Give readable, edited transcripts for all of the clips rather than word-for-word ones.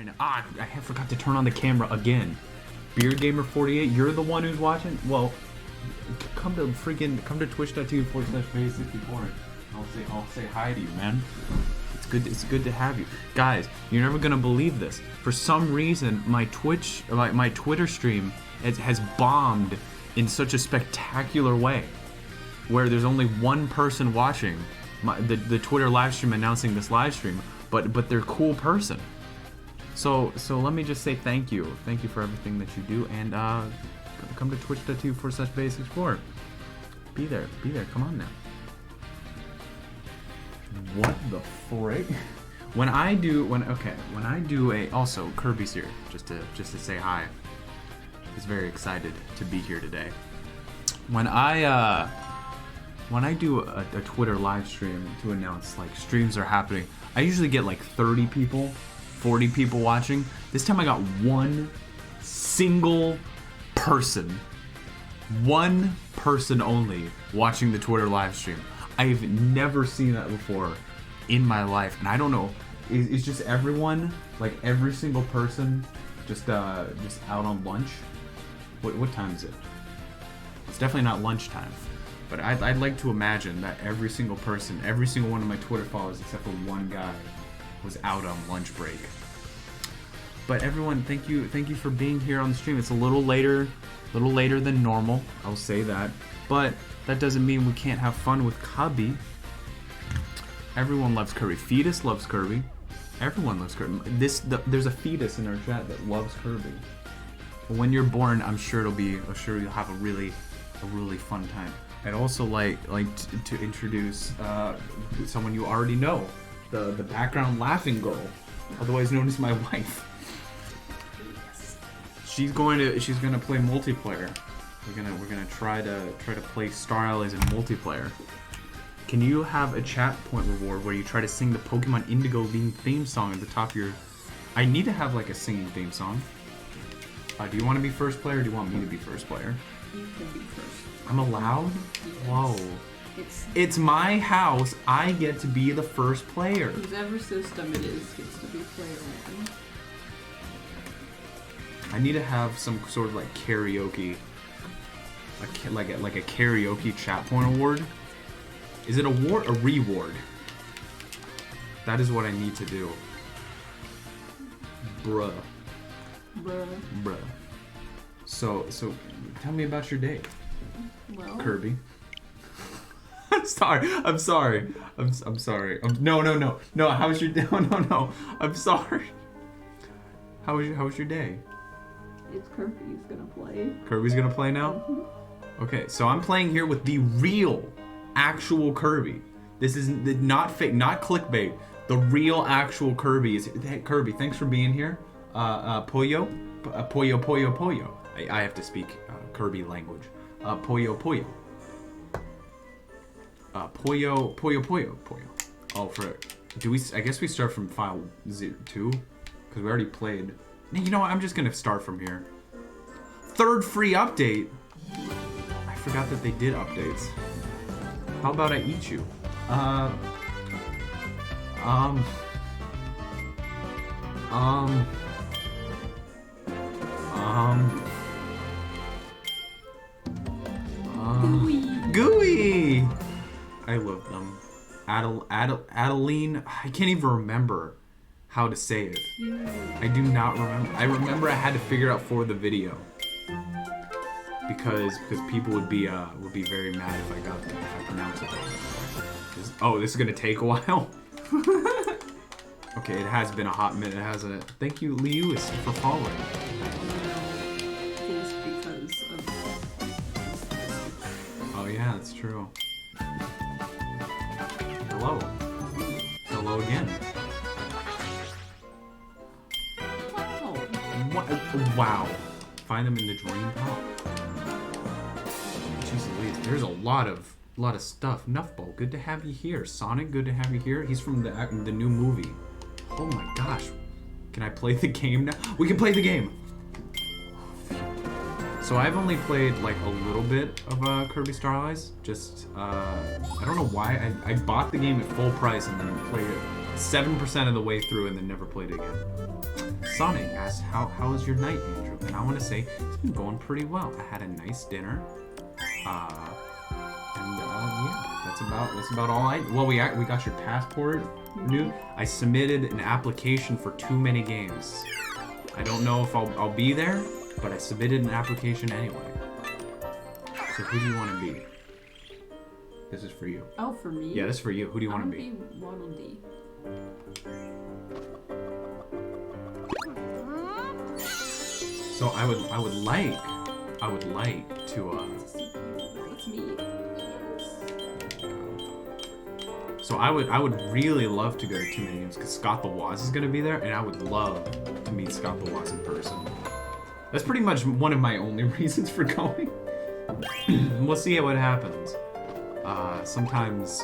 right now. Ah, I forgot to turn on the camera again. Beard Gamer 48, you're the one who's watching? Well, come to twitch.tv/Beta64. I'll say hi to you, man. It's good to have you. Guys, you're never gonna believe this. For some reason, my Twitter stream has bombed in such a spectacular way, where there's only one person watching the Twitter live stream announcing this live stream, but they're a cool person. So let me just say thank you for everything that you do, and come to twitch.tv/Beta64. Be there, come on now. What the frick? When I do also Kirby's here just to say hi. He's very excited to be here today. When I do a Twitter live stream to announce like streams are happening, I usually get like 30 people, 40 people watching. This time I got one single person. One person only watching the Twitter live stream. I've never seen that before in my life, and I don't know. Is just everyone, like every single person, just out on lunch? What time is it? It's definitely not lunchtime, but I'd like to imagine that every single person, every single one of my Twitter followers, except for one guy, was out on lunch break. But everyone, thank you for being here on the stream. It's a little later than normal. I'll say that, but that doesn't mean we can't have fun with Kirby. Everyone loves Kirby. Fetus loves Kirby. Everyone loves Kirby. There's a fetus in our chat that loves Kirby. But when you're born, I'm sure you'll have a really fun time. I'd also like to introduce someone you already know, the background laughing girl, otherwise known as my wife. She's gonna play multiplayer. We're gonna try to play Star Allies in multiplayer. Can you have a chat point reward where you try to sing the Pokemon Indigo theme song at the top of your... I need to have like a singing theme song. Do you want to be first player or do you want me to be first player? You can be first. I'm allowed? Yes. Whoa. It's my house. I get to be the first player. Whoever system it is gets to be player one. I need to have some sort of like karaoke... like a karaoke chat point award. Is it a award or reward? That is what I need to do. Bruh. So tell me about your day. Well, Kirby. I'm sorry. No. How was your day? No. I'm sorry. How was your day? it's Kirby's gonna play. Kirby's gonna play now? Mm-hmm. Okay, so I'm playing here with the real, actual Kirby. This is not fake, not clickbait. The real, actual Kirby is... Hey, Kirby, thanks for being here. Pollo? Pollo. I have to speak Kirby language. Pollo. Pollo. Oh, I guess we start from file 2? Because we already played. You know what? I'm just gonna start from here. Third free update? I forgot that they did updates. How about I eat you? Gooey! I love them. Adeline, I can't even remember how to say it. I do not remember. I remember I had to figure out for the video. Because people would be very mad if I pronounced it wrong. This is gonna take a while. Okay, it has been a hot minute. It has a... Thank you, Lewis, for following. Just because of... Oh yeah, that's true. Hello. Hello again. Oh. What? Wow. Find them in the dream pop. Jeez Louise, there's a lot of stuff. Nuffball, good to have you here. Sonic, good to have you here. He's from the new movie. Oh my gosh. Can I play the game now? We can play the game! So I've only played like a little bit of Kirby Star Allies. Just, I don't know why. I bought the game at full price and then played it 7% of the way through and then never played it again. Sonic asks, how was your night, Andrew? And I want to say, it's been going pretty well. I had a nice dinner. Yeah, that's about all well, we got your passport, Nooks. I submitted an application for too many games. I don't know if I'll be there, but I submitted an application anyway. So who do you want to be? This is for you. Oh, for me? Yeah, this is for you. Who do you want to be? Waddle Dee. So I would like to It's me. So I would really love to go to too many games because Scott the Woz is gonna be there, and I would love to meet Scott the Woz in person. That's pretty much one of my only reasons for going. We'll see what happens. Sometimes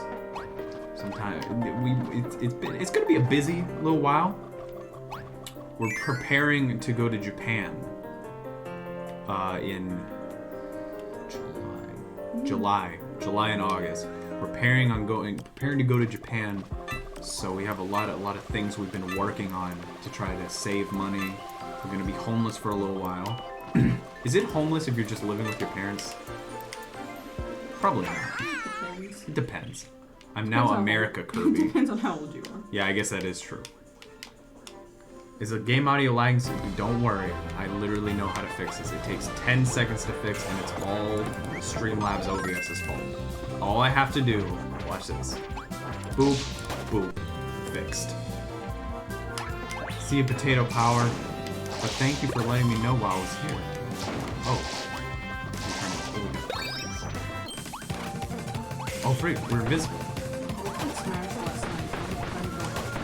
it's gonna be a busy little while. We're preparing to go to Japan in July and August. Preparing to go to Japan, so we have a lot of things we've been working on to try to save money. We're gonna be homeless for a little while. Is it homeless if you're just living with your parents? Probably not. It depends. I'm now America Kirby. Depends on how old you are. Yeah, I guess that is true. Is the game audio lagging? Don't worry, I literally know how to fix this. It takes 10 seconds to fix, and it's all Streamlabs OBS's fault. All I have to do, watch this. Boop, boop, fixed. See a potato power, but thank you for letting me know while I was here. Oh. Oh, freak, we're invisible.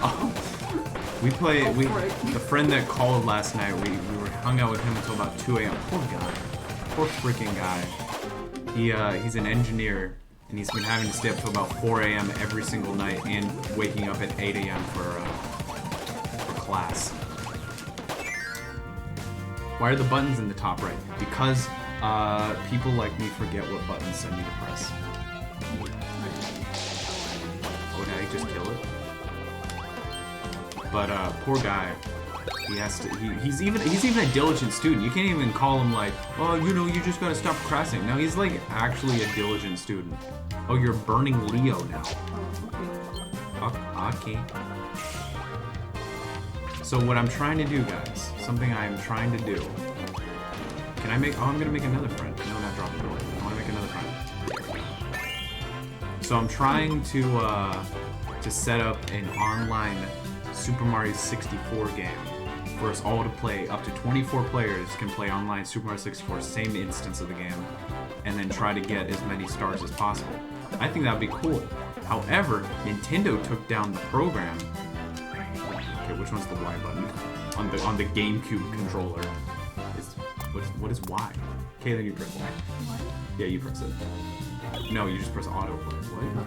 Oh. The friend that called last night, we hung out with him until about 2 a.m. Poor guy. Poor freaking guy. He's an engineer, and he's been having to stay up till about 4 a.m. every single night, and waking up at 8 a.m. for class. Why are the buttons in the top right? Because people like me forget what buttons I need to press. Oh, did I just kill it? But poor guy, he has to. He's even a diligent student. You can't even call him like, oh, you just gotta stop procrastinating. No, he's like actually a diligent student. Oh, you're burning Leo now. Okay. So what I'm trying to do, guys, something I am trying to do. Can I make? Oh, I'm gonna make another friend. No, not drop it. I want to make another friend. So I'm trying to set up an online Super Mario 64 game for us all to play. Up to 24 players can play online Super Mario 64, same instance of the game, and then try to get as many stars as possible. I think that would be cool. However, Nintendo took down the program. Okay, which one's the Y button? On the GameCube controller. What is Y? Okay, then you press Y. Yeah, you press it. No, you just press autoplay.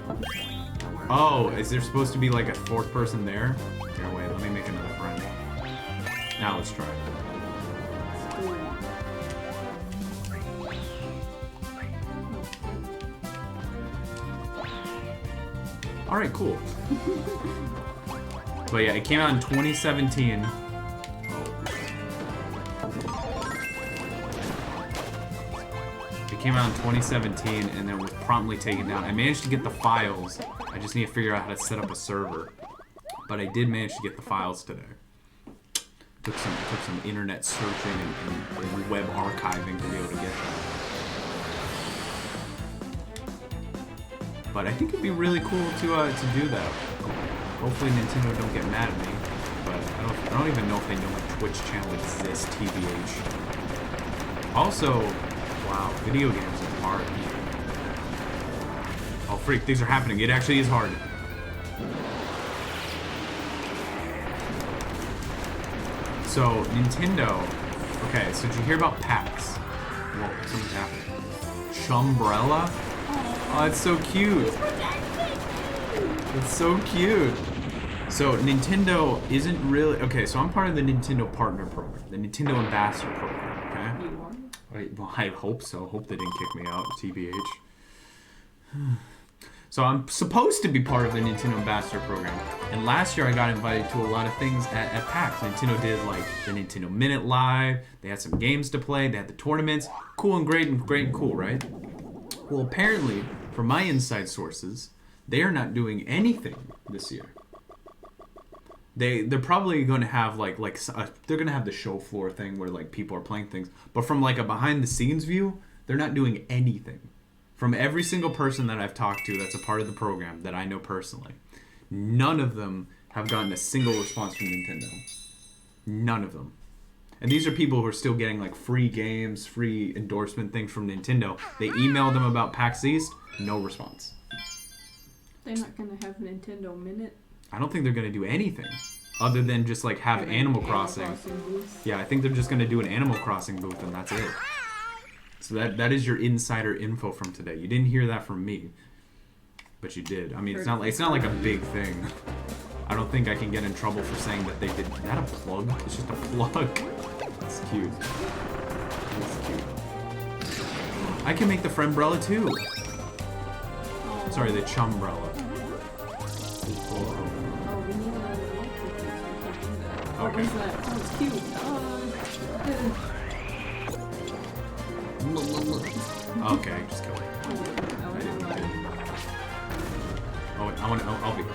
What? Oh, is there supposed to be like a fourth person there? Here, wait, let me make another friend. Now let's try it. Alright, cool. But yeah, it came out in 2017. It came out in 2017 and then was promptly taken down. I managed to get the files. I just need to figure out how to set up a server. But I did manage to get the files today. Took some internet searching and web archiving to be able to get them. But I think it'd be really cool to do that. Hopefully Nintendo don't get mad at me. But I don't even know if they know my Twitch channel exists, TBH. Also, wow, video games are hard. Oh freak, things are happening. It actually is hard. So, Nintendo... Okay, so did you hear about PAX? Whoa, something's happening. Chumbrella? Oh, it's so cute. It's so cute. So, Nintendo isn't really... Okay, so I'm part of the Nintendo Partner Program. The Nintendo Ambassador Program, okay? Well, I hope so. Hope they didn't kick me out, TBH. So I'm supposed to be part of the Nintendo Ambassador program. And last year I got invited to a lot of things at PAX. Nintendo did like the Nintendo Minute Live. They had some games to play. They had the tournaments. Cool and great and cool, right? Well, apparently, from my inside sources, they are not doing anything this year. They're probably going to have they're going to have the show floor thing where like people are playing things. But from like a behind the scenes view, they're not doing anything. From every single person that I've talked to that's a part of the program that I know personally, none of them have gotten a single response from Nintendo. None of them. And these are people who are still getting like free games, free endorsement things from Nintendo. They emailed them about PAX East, no response. They're not gonna have Nintendo Minute. I don't think they're gonna do anything other than just like have Animal Crossing. Yeah, I think they're just gonna do an Animal Crossing booth and that's it. So that is your insider info from today. You didn't hear that from me, but you did. I mean, it's not like a big thing. I don't think I can get in trouble for saying that they did. Is that a plug? It's just a plug. It's cute. It's cute. I can make the Friendbrella too. Oh. Sorry, the Chumbrella. Oh, we need another electric fix or something. What Okay. was that? Oh, it's cute. Okay, just kill it. Oh, wait, I'll be right.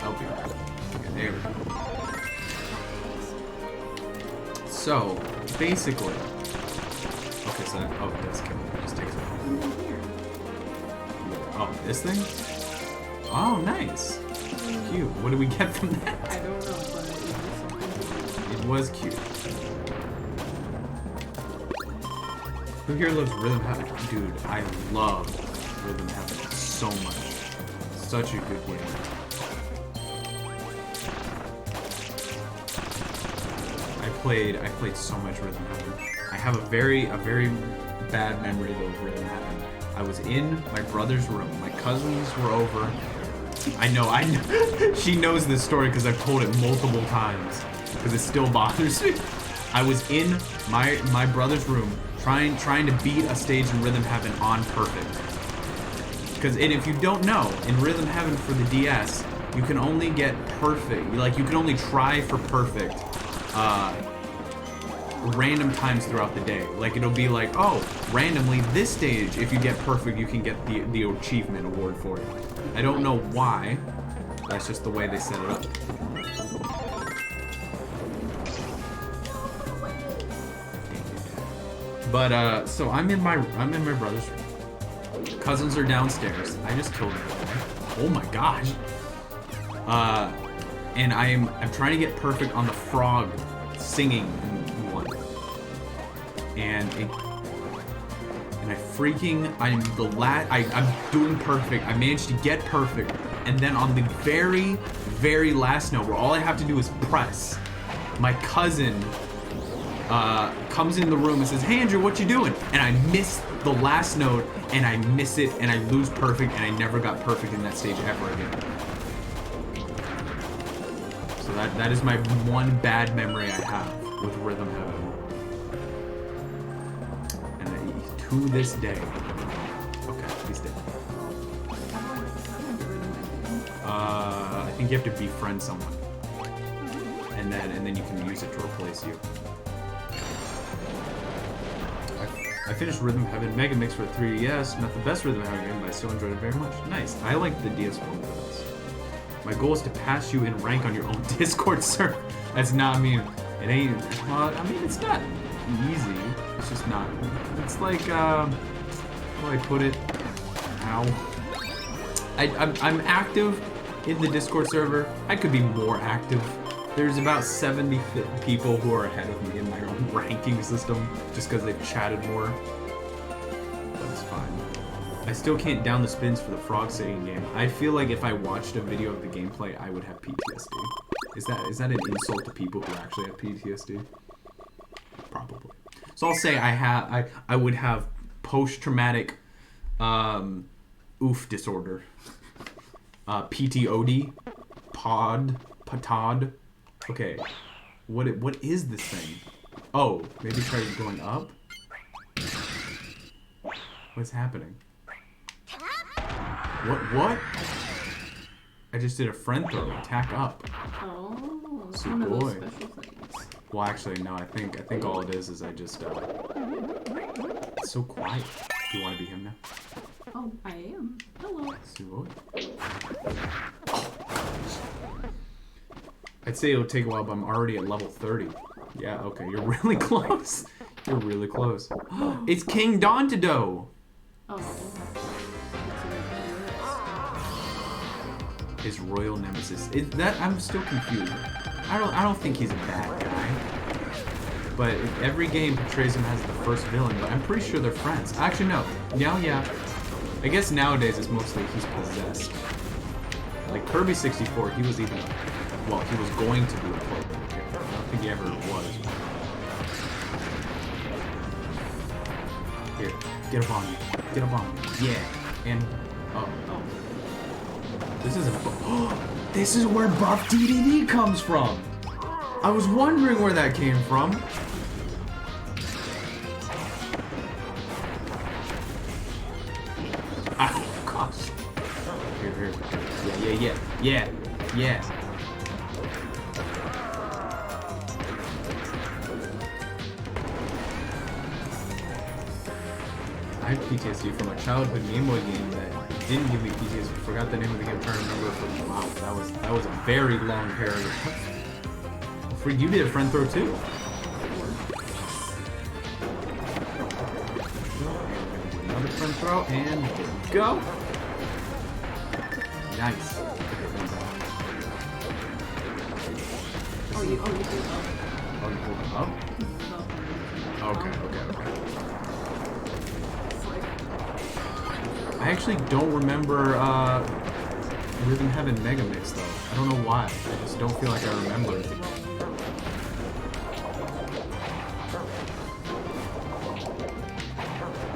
I'll be right. Okay, there we go. So, basically... Okay, so that... Oh, that's kill it. Just takes it off. Oh, this thing? Oh, nice. Cute. What do we get from that? I don't know, but It was cute. Who here loves Rhythm Heaven? Dude, I love Rhythm Heaven so much. Such a good game. I played so much Rhythm Heaven. I have a very bad memory though of Rhythm Heaven. I was in my brother's room. My cousins were over. I know. She knows this story because I've told it multiple times because it still bothers me. I was in my brother's room trying to beat a stage in Rhythm Heaven on perfect. Because if you don't know, in Rhythm Heaven for the DS, you can only get perfect. Like you can only try for perfect random times throughout the day. Like it'll be like, oh, randomly this stage, if you get perfect, you can get the achievement award for it. I don't know why. That's just the way they set it up. But so I'm in my brother's room. Cousins are downstairs. I just killed them. Oh my gosh. And I'm trying to get perfect on the frog singing one. And I'm doing perfect. I managed to get perfect. And then on the very, very last note where all I have to do is press, my cousin comes in the room and says, "Hey Andrew, what you doing?" And I miss the last note, and I miss it, and I lose perfect, and I never got perfect in that stage ever again. So that is my one bad memory I have with Rhythm Heaven. And to this day, okay, he's dead. I think you have to befriend someone, and then you can use it to replace you. I finished Rhythm Heaven Mega Mix for 3DS. Not the best Rhythm Heaven game, but I still enjoyed it very much. Nice. I like the DS one for this. My goal is to pass you in rank on your own Discord server. That's not, I mean, it ain't, well, I mean, it's not easy. It's just not, it's like, how do I put it? Ow. I'm active in the Discord server. I could be more active. There's about 70 people who are ahead of me in my own ranking system just because they've chatted more. That's fine. I still can't down the spins for the frog singing game. I feel like if I watched a video of the gameplay, I would have PTSD. Is that an insult to people who actually have PTSD? Probably. So I'll say I would have post-traumatic oof disorder. PTOD. POD. Okay, what is this thing? Oh, maybe try going up? What's happening? What? I just did a friend throw. Attack up. Oh, it's Sweet one of those boy. special things. Well, actually, no. I think all it is I just. It's so quiet. Do you want to be him now? Oh, I am. Hello. Sweet boy. I'd say it'll take a while, but I'm already at level 30. Yeah. Okay. You're really close. You're really close. It's King Dontido. Oh. His royal nemesis. I'm still confused. I don't think he's a bad guy. But every game portrays him as the first villain, but I'm pretty sure they're friends. Actually, no. Now, yeah. I guess nowadays it's mostly he's possessed. Like Kirby64, he was even, well, he was going to be a playable character. I don't think he ever was. Here, get up on me. Get up on me. Yeah. And, oh. This isn't this is where Buff DDD comes from! I was wondering where that came from. Oh, gosh. Here. Yeah. I have PTSD from a childhood Game Boy game that didn't give me PTSD. Forgot the name of the game. I'm trying to remember. Wow, that was a very long paragraph. For you did a friend throw too. Another friend throw and go. Nice. Oh, you pulled up. Oh, you pulled it up? Okay. I actually don't remember Rhythm Heaven Mega Mix though. I don't know why. I just don't feel like I remember it.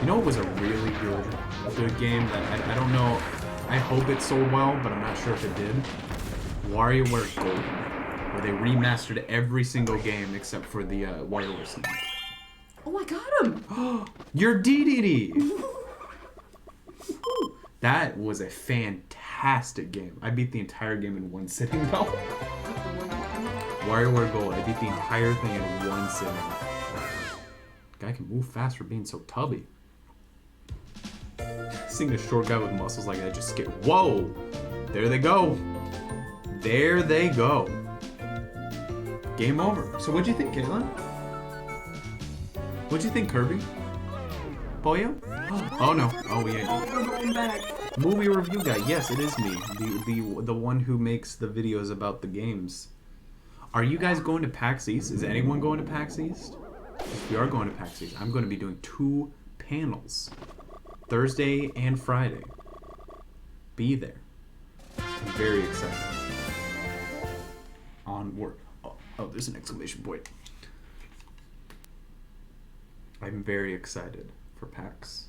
You know what was a really good game that I don't know. I hope it sold well, but I'm not sure if it did. WarioWare Golden, where they remastered every single game except for the WarioWare Snake. Oh, I got him! You're DDD! That was a fantastic game. I beat the entire game in one sitting though. WarioWare Gold, I beat the entire thing in one sitting. Guy can move fast for being so tubby. Seeing a short guy with muscles like that just scared. Whoa! There they go. There they go. Game over. So what'd you think, Caitlin? What'd you think, Kirby? Pollo? Oh no. Oh yeah. We're going back. Movie review guy. Yes, it is me. The one who makes the videos about the games. Are you guys going to PAX East? Is anyone going to PAX East? If we are going to PAX East, I'm going to be doing 2 panels. Thursday and Friday. Be there. I'm very excited. Onward. Oh, there's an exclamation point. I'm very excited for PAX.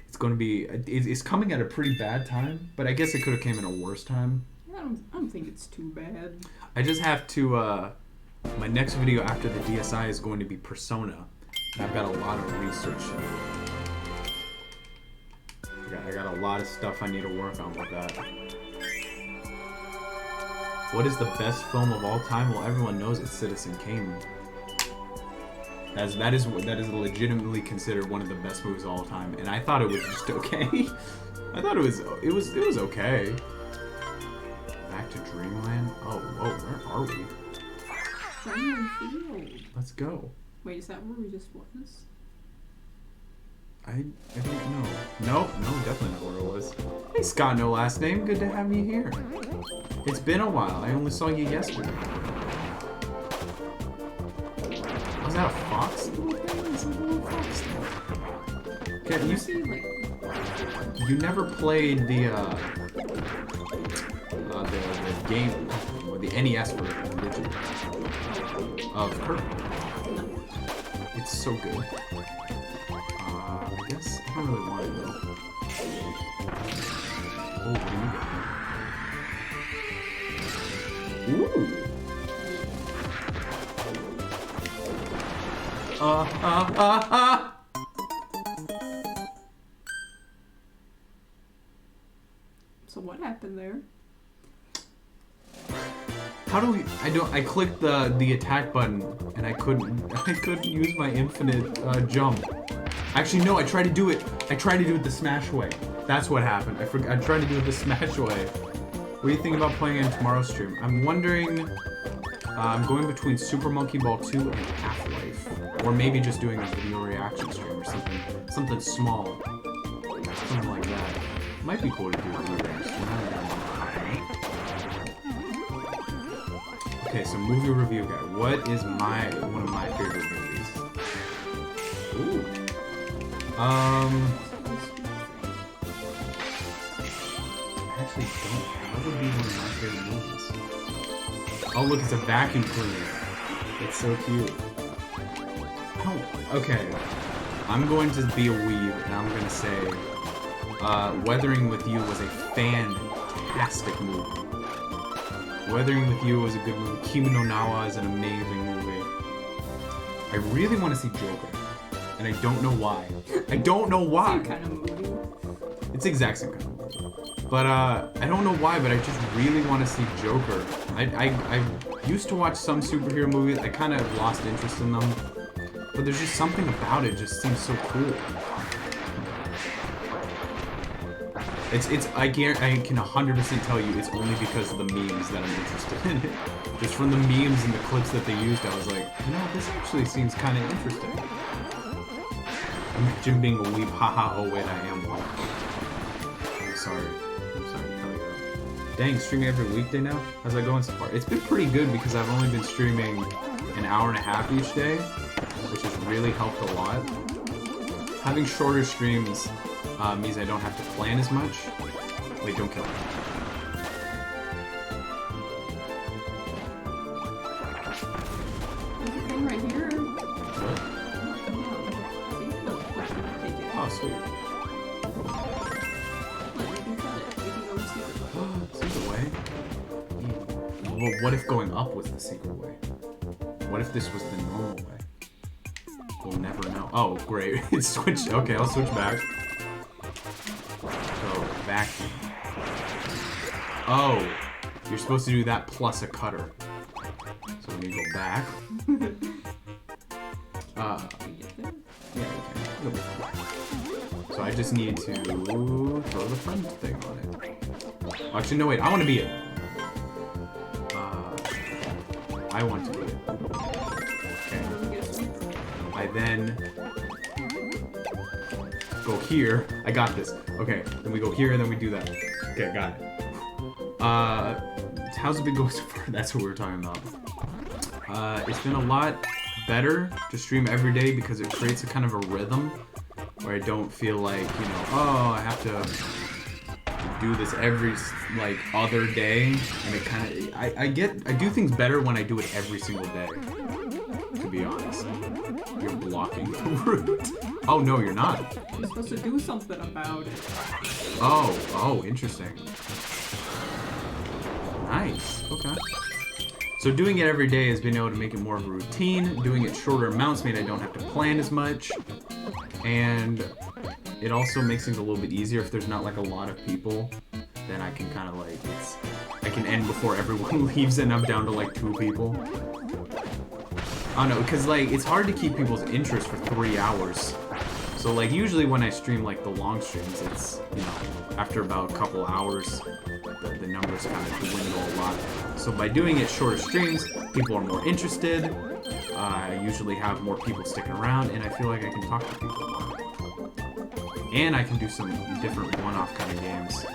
It's going to be... It's coming at a pretty bad time, but I guess it could have came in a worse time. I don't think it's too bad. I just have to... my next video after the DSI is going to be Persona. And I've got a lot of research to do. I got a lot of stuff I need to work on with that. What is the best film of all time? Well, everyone knows it's Citizen Kane. That is legitimately considered one of the best movies of all time, and I thought it was just okay. I thought it was okay. Back to Dreamland. Oh, whoa, where are we? Friendly Field. Let's go. Wait, is that where we just was? I don't know. Nope, no, definitely not where it was. Hey, Scott, no last name. Good to have you here. It's been a while. I only saw you yesterday. Was that a fox? It's a little fox thing. Okay, you never played the game or the NES version, did you? Of Kirby. It's so good. I guess I don't really want it though. Oh, what do you got? Ooh! happened there? How do we? I clicked the attack button and I couldn't use my infinite jump. Actually, no. I tried to do it. I tried to do it the smash way. That's what happened. I tried to do it the smash way. What do you think about playing in tomorrow's stream? I'm wondering. I'm going between Super Monkey Ball 2 and Half-Life, or maybe just doing a video reaction stream or something small, something like that. Might be cool to do a video reaction stream. Okay, so movie review guy. What is one of my favorite movies? Ooh. I actually don't. What would be one of my favorite movies? Oh look, it's a vacuum cleaner. It's so cute. Okay. I'm going to be a weeb and I'm gonna say Weathering with You was a fantastic movie. Weathering with You was a good movie. Kimi no Nawa is an amazing movie. I really want to see Joker. And I don't know why. I don't know why. Same kind of movie. It's the exact same kind of movie. But I don't know why, but I just really want to see Joker. I used to watch some superhero movies. I kind of lost interest in them. But there's just something about it just seems so cool. I can 100% tell you it's only because of the memes that I'm interested in it. Just from the memes and the clips that they used, I was like, this actually seems kind of interesting. Imagine being a weeb, haha, oh wait, I am one. I'm sorry to tell you that. Dang, streaming every weekday now? How's that going so far? It's been pretty good because I've only been streaming an hour and a half each day, which has really helped a lot. Having shorter streams means I don't have to plan as much. Wait, don't kill me. There's a thing right here. What? Oh, sweet. Look, we can cut it. We can go to secret way. Secret way? Well, what if going up was the secret way? What if this was the normal way? We'll never know. Oh, great. It's switched. Okay, I'll switch back. So, vacuum. Oh, you're supposed to do that plus a cutter. So we need to go back. Yeah, we can. It'll be fine. So I just need to throw the front thing on it. Oh, actually, no, wait. I want to be it. I want to be it. Okay. I then go here. I got this. Okay. Then we go here, and then we do that. Okay, got it. How's it been going so far? That's what we were talking about. It's been a lot better to stream every day because it creates a kind of a rhythm where I don't feel like, I have to do this every other day, and it kind of I do things better when I do it every single day. To be honest, you're blocking the route. Oh no, you're not. You're supposed to do something about it. Oh, interesting. Nice. Okay. So doing it every day has been able to make it more of a routine. Doing it shorter amounts mean I don't have to plan as much. And it also makes things a little bit easier if there's not a lot of people. Then I can kind of I can end before everyone leaves and I'm down to 2 people. I don't know, because it's hard to keep people's interest for 3 hours. So usually when I stream the long streams, it's, after about a couple hours, the numbers kind of dwindle a lot. So by doing it shorter streams, people are more interested. I usually have more people sticking around, and I feel like I can talk to people more. And I can do some different one-off kind of games.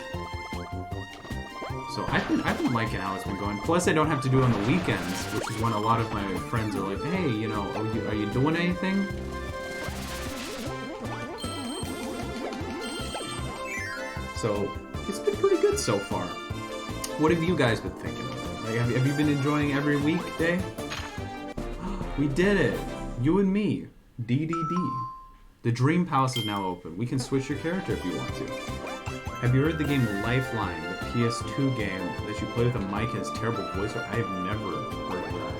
So I've been liking how it's been going. Plus, I don't have to do it on the weekends, which is when a lot of my friends are like, "Hey, are you doing anything?" So it's been pretty good so far. What have you guys been thinking? Have you been enjoying every weekday? We did it! You and me. DDD. The Dream Palace is now open. We can switch your character if you want to. Have you heard the game Lifeline, the PS2 game that you play with a mic and has terrible voice? I have never heard of that.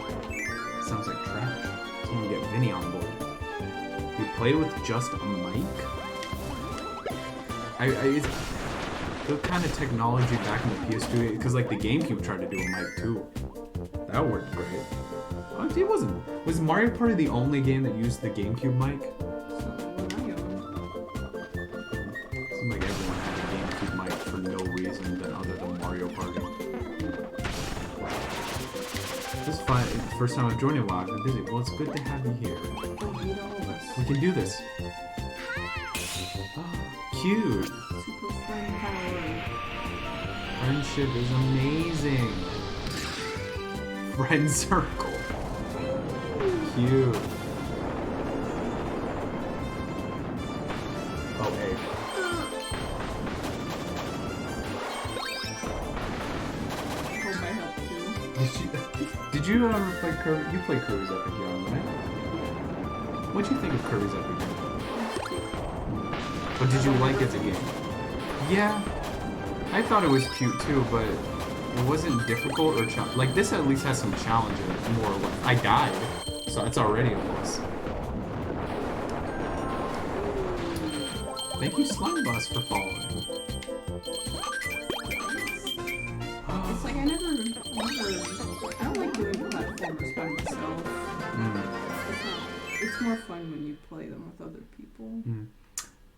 It sounds like trash. Someone get Vinny on board. You play with just a mic? the kind of technology back in the PS2, because like the GameCube tried to do a mic too. That worked great. It wasn't. Was Mario Party the only game that used the GameCube mic? Seemed like everyone had a GameCube mic for no reason other than Mario Party. This is fun. First time I've joined you while I've been busy. Well, it's good to have you here. We can do this. Oh, cute. Super friend power. Friendship is amazing. Friend circle. Cute. Oh, hey. Hold my help too. Did you ever play Kirby? You played Kirby's Epic Yarn, right? What'd you think of Kirby's Epic Yarn? What did you like as a game? Yeah, I thought it was cute too, but it wasn't difficult or like this. At least has some challenge in it, more or less. I died, so that's already a plus. Thank you, Slime Boss, for following. It's like I don't like doing platformers by myself. It's more fun when you play them with other people.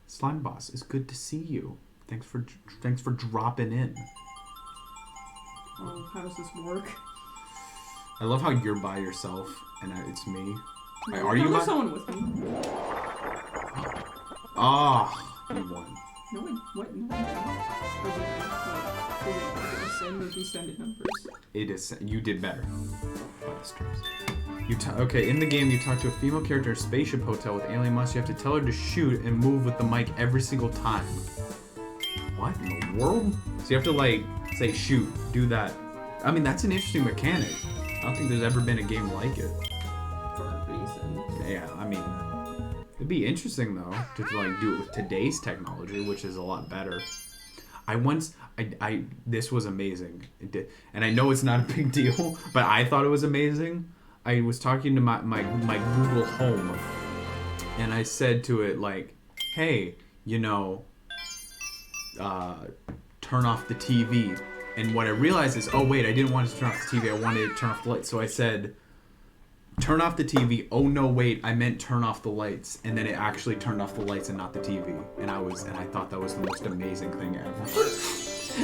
Slime Boss, it's good to see you. Thanks for dropping in. Oh, how does this work? I love how you're by yourself and it's me. No, Are you by? someone with me? Ah, you won. No one. What? No one. Descended numbers. It is. You did better. Okay, in the game, you talk to a female character in a spaceship hotel with alien monsters. You have to tell her to shoot and move with the mic every single time. What in the world? So you have to, like, say, shoot, do that. I mean, that's an interesting mechanic. I don't think there's ever been a game like it. For a reason. Yeah, I mean, it'd be interesting, though, to, like, do it with today's technology, which is a lot better. This was amazing. It did, and I know it's not a big deal, but I thought it was amazing. I was talking to my Google Home, and I said to it, like, hey, you know, turn off the TV. And what I realized is, oh wait, I didn't want it to turn off the TV, I wanted it to turn off the lights. So I said, turn off the TV. Oh no, wait, I meant turn off the lights. And then it actually turned off the lights and not the TV. And I thought that was the most amazing thing ever.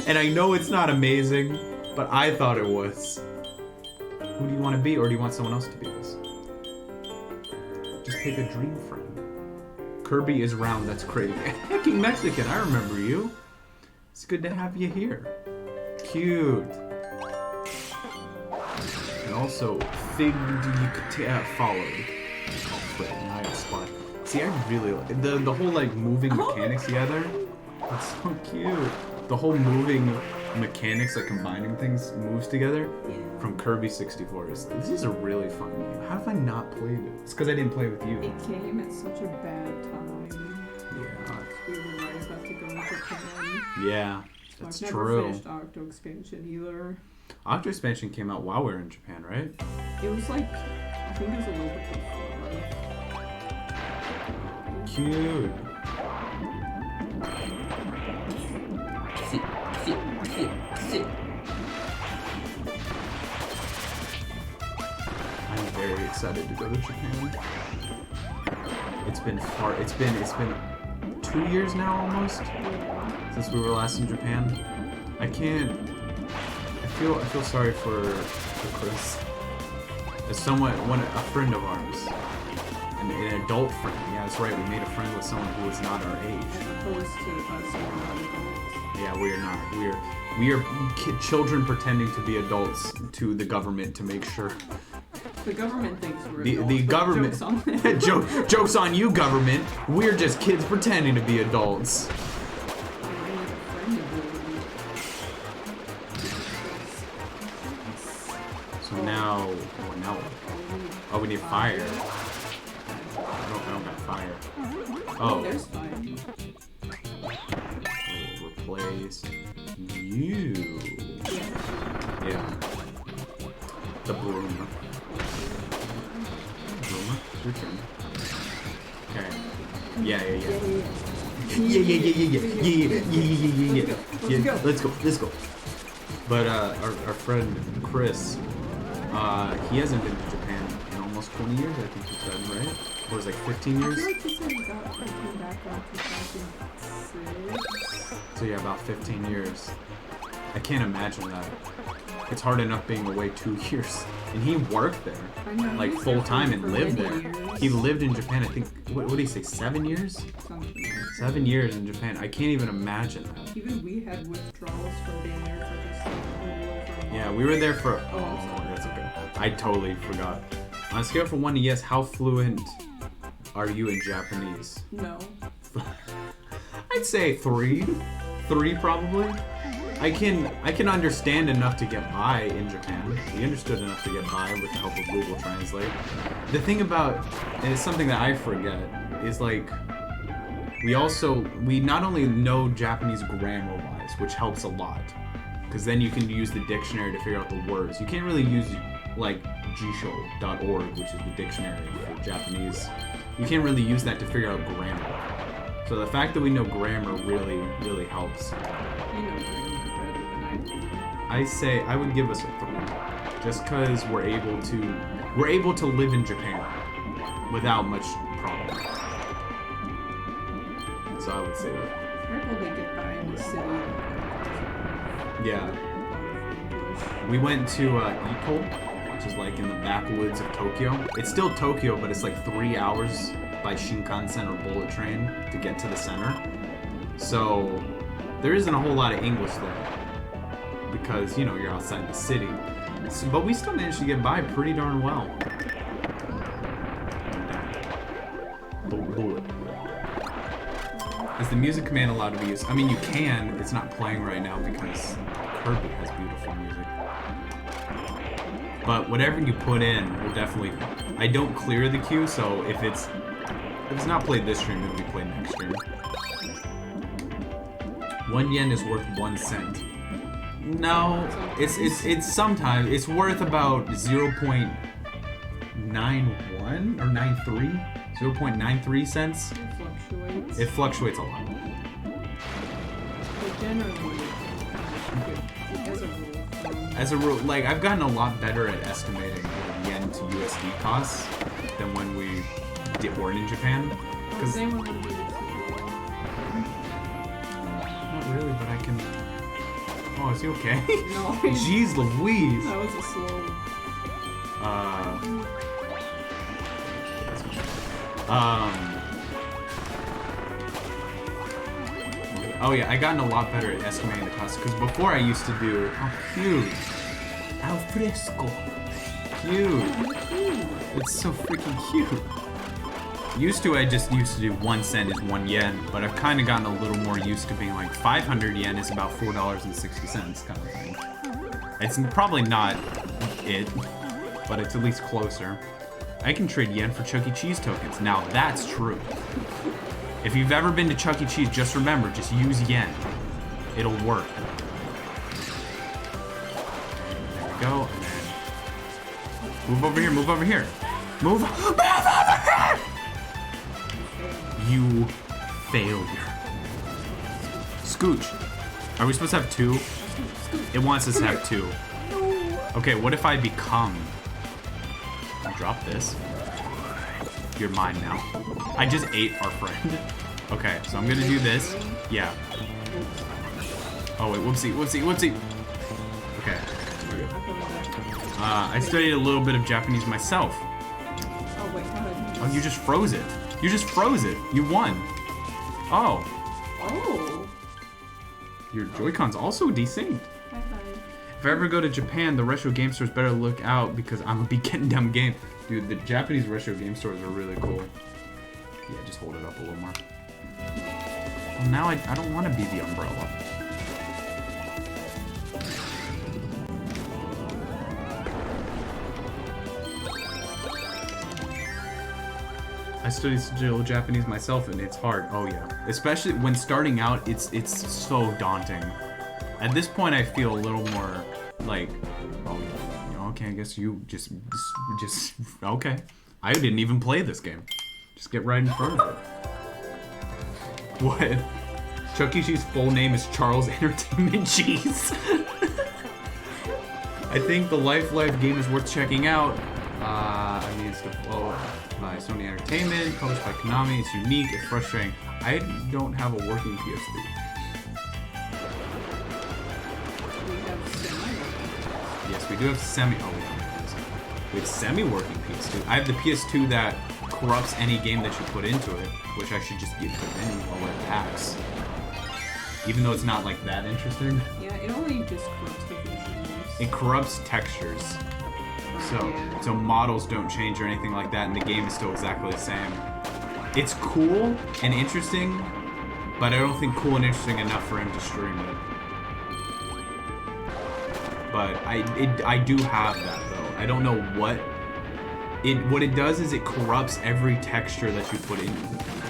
And I know it's not amazing, but I thought it was. Who do you want to be, or do you want someone else to be this? Just pick a dream friend. Kirby is round, that's crazy. Hecking Mexican, I remember you. It's good to have you here. Cute. And also, Fig followed. Oh, Fred, nice spot. See, I really like the whole like moving mechanics together. It's so cute. The whole moving mechanics, like combining things, moves together from Kirby64. This is a really fun game. How have I not played it? It's because I didn't play with you. It came at such a bad time. Yeah. We were right about to go to Japan. Yeah, that's I've true. never finished Octo Expansion either. Octo Expansion came out while we were in Japan, right? It was like, I think it was a little bit before. Cute. I'm very excited to go to Japan. It's been 2 years now almost since we were last in Japan. I feel sorry for Chris. As a friend of ours. An adult friend. Yeah, that's right. We made a friend with someone who was not our age. Yeah, we are not. We are children pretending to be adults to the government to make sure. The government thinks we're the government. Jokes on them. Jokes on you, government. We're just kids pretending to be adults. So now, oh, we need fire. I don't got fire. Oh. There's fire. Replace you. Yeah. The broom. Broom? It's your turn. Okay. Yeah. Let's go. Let's go. But our friend Chris, he hasn't been to Japan in almost 20 years, I think he said, right? Or was it like 15 years? I feel like he said he came back around 2006. So yeah, about 15 years. I can't imagine that. It's hard enough being away 2 years. And he worked there, I know, like he's full there time for and lived many there. years. He lived in Japan, I think, what did he say, 7 years? Something like that. 7 years in Japan. I can't even imagine that. Even we had withdrawals from being there for just like a little over a month. Yeah, we were there for... Oh, I'm sorry. that's okay. I totally forgot. On a scale from 1 to yes, how fluent are you in Japanese? No. I'd say 3. 3 probably. I can understand enough to get by in Japan. We understood enough to get by with the help of Google Translate. The thing about, and it's something that I forget, is like we not only know Japanese grammar-wise, which helps a lot, because then you can use the dictionary to figure out the words. You can't really use like jisho.org, which is the dictionary for Japanese. You can't really use that to figure out grammar. So the fact that we know grammar really, really helps. You know grammar better than I do. I say I would give us a 3, just because we're able to live in Japan without much problem. So I would say that. We're able to get by in the city. Yeah. We went to Ito, which is like in the backwoods of Tokyo. It's still Tokyo, but it's like 3 hours by Shinkansen or bullet train to get to the center. So there isn't a whole lot of English there because, you know, you're outside the city. So, but we still managed to get by pretty darn well. Is the music command allowed to be used? I mean, you can. It's not playing right now because Kirby has beautiful music. But whatever you put in will definitely... I don't clear the queue, so if it's not played this stream, it'll be played next stream. 1 yen is worth 1 cent. No, it's sometimes it's worth about 0.91 or 93, 0.93 cents. It fluctuates. It fluctuates a lot. But generally, as a rule. As a rule, like I've gotten a lot better at estimating yen to USD costs than when we weren't in Japan. Because Same with the not really, but I can. Oh, is he okay? No. Jeez Louise. That was a slow. Oh yeah, I gotten a lot better at estimating the cost because before I used to do. Oh, cute. Al fresco. Cute. It's so freaking cute. I just used to do 1 cent is 1 yen, but I've kind of gotten a little more used to being like 500 yen is about $4.60 kind of thing. It's probably not it, but it's at least closer. I can trade yen for Chuck E. Cheese tokens. Now that's true. If you've ever been to Chuck E. Cheese, just remember, just use yen. It'll work. There we go, and then move over here, move over here. Move over here! You failure. Scooch. Are we supposed to have 2? It wants us to have 2. Okay, what if I become... Drop this. You're mine now. I just ate our friend. Okay, so I'm gonna do this. Yeah. Oh wait, whoopsie, whoopsie, whoopsie. Okay. I studied a little bit of Japanese myself. Oh wait, how did I do Oh, you just froze it. You just froze it. You won. Oh. Oh. Your Joy-Con's also desynced. High five. If I ever go to Japan, the retro game stores better look out because I'm gonna be getting them game. Dude, the Japanese retro game stores are really cool. Yeah, just hold it up a little more. Well, now I don't want to be the umbrella. I studied still Japanese myself, and it's hard. Oh yeah, especially when starting out, it's so daunting. At this point, I feel a little more like, oh, okay, I guess you just okay. I didn't even play this game. Just get right in front of it. What? Chuck E. Cheese' full name is Charles Entertainment Cheese. I think the Life game is worth checking out. I mean, it's developed by Sony Entertainment, published by Konami. It's unique. It's frustrating. I don't have a working PS3. Yes, we do have semi. Oh, we have semi-working PS2. I have the PS2 that corrupts any game that you put into it, which I should just give to Vinny while it packs. Even though it's not like that interesting. Yeah, it only just corrupts the visuals. It corrupts textures. So models don't change or anything like that, and the game is still exactly the same. It's cool and interesting, but I don't think cool and interesting enough for him to stream it. But I do have that though. I don't know what it does is it corrupts every texture that you put in.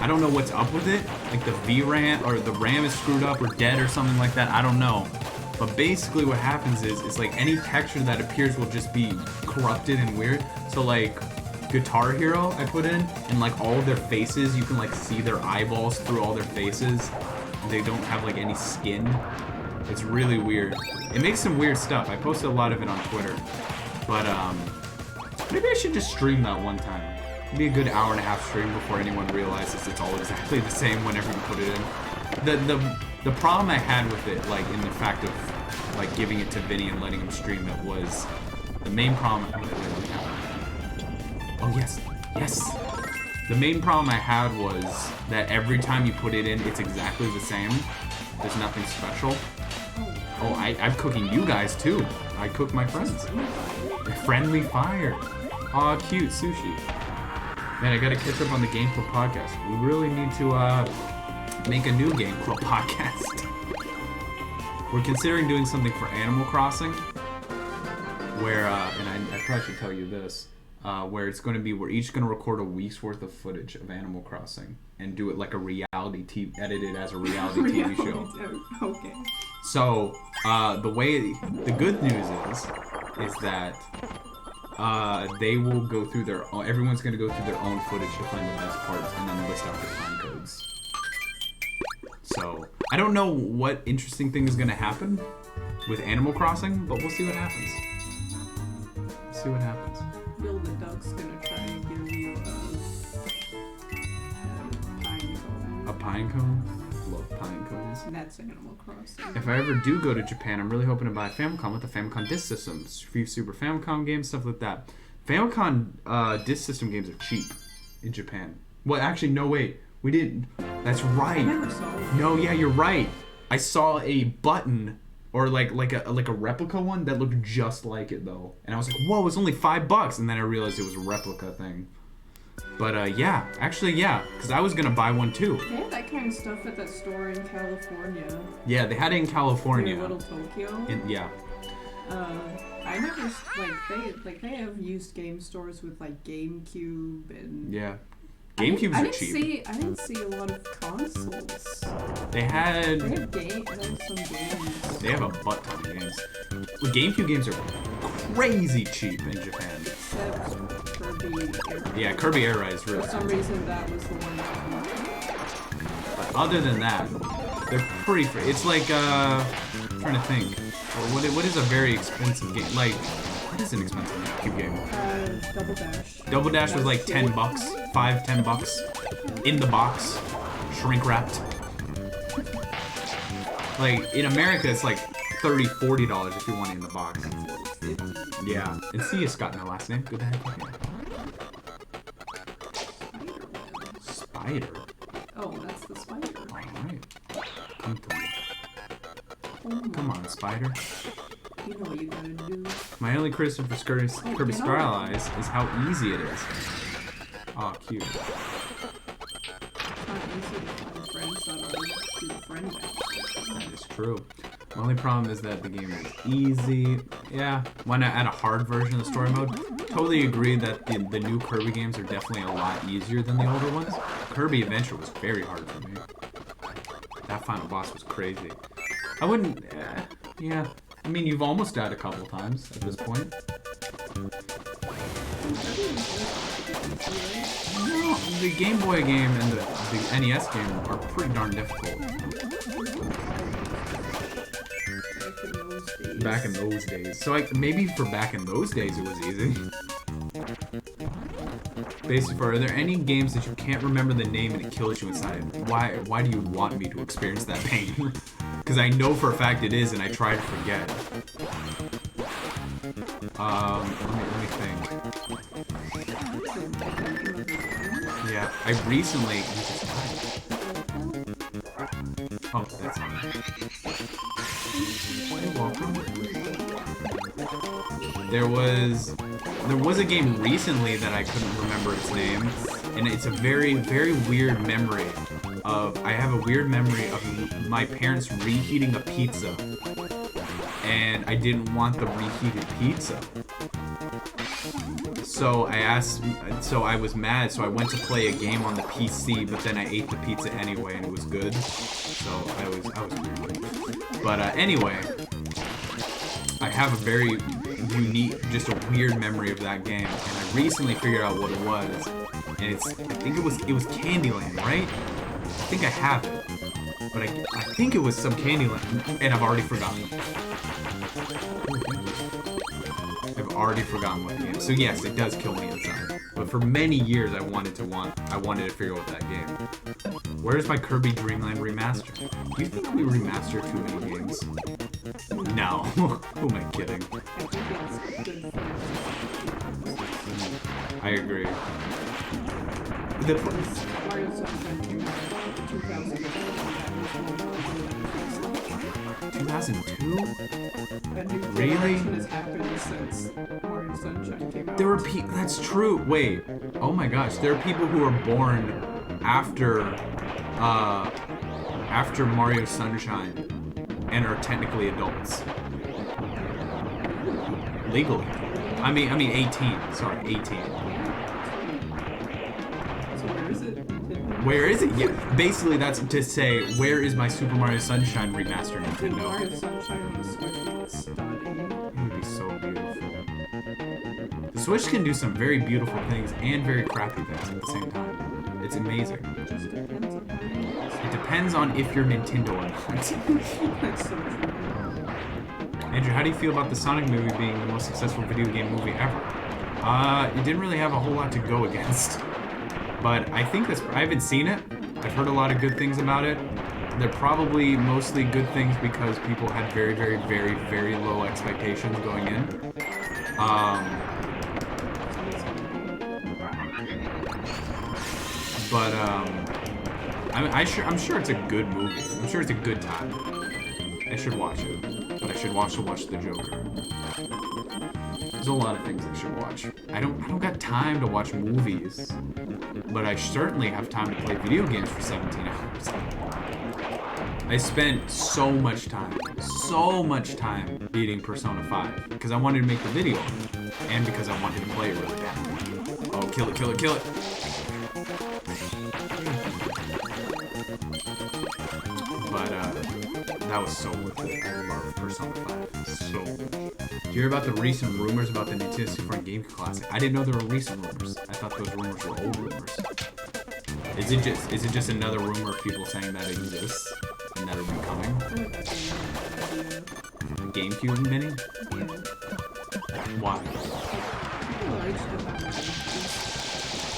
I don't know what's up with it. Like the VRAM or the RAM is screwed up or dead or something like that. I don't know. But basically what happens is like any texture that appears will just be corrupted and weird. So like Guitar Hero I put in, and like all of their faces, you can like see their eyeballs through all their faces. They don't have like any skin. It's really weird. It makes some weird stuff. I posted a lot of it on Twitter. But maybe I should just stream that one time. It'd be a good hour-and-a-half stream before anyone realizes it's all exactly the same whenever you put it in. The problem I had with it, like in the fact of like giving it to Vinny and letting him stream it, was the main problem. Oh yes, yes. The main problem I had was that every time you put it in, it's exactly the same. There's nothing special. Oh, I'm cooking you guys too. I cook my friends. Friendly fire. Aw, cute sushi. Man, I gotta catch up on the Game Club podcast. We really need to make a new Game Club podcast. We're considering doing something for Animal Crossing, where and I probably should tell you this, where it's going to be we're each going to record a week's worth of footage of Animal Crossing and do it like a reality TV, edit it as a reality TV show. Okay. So the good news is that they will go through their own, everyone's going to go through their own footage to find the best parts and then list out their time codes. So I don't know what interesting thing is going to happen with Animal Crossing, but we'll see what happens. See what happens. Bill the Duck's gonna try and give you a pine cone. A pine cone? Love pine cones. That's Animal Crossing. If I ever do go to Japan, I'm really hoping to buy a Famicom with a Famicom disc system. Few Super Famicom games, stuff like that. Famicom disc system games are cheap in Japan. Well, actually, no, wait. We didn't. That's right. I never saw it. No, yeah, you're right. I saw a button, or like a replica one that looked just like it though, and I was like, whoa, it's only $5, and then I realized it was a replica thing. But yeah, actually yeah, because I was gonna buy one too. They had that kind of stuff at that store in California. Yeah, they had it in California. Near Little Tokyo. Yeah. I never they have used game stores with like GameCube and yeah. GameCubes are cheap. I didn't see a lot of consoles. They had some games. They have a butt ton of games. Well, GameCube games are crazy cheap in Japan. Except Kirby Air Ride. Yeah, Kirby Air Ride is really For some reason, that was the one that won. But other than that, they're pretty free. It's like, I'm trying to think. What is a very expensive game? Like, what is an expensive GameCube game? Double Dash. Double Dash was like $10, $5-10 in the box, shrink wrapped. Like in America, it's like $30-40 if you want it in the box. Yeah, and see, it's got my last name. Good the heck. Spider. Oh, that's the spider. All right. Come to me. Come on, Spider. You know what you gotta do. My only criticism for Kirby Spiral Eyes is how easy it is. Aw, cute. It's not easy to find friends that are do the friend match. That is true. My only problem is that the game is easy. Yeah, why not add a hard version of the story mode? Totally agree that the new Kirby games are definitely a lot easier than the older ones. Kirby Adventure was very hard for me. That final boss was crazy. I wouldn't... yeah. I mean, you've almost died a couple times at this point. No, the Game Boy game and the NES game are pretty darn difficult. Back in those days. So like maybe for back in those days it was easy. Basically, are there any games that you can't remember the name and it kills you inside? Why do you want me to experience that pain? Because I know for a fact it is, and I try to forget. Let me think. Yeah, I recently. Oh, that's not it. You're welcome. There was a game recently that I couldn't remember its name, and it's a very, very weird memory I have a weird memory of my parents reheating a pizza, and I didn't want the reheated pizza. So I was mad, so I went to play a game on the PC, but then I ate the pizza anyway, and it was good. So I was weird. But anyway, I have a very unique, just a weird memory of that game, and I recently figured out what it was, and I think it was Candyland, right? I think I have it, but I think it was some Candyland, and I've already forgotten. I've already forgotten what game. So yes, it does kill me inside. But for many years, I wanted to figure out that game. Where's my Kirby Dream Land remaster? Do you think we remaster too many games? No. Who am I kidding? I agree. The 2002? Really? Has happened since Mario Sunshine came out. There were people. That's true. Wait. Oh my gosh. There are people who were born after Mario Sunshine and are technically adults. Legally. I mean 18. Sorry, 18. So where is it? Where is it? Yeah. Basically, that's to say, where is my Super Mario Sunshine remaster, Nintendo? Mario Sunshine on the Switch was stunning. It would be so beautiful. The Switch can do some very beautiful things and very crappy things at the same time. It's amazing. It depends on if you're Nintendo or not. That's so true. Andrew, how do you feel about the Sonic movie being the most successful video game movie ever? It didn't really have a whole lot to go against. But I think I haven't seen it. I've heard a lot of good things about it. They're probably mostly good things because people had very, very, very, very low expectations going in. I'm sure it's a good movie. I'm sure it's a good time. I should watch it, but I should also watch The Joker. There's a lot of things I should watch. I don't got time to watch movies, but I certainly have time to play video games for 17 hours. I spent so much time beating Persona 5 because I wanted to make the video and because I wanted to play it really bad. Oh, kill it, kill it, kill it! But that was so worth it. I love Persona 5 so much. Did you hear about the recent rumors about the Nintendo 64 and GameCube Classic? I didn't know there were recent rumors. I thought those rumors were old rumors. Is it just another rumor of people saying that it exists and that it'll be coming? GameCube Mini? Why?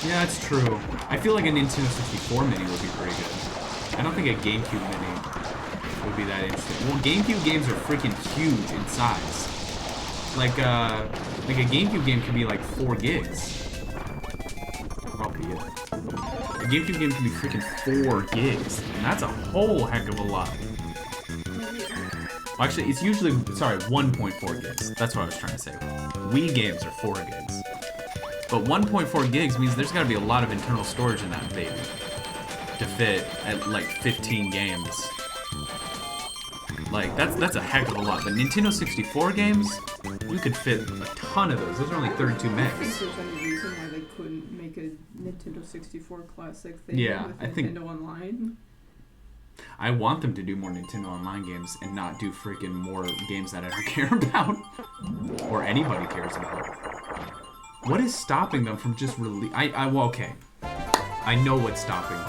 Yeah, that's true. I feel like a Nintendo 64 Mini would be pretty good. I don't think a GameCube Mini would be that interesting. Well, GameCube games are freaking huge in size. Like a GameCube game could be like 4 gigs. Probably it. A GameCube game can be freaking 4 gigs, and that's a whole heck of a lot. Well, actually, it's usually 1.4 gigs. That's what I was trying to say. Wii games are 4 gigs, but 1.4 gigs means there's got to be a lot of internal storage in that baby to fit at like 15 games. Like that's a heck of a lot. But Nintendo 64 games, you could fit a ton of those. Those are only 32 megs. I don't think there's any reason why they couldn't make a Nintendo 64 Classic thing with Nintendo Online. I want them to do more Nintendo Online games and not do freaking more games that I don't care about or anybody cares about. What is stopping them from just release? Well, okay. I know what's stopping them.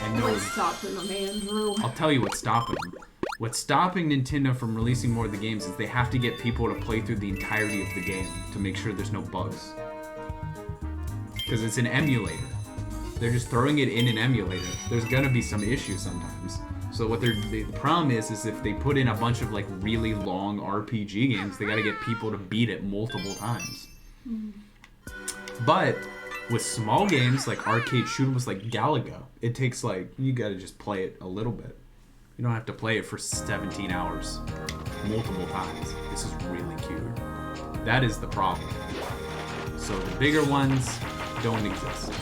I know. What's stopping them, Andrew? I'll tell you what's stopping them. What's stopping Nintendo from releasing more of the games is they have to get people to play through the entirety of the game to make sure there's no bugs. Because it's an emulator. They're just throwing it in an emulator. There's gonna be some issues sometimes. So what the problem is if they put in a bunch of like really long RPG games, they gotta get people to beat it multiple times. But with small games like arcade shoot'ems like Galaga, it takes like, you gotta just play it a little bit. You don't have to play it for 17 hours, multiple times. This is really cute. That is the problem. So the bigger ones don't exist.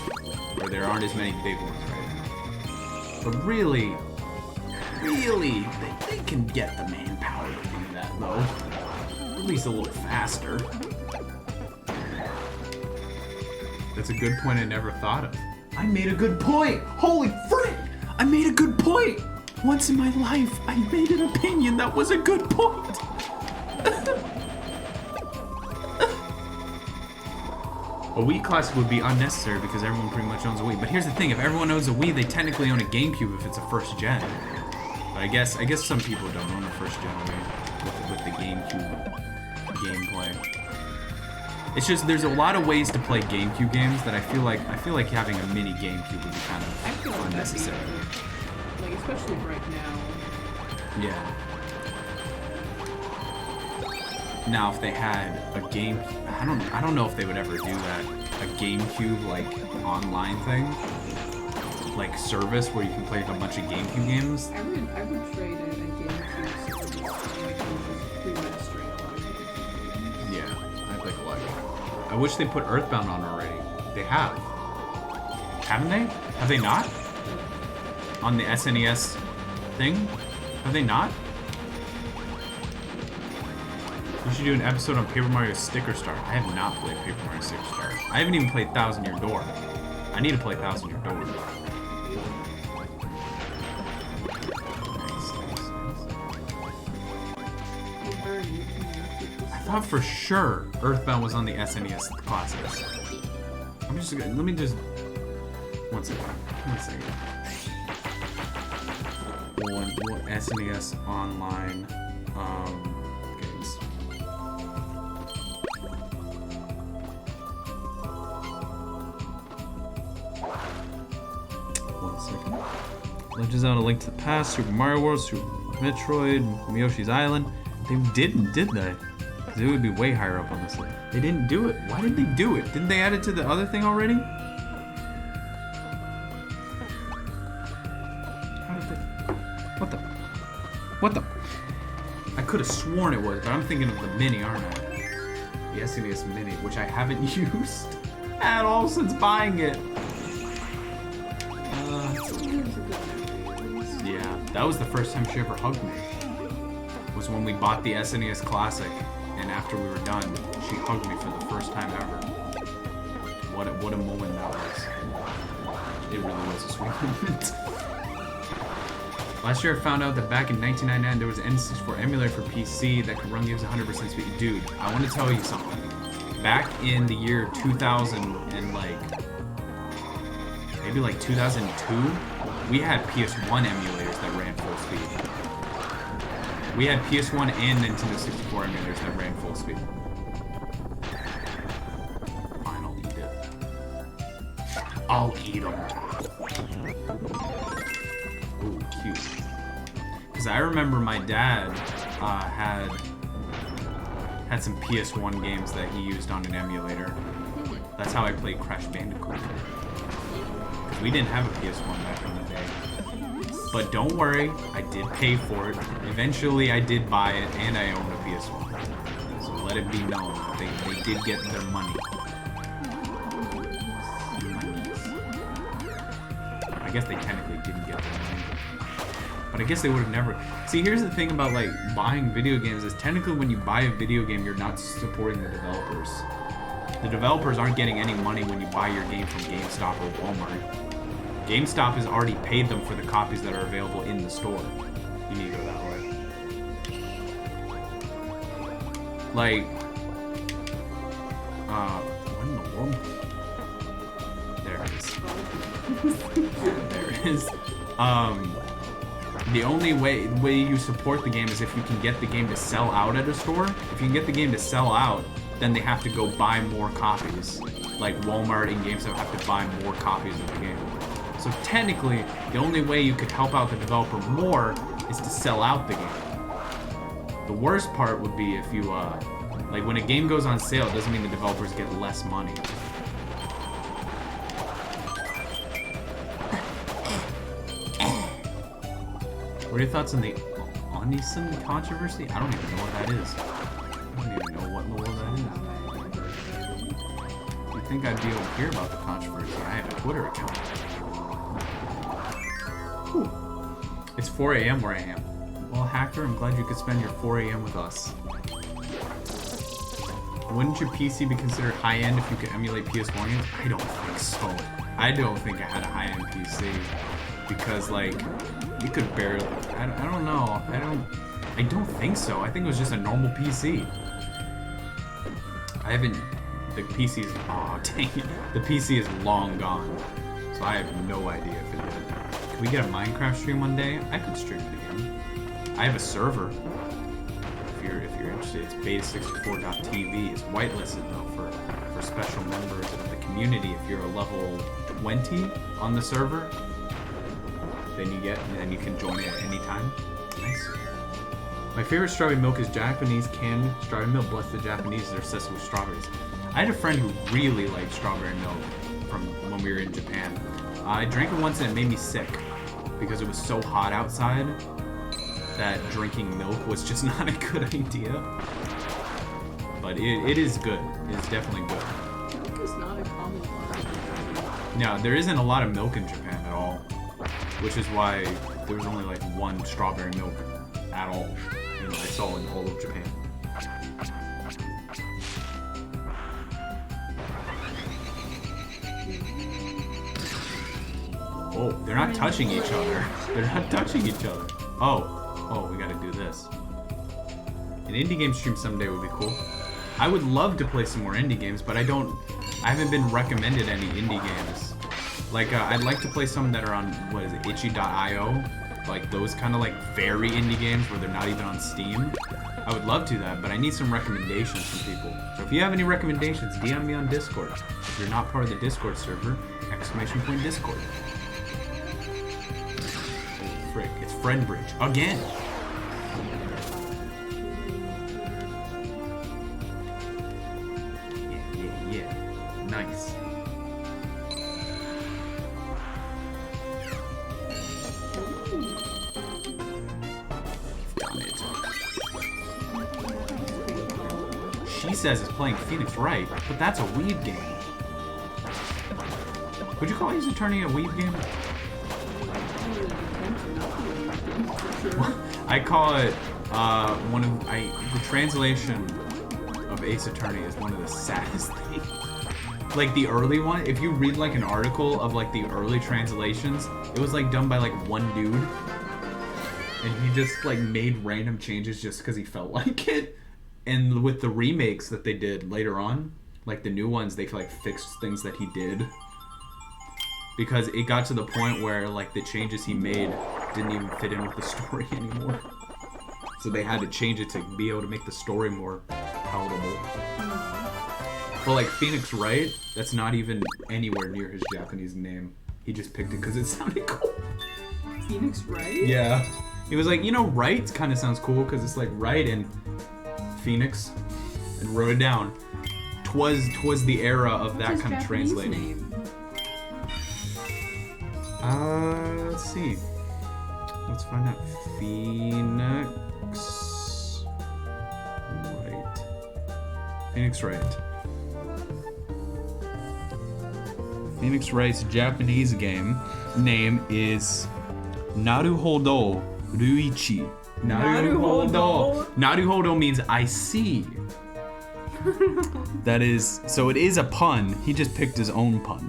Or there aren't as many big ones right now. But really, they can get the manpower to do that though. At least a little faster. That's a good point I never thought of. I made a good point! Holy frick! I made a good point! Once in my life, I made an opinion that was a good point! A Wii Classic would be unnecessary because everyone pretty much owns a Wii. But here's the thing, if everyone owns a Wii, they technically own a GameCube if it's a first gen. But I guess some people don't own a first gen Wii with the GameCube gameplay. It's just there's a lot of ways to play GameCube games that I feel like having a mini GameCube would be kind of unnecessary. Like especially right now. Yeah. Now if they had a game, I don't know if they would ever do that. A GameCube like online thing, like service where you can play a bunch of GameCube games. I would trade in a GameCube service like remastering a lot of GameCube games. Yeah, I'd like a lot. I wish they put Earthbound on already. They have. Haven't they? Have they not? On the SNES thing? Have they not? We should do an episode on Paper Mario Sticker Star. I have not played Paper Mario Sticker Star. I haven't even played Thousand Year Door. I need to play Thousand Year Door. I thought for sure Earthbound was on the SNES Classics. I'm just gonna, let me just, one second. One SNES online games. One second. Legend of Zelda: Link to the Past, Super Mario World, Super Metroid, Yoshi's Island. They didn't, did they? Because it would be way higher up on this list. They didn't do it. Why did they do it? Didn't they add it to the other thing already? How did they? What the? I could have sworn it was, but I'm thinking of the Mini, aren't I? The SNES Mini, which I haven't used at all since buying it. Yeah, that was the first time she ever hugged me. Was when we bought the SNES Classic, and after we were done, she hugged me for the first time ever. What a moment that was. It really was a sweet moment. Last year I found out that back in 1999 there was an N64 emulator for PC that could run games 100% speed. Dude, I want to tell you something. Back in the year 2000 and maybe 2002, we had PS1 emulators that ran full speed. We had PS1 and Nintendo 64 emulators that ran full speed. Fine, I'll eat it. I'll eat them. Ooh, cute. Because I remember my dad had some PS1 games that he used on an emulator. That's how I played Crash Bandicoot. Because we didn't have a PS1 back in the day. But don't worry, I did pay for it. Eventually I did buy it, and I owned a PS1. So let it be known that they did get their money. I guess they technically didn't get their money. But I guess they would have never... See, here's the thing about buying video games is technically when you buy a video game, you're not supporting the developers. The developers aren't getting any money when you buy your game from GameStop or Walmart. GameStop has already paid them for the copies that are available in the store. You need to go that way. What in the form. There it is. There it is. The only way you support the game is if you can get the game to sell out at a store. If you can get the game to sell out, then they have to go buy more copies. Like Walmart and GameStop have to buy more copies of the game. So technically, the only way you could help out the developer more is to sell out the game. The worst part would be if you, like when a game goes on sale, it doesn't mean the developers get less money. What are your thoughts on the Onisun controversy? I don't even know what that is. I don't even know what in the world that is. You'd think I'd be able to hear about the controversy. I have a Twitter account. Whew. It's 4 a.m. where I am. Well, Hacker, I'm glad you could spend your 4 a.m. with us. Wouldn't your PC be considered high-end if you could emulate PS1 games? I don't think so. I don't think I had a high-end PC. Because, like, you could barely... I don't know. I don't think so. I think it was just a normal PC. I haven't... The PC is... Aw, dang it. The PC is long gone. So I have no idea if it did. Can we get a Minecraft stream one day? I could stream it again. I have a server. If you're interested, it's Beta64.tv. It's whitelisted though for special members of the community. If you're a level 20 on the server, then you can join it at any time. Nice. My favorite strawberry milk is Japanese canned strawberry milk. Bless the Japanese, they're obsessed with strawberries. I had a friend who really liked strawberry milk from when we were in Japan. I drank it once and it made me sick because it was so hot outside that drinking milk was just not a good idea. But it is good. It is definitely good. Milk is not a common one. No, there isn't a lot of milk in Japan at all, which is why there was only like one strawberry milk at all. I saw in all of Japan. Oh, they're not touching each other. They're not touching each other. Oh, we gotta do this. An indie game stream someday would be cool. I would love to play some more indie games, but I haven't been recommended any indie games. Like, I'd like to play some that are on, what is it, itchy.io? Like, those kind of, like, very indie games where they're not even on Steam. I would love to that, but I need some recommendations from people. So if you have any recommendations, DM me on Discord. If you're not part of the Discord server, !Discord. Frick, it's Friendbridge. Again! Yeah. Nice. Done it. She says it's playing Phoenix Wright, but that's a weeb game. Would you call Ace Attorney a weeb game? I call it the translation of Ace Attorney is one of the saddest things. Like the early one, if you read like an article of like the early translations, it was like done by like one dude, and he just like made random changes just because he felt like it. And with the remakes that they did later on, like the new ones, they like fixed things that he did. Because it got to the point where like the changes he made didn't even fit in with the story anymore. So they had to change it to be able to make the story more palatable. But like Phoenix Wright, that's not even anywhere near his Japanese name. He just picked it because it sounded cool. Phoenix Wright? Yeah. He was like, Wright kind of sounds cool because it's like Wright and Phoenix, and wrote it down. Twas the era of that kind of translating. Name? Let's see. Let's find out. Phoenix Wright. Phoenix Wright. Phoenix Wright's Japanese game name is Naruhodo Ruichi. Naruhodo. Naruhodo means I see. That is, so it is a pun. He just picked his own pun.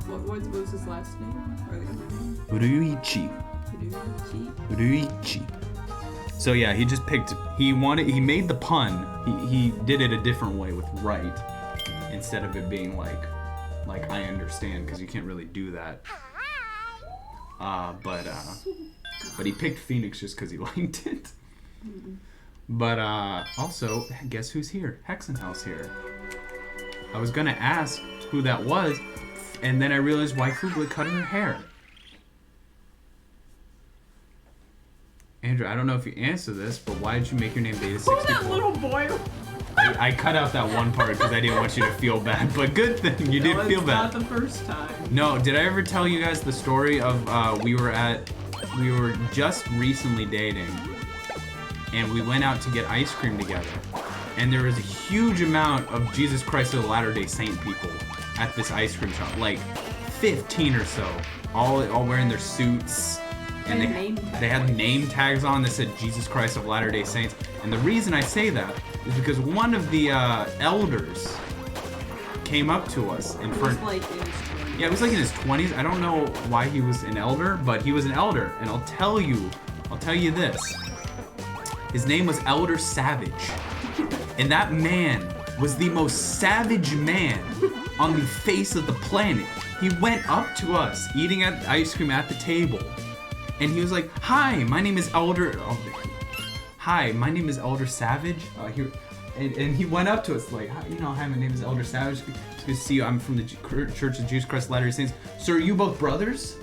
What was his last name? Or the other name? Ruichi. Ruichi. So yeah, he made the pun. He did it a different way with right. instead of it being like I understand, because you can't really do that. But he picked Phoenix just because he liked it. But also, guess who's here? Hexenhouse here. I was gonna ask who that was, and then I realized why Fugla cut her hair. Andrew, I don't know if you answer this, but why did you make your name Beta64? Who's that little boy? I cut out that one part because I didn't want you to feel bad, but good thing you didn't feel bad. Not the first time. No, did I ever tell you guys the story of we were just recently dating, and we went out to get ice cream together, and there was a huge amount of Jesus Christ of the Latter-day Saint people at this ice cream shop, like 15 or so, all wearing their suits. And they had name tags on that said Jesus Christ of Latter-day Saints. And the reason I say that is because one of the elders came up to us in front. Yeah, it was like in his 20s. I don't know why he was an elder, but he was an elder. And I'll tell you this. His name was Elder Savage. And that man was the most savage man on the face of the planet. He went up to us eating ice cream at the table. And he was like, "Hi, my name is Elder. Hi, my name is Elder Savage." And he went up to us like, "Hi, my name is Elder Savage. It's good to see you. I'm from the Church of Jesus Christ of Latter-day Saints. So are you both brothers?"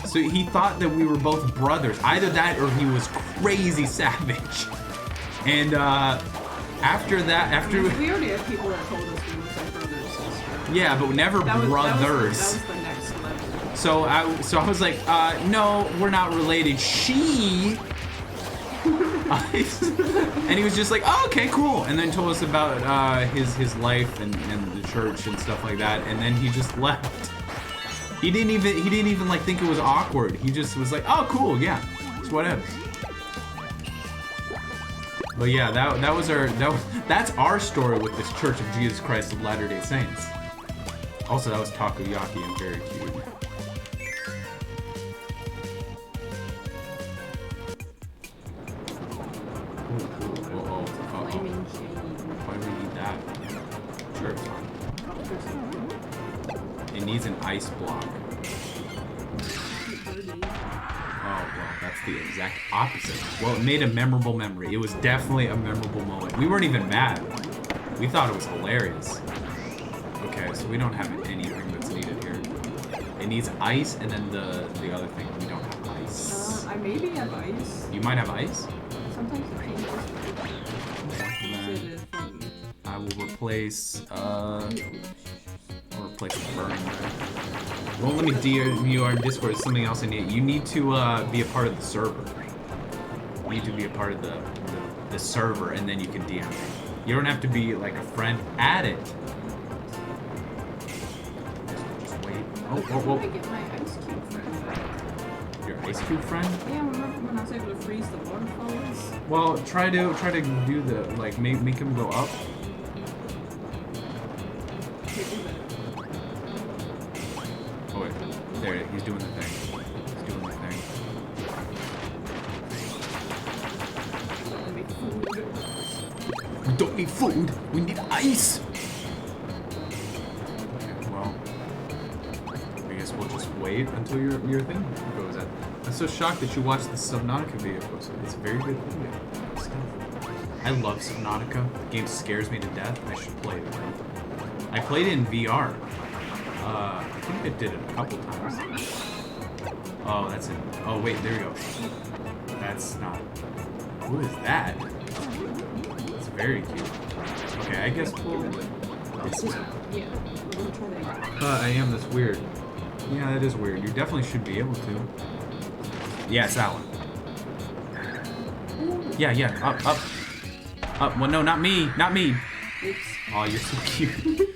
So he thought that we were both brothers. Either that or he was crazy savage. And after we already have people that told us we looked like brothers. Yeah, but never brothers. That was the next level. So I was like, no, we're not related. She. And he was just like, oh, okay, cool. And then told us about his life and the church and stuff like that. And then he just left. He didn't even like think it was awkward. He just was like, oh, cool, yeah, it's whatever. But yeah, that's our story with this Church of Jesus Christ of Latter-day Saints. Also, that was takoyaki and very cute. Why do we need that? Sure, it's fine. It needs an ice block. Oh, well, that's the exact opposite. Well, it made a memorable memory. It was definitely a memorable moment. We weren't even mad. We thought it was hilarious. Okay, so we don't have anything that's needed here. It needs ice, and then the other thing, we don't have ice. I maybe have ice. You might have ice? Sometimes it changes. I will replace, I'll replace the burning red. Won't let me DM you on Discord. It's something else I need. You need to be a part of the server. You need to be a part of the server, and then you can DM me. You don't have to be like a friend. Add it. Just wait. Oh. I get my ice cube friend. Your ice cube friend? Yeah, remember when I was able to freeze the waterfalls? Well, try to do the like make him go up. Oh wait, there it is. He's doing the thing. He's doing the thing. We don't need food. We need ice. Okay, well, I guess we'll just wait until your thing goes out. I'm so shocked that you watched the Subnautica video. It's a very good video. I love Subnautica. The game scares me to death. I should play it again. I played it in VR. I think I did it a couple times. Oh, that's it. Oh, wait, there we go. That's not... Who is that? It's very cute. Okay, I guess we'll... Yeah. I am. That's weird. Yeah, that is weird. You definitely should be able to. Yeah, it's that one. Yeah. Up. Well, no, not me. Not me. Oops. Oh, you're so cute.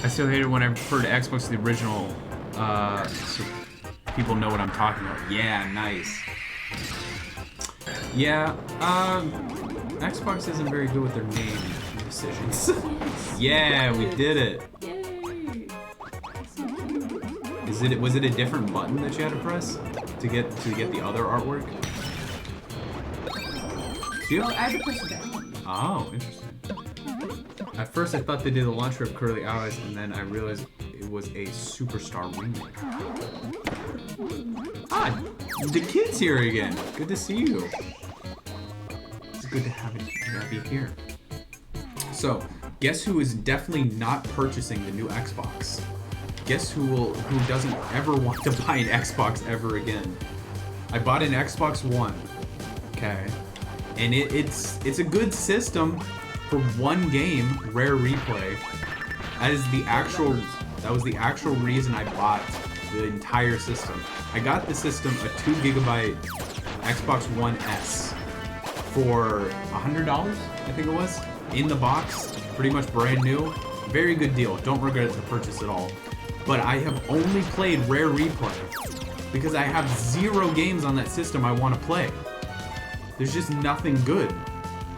I still hate it when I refer to Xbox to the original, so people know what I'm talking about. Yeah, nice. Yeah, Xbox isn't very good with their name decisions. Yeah, we did it. Yay. Was it a different button that you had to press to get the other artwork? Do you? Oh, I had to press down. Oh, interesting. At first I thought they did the launcher of Curly Allies, and then I realized it was a Superstar remake. Ah, the kid's here again. Good to see you. It's good to have you here. So, guess who is definitely not purchasing the new Xbox? Guess who doesn't ever want to buy an Xbox ever again? I bought an Xbox One. Okay. And it's a good system for one game, Rare Replay. That was the actual reason I bought the entire system. I got the system, a 2 GB Xbox One S for $100, I think it was, in the box, pretty much brand new. Very good deal. Don't regret the purchase at all. But I have only played Rare Replay because I have 0 games on that system I want to play. There's just nothing good.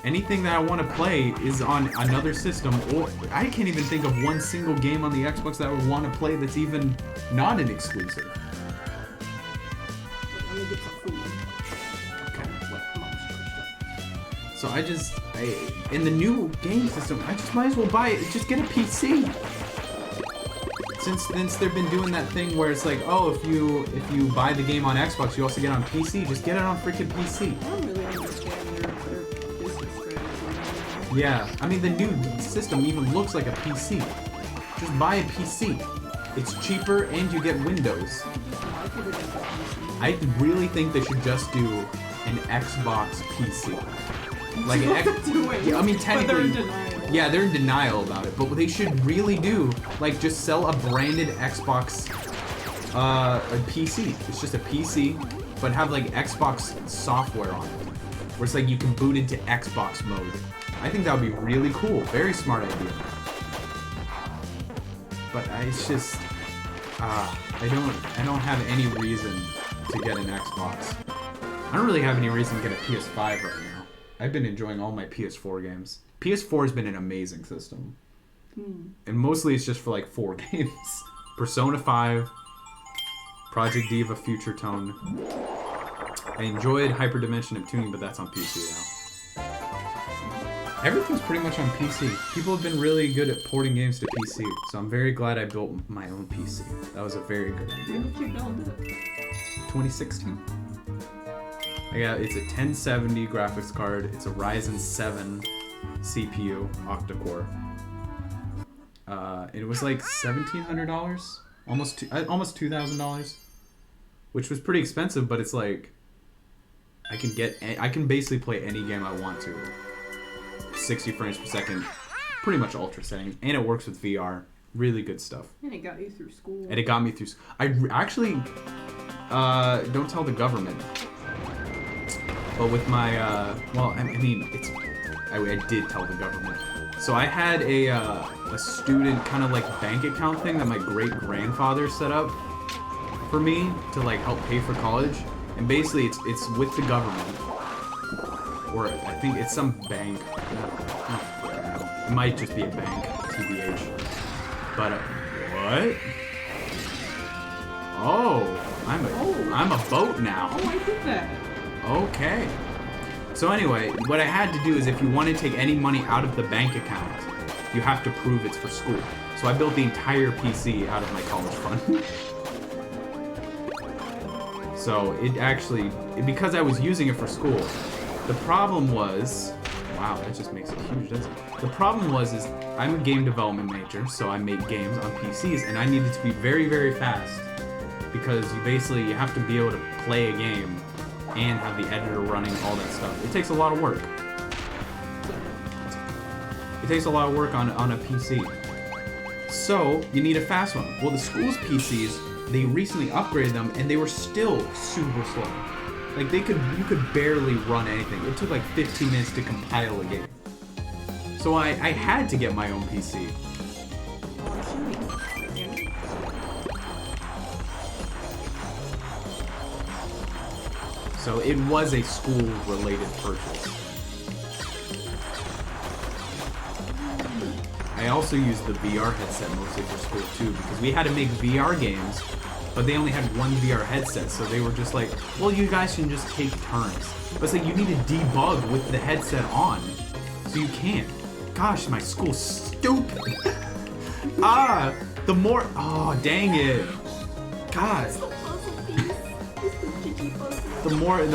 Anything that I want to play is on another system, or I can't even think of one single game on the Xbox that I would want to play that's even not an exclusive. Let me get some food. Okay. What monster stuff? So in the new game system, I just might as well buy it. Just get a PC. Since they've been doing that thing where it's like, oh, if you buy the game on Xbox, you also get it on PC. Just get it on freaking PC. I don't really understand their business strategy. Yeah, I mean the new system even looks like a PC. Just buy a PC. It's cheaper and you get Windows. I really think they should just do an Xbox PC. Like an yeah, I mean technically, yeah, they're in denial about it, but what they should really do, like, just sell a branded Xbox a PC. It's just a PC, but have like Xbox software on it, where it's like you can boot into Xbox mode. I think that would be really cool. Very smart idea. But it's just, I don't have any reason to get an Xbox. I don't really have any reason to get a PS5 right now. I've been enjoying all my PS4 games. PS4 has been an amazing system. And mostly it's just for like 4 games. Persona 5, Project Diva Future Tone. I enjoyed Hyperdimension of Tuning, but that's on PC now. Everything's pretty much on PC. People have been really good at porting games to PC, so I'm very glad I built my own PC. That was a very good idea. When did you build it? 2016. It's a 1070 graphics card. It's a Ryzen 7 CPU, octa-core. It was like $1,700, almost $2,000, which was pretty expensive. But it's like I can basically play any game I want to. 60 frames per second, pretty much ultra settings, and it works with VR. Really good stuff. And it got you through school. And it got me through. I actually don't tell the government. But with my, well, I mean, I did tell the government. So I had a student kind of like bank account thing that my great-grandfather set up for me to like help pay for college. And basically it's with the government. Or I think it's some bank. It might just be a bank, TBH. But, what? Oh, I'm a boat now. Oh, I did that. Okay. So anyway, what I had to do is if you want to take any money out of the bank account, you have to prove it's for school. So I built the entire PC out of my college fund. So because I was using it for school, the problem was, wow, that just makes it huge, doesn't it? The problem was I'm a game development major, so I make games on PCs, and I needed to be very, very fast because you have to be able to play a game and have the editor running, all that stuff. It takes a lot of work. It takes a lot of work on a PC. So, you need a fast one. Well, the school's PCs, they recently upgraded them, and they were still super slow. Like, you could barely run anything. It took like 15 minutes to compile a game. So I had to get my own PC. So it was a school-related purchase. I also used the VR headset mostly for school too, because we had to make VR games but they only had one VR headset, so they were just like, well, you guys can just take turns. But it's like, you need to debug with the headset on, so you can't. Gosh, my school's stupid. Oh, dang it. God. The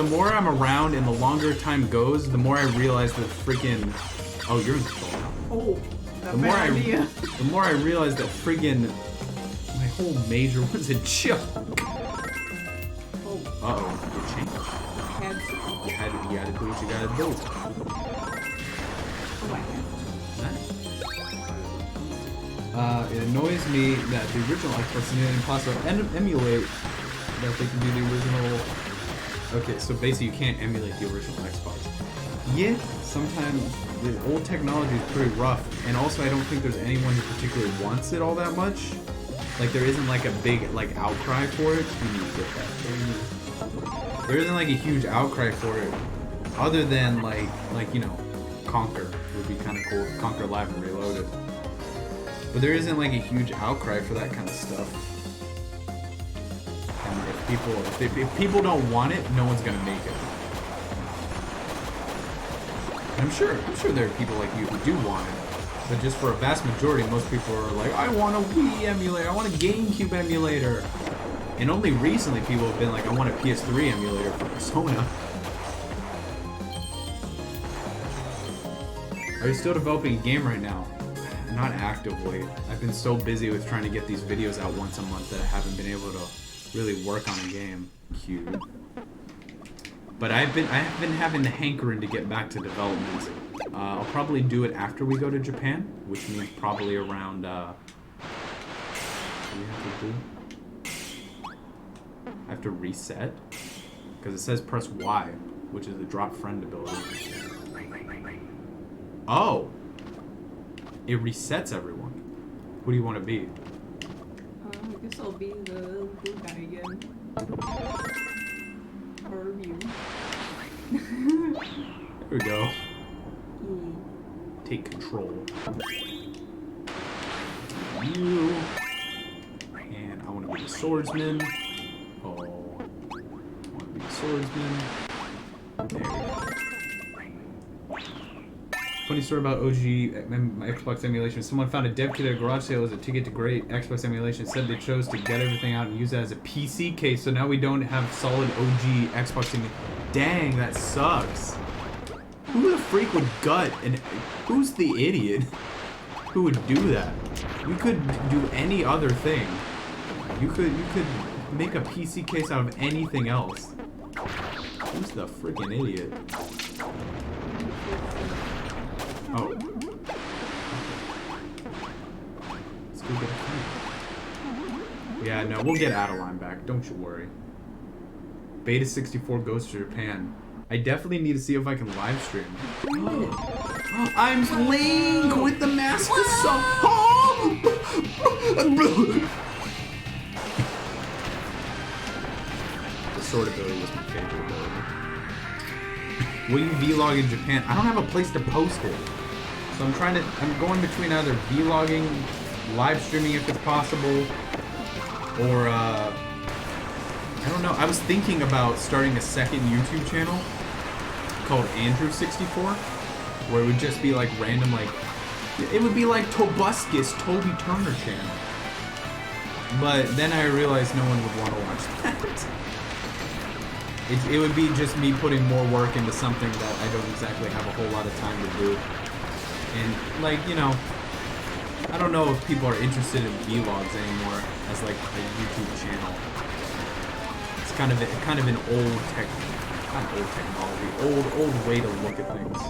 more I'm around and the longer time goes, the more I realize that freaking... Oh, you're in control now. Oh, the more I realize that friggin' my whole major was a joke. Oh. Uh-oh, it changed. You gotta do what you gotta do. It annoys me that the original Xbox is impossible to emulate, that they can do the original... Okay, so basically you can't emulate the original Xbox. Yeah, sometimes the old technology is pretty rough, and also I don't think there's anyone who particularly wants it all that much. Like, there isn't like a big like outcry for it. You need to get that. There isn't like a huge outcry for it, other than like you know, Conquer would be kind of cool. Conquer Live and Reloaded. But there isn't like a huge outcry for that kind of stuff. And if people don't want it, no one's gonna make it. And I'm sure there are people like you who do want it. But just for a vast majority, most people are like, I want a Wii emulator, I want a GameCube emulator. And only recently people have been like, I want a PS3 emulator for Persona. Are you still developing a game right now? Not actively. I've been so busy with trying to get these videos out once a month that I haven't been able to really work on a game. Cute. But I've been having the hankering to get back to development. I'll probably do it after we go to Japan, which means probably around what do we have to do? I have to reset? Because it says press Y, which is the drop friend ability. Oh! It resets everyone. Who do you want to be? I guess I'll be the blue guy again. Or you. There we go. Take control. You. And I want to be the swordsman. Oh. I want to be the swordsman. There we go. Funny story about OG my Xbox emulation. Someone found a dev kit at a garage sale as a ticket to great Xbox emulation. Said they chose to get everything out and use it as a PC case, so now we don't have solid OG Xbox emulation. Dang, that sucks. Who the freak would gut and who's the idiot who would do that? You could do any other thing. You could make a PC case out of anything else. Who's the freaking idiot? Oh. Let's go get a phone. Yeah, no, we'll get Adeline back. Don't you worry. Beta64 goes to Japan. I definitely need to see if I can live stream. I'm Link with the mask of soul. The sword ability was my favorite ability. Will you vlog in Japan? I don't have a place to post it. So I'm going between either vlogging, live streaming if it's possible, or I don't know. I was thinking about starting a second YouTube channel called Andrew64, where it would just be like random, like, it would be like Tobuscus Toby Turner channel. But then I realized no one would want to watch that. It would be just me putting more work into something that I don't exactly have a whole lot of time to do. And, like, you know, I don't know if people are interested in vlogs anymore as, like, a YouTube channel. It's kind of an old technology, old way to look at things.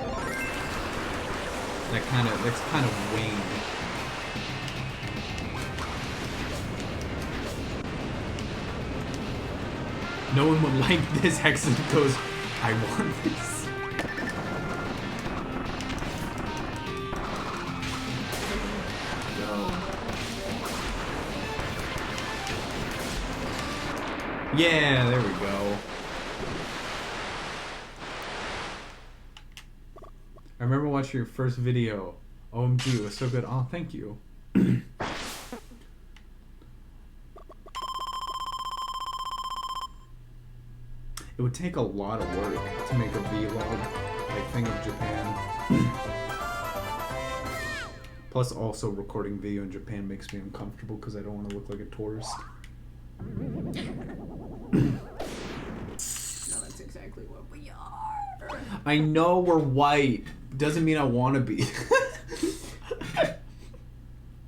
That's kind of waned. No one would like this. Hexen goes, I want this. Yeah, there we go. I remember watching your first video. OMG, it was so good. Oh, thank you. take a lot of work to make a vlog, like thing of Japan. Plus, also recording video in Japan makes me uncomfortable because I don't want to look like a tourist. No, that's exactly what we are. I know we're white. Doesn't mean I want to be.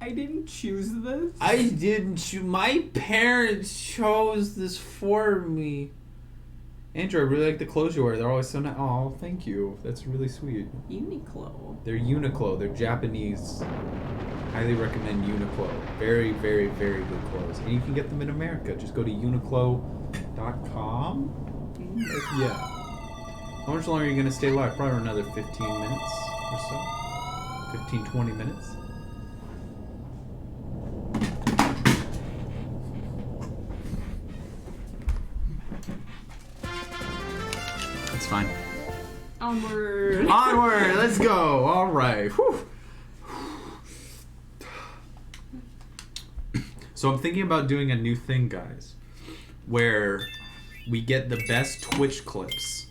I didn't choose this. I didn't choose. My parents chose this for me. Andrew, I really like the clothes you wear. They're always so nice. Oh, thank you. That's really sweet. Uniqlo. They're Uniqlo. They're Japanese. Highly recommend Uniqlo. Very, very, very good clothes. And you can get them in America. Just go to uniqlo.com. Yeah. How much longer are you going to stay live? Probably another 15 minutes or so. 15, 20 minutes. That's fine. Onward. Onward. Let's go. All right. Whew. So I'm thinking about doing a new thing, guys, where we get the best Twitch clips,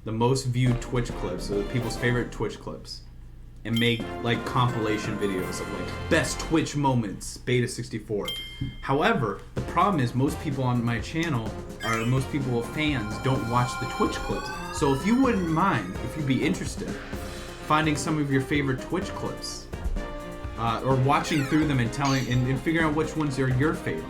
the most viewed Twitch clips, so people's favorite Twitch clips, and make like compilation videos of like best Twitch moments, Beta64. However, the problem is most people on my channel, or most people fans, don't watch the Twitch clips. So if you wouldn't mind, if you'd be interested, finding some of your favorite Twitch clips, or watching through them and telling and figuring out which ones are your favorite.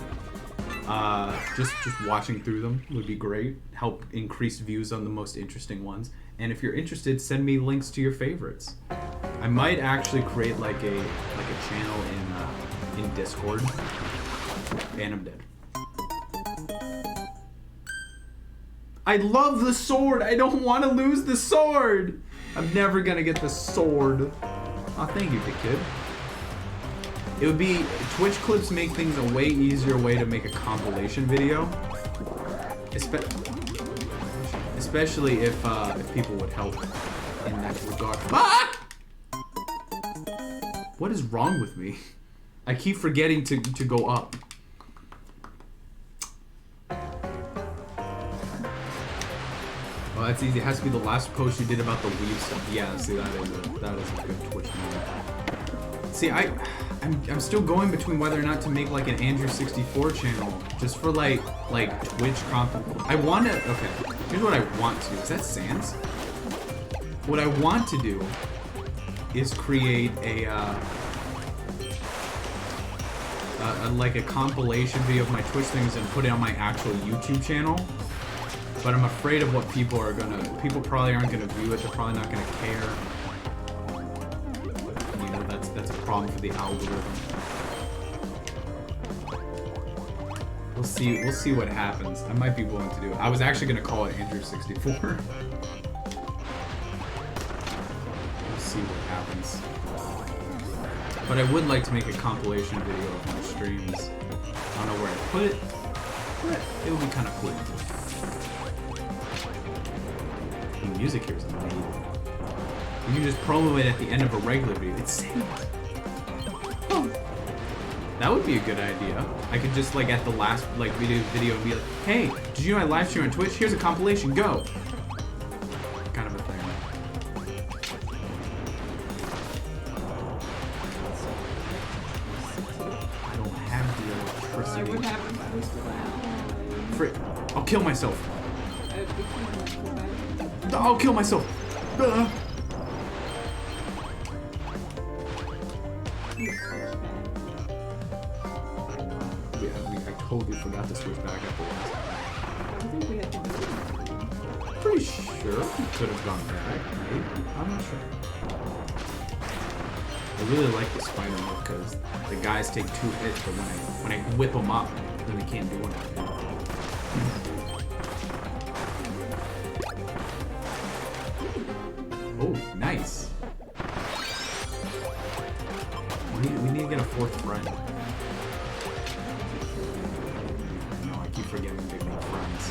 Just watching through them would be great. Help increase views on the most interesting ones. And if you're interested, send me links to your favorites. I might actually create like a channel in Discord. And I'm dead. I love the sword. I don't want to lose the sword. I'm never gonna get the sword. Oh, thank you, big kid. It would be, Twitch clips make things a way easier way to make a compilation video. Especially if people would help in that regard. Ah! What is wrong with me? I keep forgetting to go up. Well, that's easy. It has to be the last post you did about the weave stuff. Yeah, see, that is a good Twitch moment. See, I'm still going between whether or not to make like an Andrew64 channel just for like Twitch content. I want to. Okay, here's what I want to do. Is that Sans? What I want to do is create a like a compilation video of my Twitch things and put it on my actual YouTube channel. But I'm afraid of what people are gonna. People probably aren't gonna view it. They're probably not gonna care. That's a problem for the algorithm. We'll see what happens. I might be willing to do it. I was actually gonna call it Andrew64. We'll see what happens. But I would like to make a compilation video of my streams. I don't know where I put it, but it would be kind of cool. The music here is amazing. You can just promo it at the end of a regular video. It's sick. Oh. That would be a good idea. I could just like at the last like video and be like, hey, did you know I live stream on Twitch? Here's a compilation, go. Kind of a thing. I don't have the electricity. What happened if I was still Frick. I'll kill myself. I'll kill myself. I totally forgot to switch back afterwards. I think we had to do it. Pretty sure we could have gone back, maybe. I'm not sure. I really like the spider mode because the guys take 2 hits, but when I whip them up, then they can't do anything. Oh, nice. We need to get a 4th friend. No, I keep forgetting to make friends.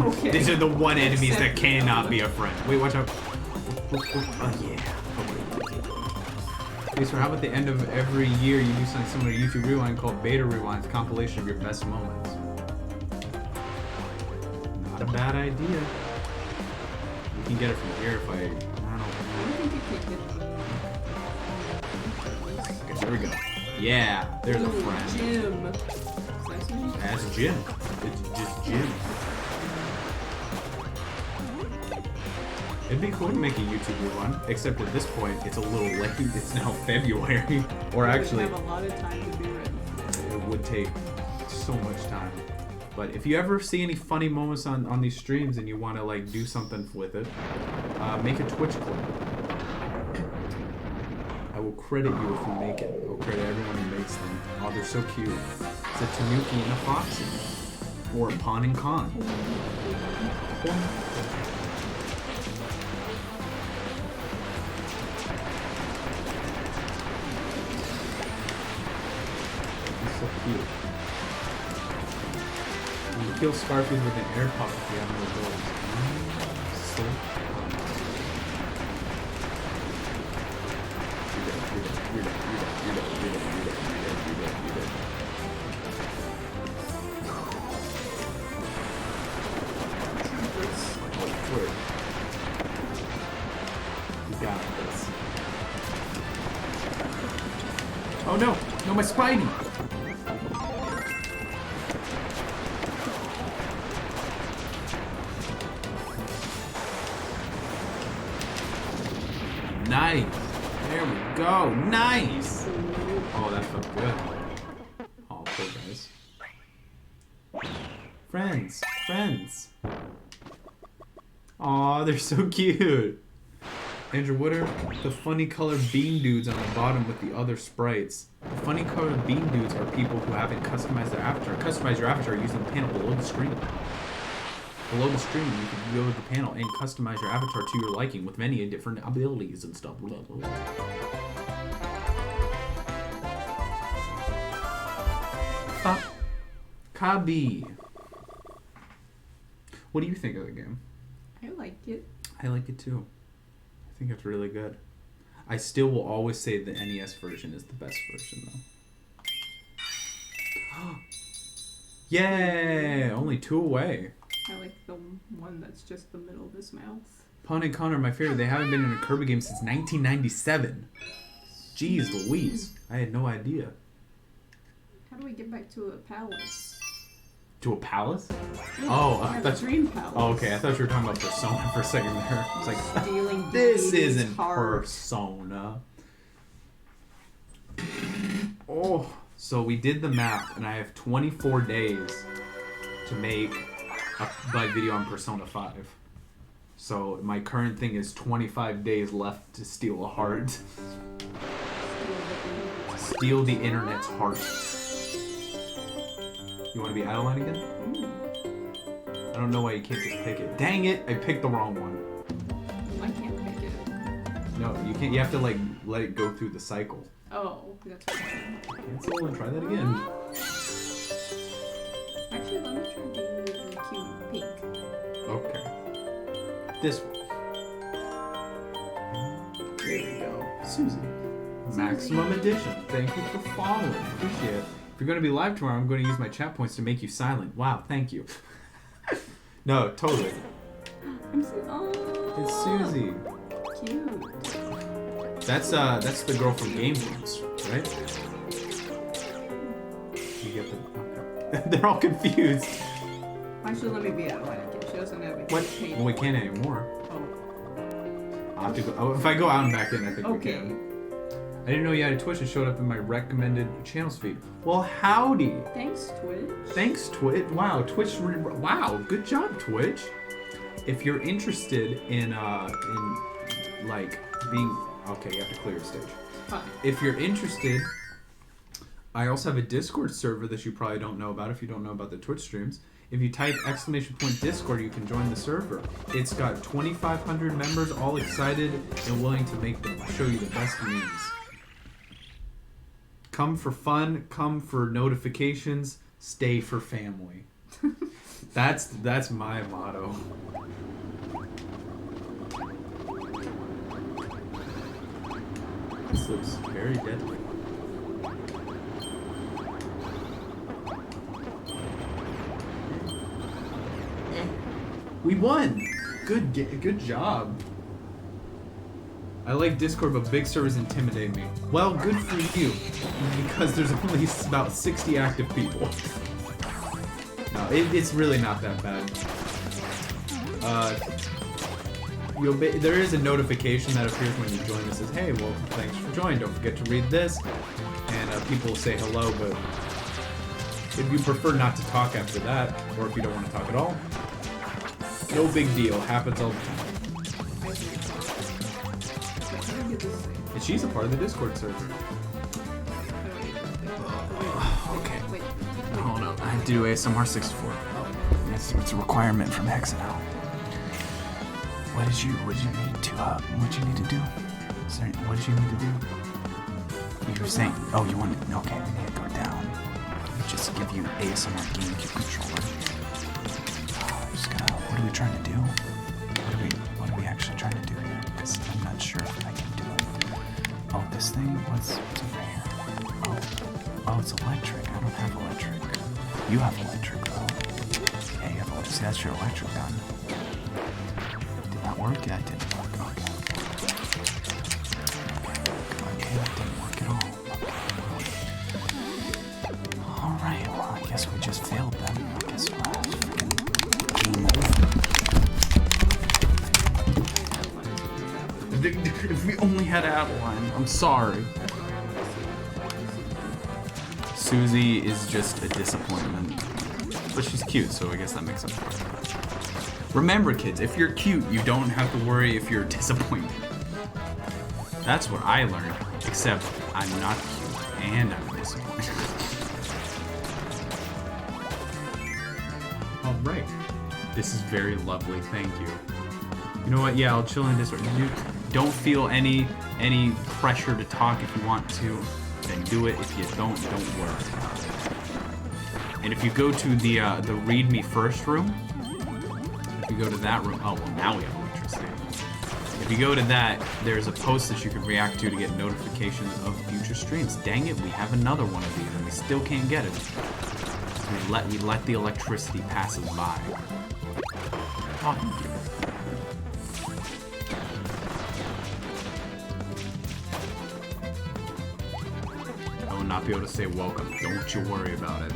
Okay. These are the one enemies that cannot be a friend. Wait, watch out. Oh, yeah. Okay, so how about the end of every year you do something similar to YouTube Rewind called Beta Rewind, compilation of your best moments? a bad idea. We can get it from here if I don't know. think you can hit Okay, there we go. Yeah, there's a friend. Jim. That's Jim. It's just Jim. It'd be cool to make a YouTube one, except at this point, it's a little late. It's now February. Or actually, have a lot of time to be ready. it would take so much time. But if you ever see any funny moments on these streams and you want to like do something with it, make a Twitch clip. I will credit you if you make it. I will credit everyone who makes them. Oh, they're so cute. It's a Tanuki and a Foxy. Or a Pon and Con. It's so cute. You kill Scarfies with an air pop if you have no doors. So You got this. Oh no! No, my Spidey! Nice! There we go! Nice! Oh, that felt good. Oh, poor guys. Friends! Friends! Aw, they're so cute! Andrew, what are the funny colored bean dudes on the bottom with the other sprites? The funny colored bean dudes are people who haven't customized their avatar. Customize your avatar using the panel below the screen. Below the screen, you can go to the panel and customize your avatar to your liking with many different abilities and stuff. Blah, blah, blah. Kabi. What do you think of the game? I like it. I like it too. I think it's really good. I still will always say the NES version is the best version though. Yay! Only 2 away. I like the one that's just the middle of his mouth. Pon and Con are my favorite. They haven't been in a Kirby game since 1997. Jeez Louise. I had no idea. How do we get back to a palace? To a palace? Yeah, Oh, we have a dream palace. Oh, okay. I thought you were talking about Persona for a second there. It's like, Stealing this Dee Dee's isn't heart. Persona. Oh, so we did the math, and I have 24 days to make a video on Persona 5. So my current thing is 25 days left to steal a heart. Steal the internet's heart. You want to be Adeline again? I don't know why you can't just pick it. Dang it! I picked the wrong one. I can't pick it. No, you can't. You have to like let it go through the cycle. Oh, that's what I'm Cancel and try that again. Actually, let me try the really cute pink. Okay. This one. There we go. Susie. Maximum Edition. Thank you for following. Appreciate it. If you're going to be live tomorrow, I'm going to use my chat points to make you silent. Wow, thank you. No, totally. Oh, It's Susie. cute. That's the girl from Game Grumps, right? You get the. Okay. They're all confused. Actually, let me be Adeline again. She doesn't have it. What? Well, we can't anymore. Oh. I'll have to go. Oh, if I go out and back in, I think we Okay. can. I didn't know you had a Twitch and showed up in my recommended channels feed. Well, howdy. Thanks, Twitch. Thanks, Twitch. Wow, Twitch. Wow, good job, Twitch. If you're interested in like being okay, you have to clear the stage. Fine. If you're interested, I also have a Discord server that you probably don't know about if you don't know about the Twitch streams. If you type !Discord, you can join the server. It's got 2,500 members, all excited and willing to show you the best memes. Come for fun, come for notifications, stay for family. That's my motto. This looks very deadly. We won! Good job. I like Discord, but big servers intimidate me. Well, good for you, because there's only about 60 active people. No, it's really not that bad. There is a notification that appears when you join that says, hey, well, thanks for joining. Don't forget to read this. And people will say hello, but if you prefer not to talk after that, or if you don't want to talk at all, no big deal. Happens all the time. And she's a part of the Discord server. Okay. Hold up. I do ASMR 64. It's a requirement from Hexadel. What did you need to do? Sorry, what did you need to do? You were saying, oh, you wanted, okay, we need to go down. Just give you ASMR GameCube controller. What are we trying to do? What are we actually trying to do here? Because I'm not sure if I can do it. Oh, this thing? What's over here? Oh, it's electric. I don't have electric. You have electric, though. Yeah, you have electric. See, that's your electric gun. Did that work? Yeah, it didn't work. Okay. Okay, that didn't work at all. Alright, well, I guess we just failed them. I guess we'll have to game over. If we only had Adeline, I'm sorry. Susie is just a disappointment. But she's cute, so I guess that makes up for it. Remember, kids, if you're cute, you don't have to worry if you're disappointed. That's what I learned, except I'm not cute, and I'm disappointed. Alright. This is very lovely, thank you. You know what, yeah, I'll chill in Discord. Don't feel any pressure to talk. If you want to, then do it. If you don't worry. And if you go to the read me first room, if you go to that room, oh well, now we have electricity. If you go to that, there's a post that you can react to get notifications of future streams. Dang it, we have another one of these and we still can't get it. We let the electricity pass us by. Oh, thank you. Not be able to say welcome. Don't you worry about it.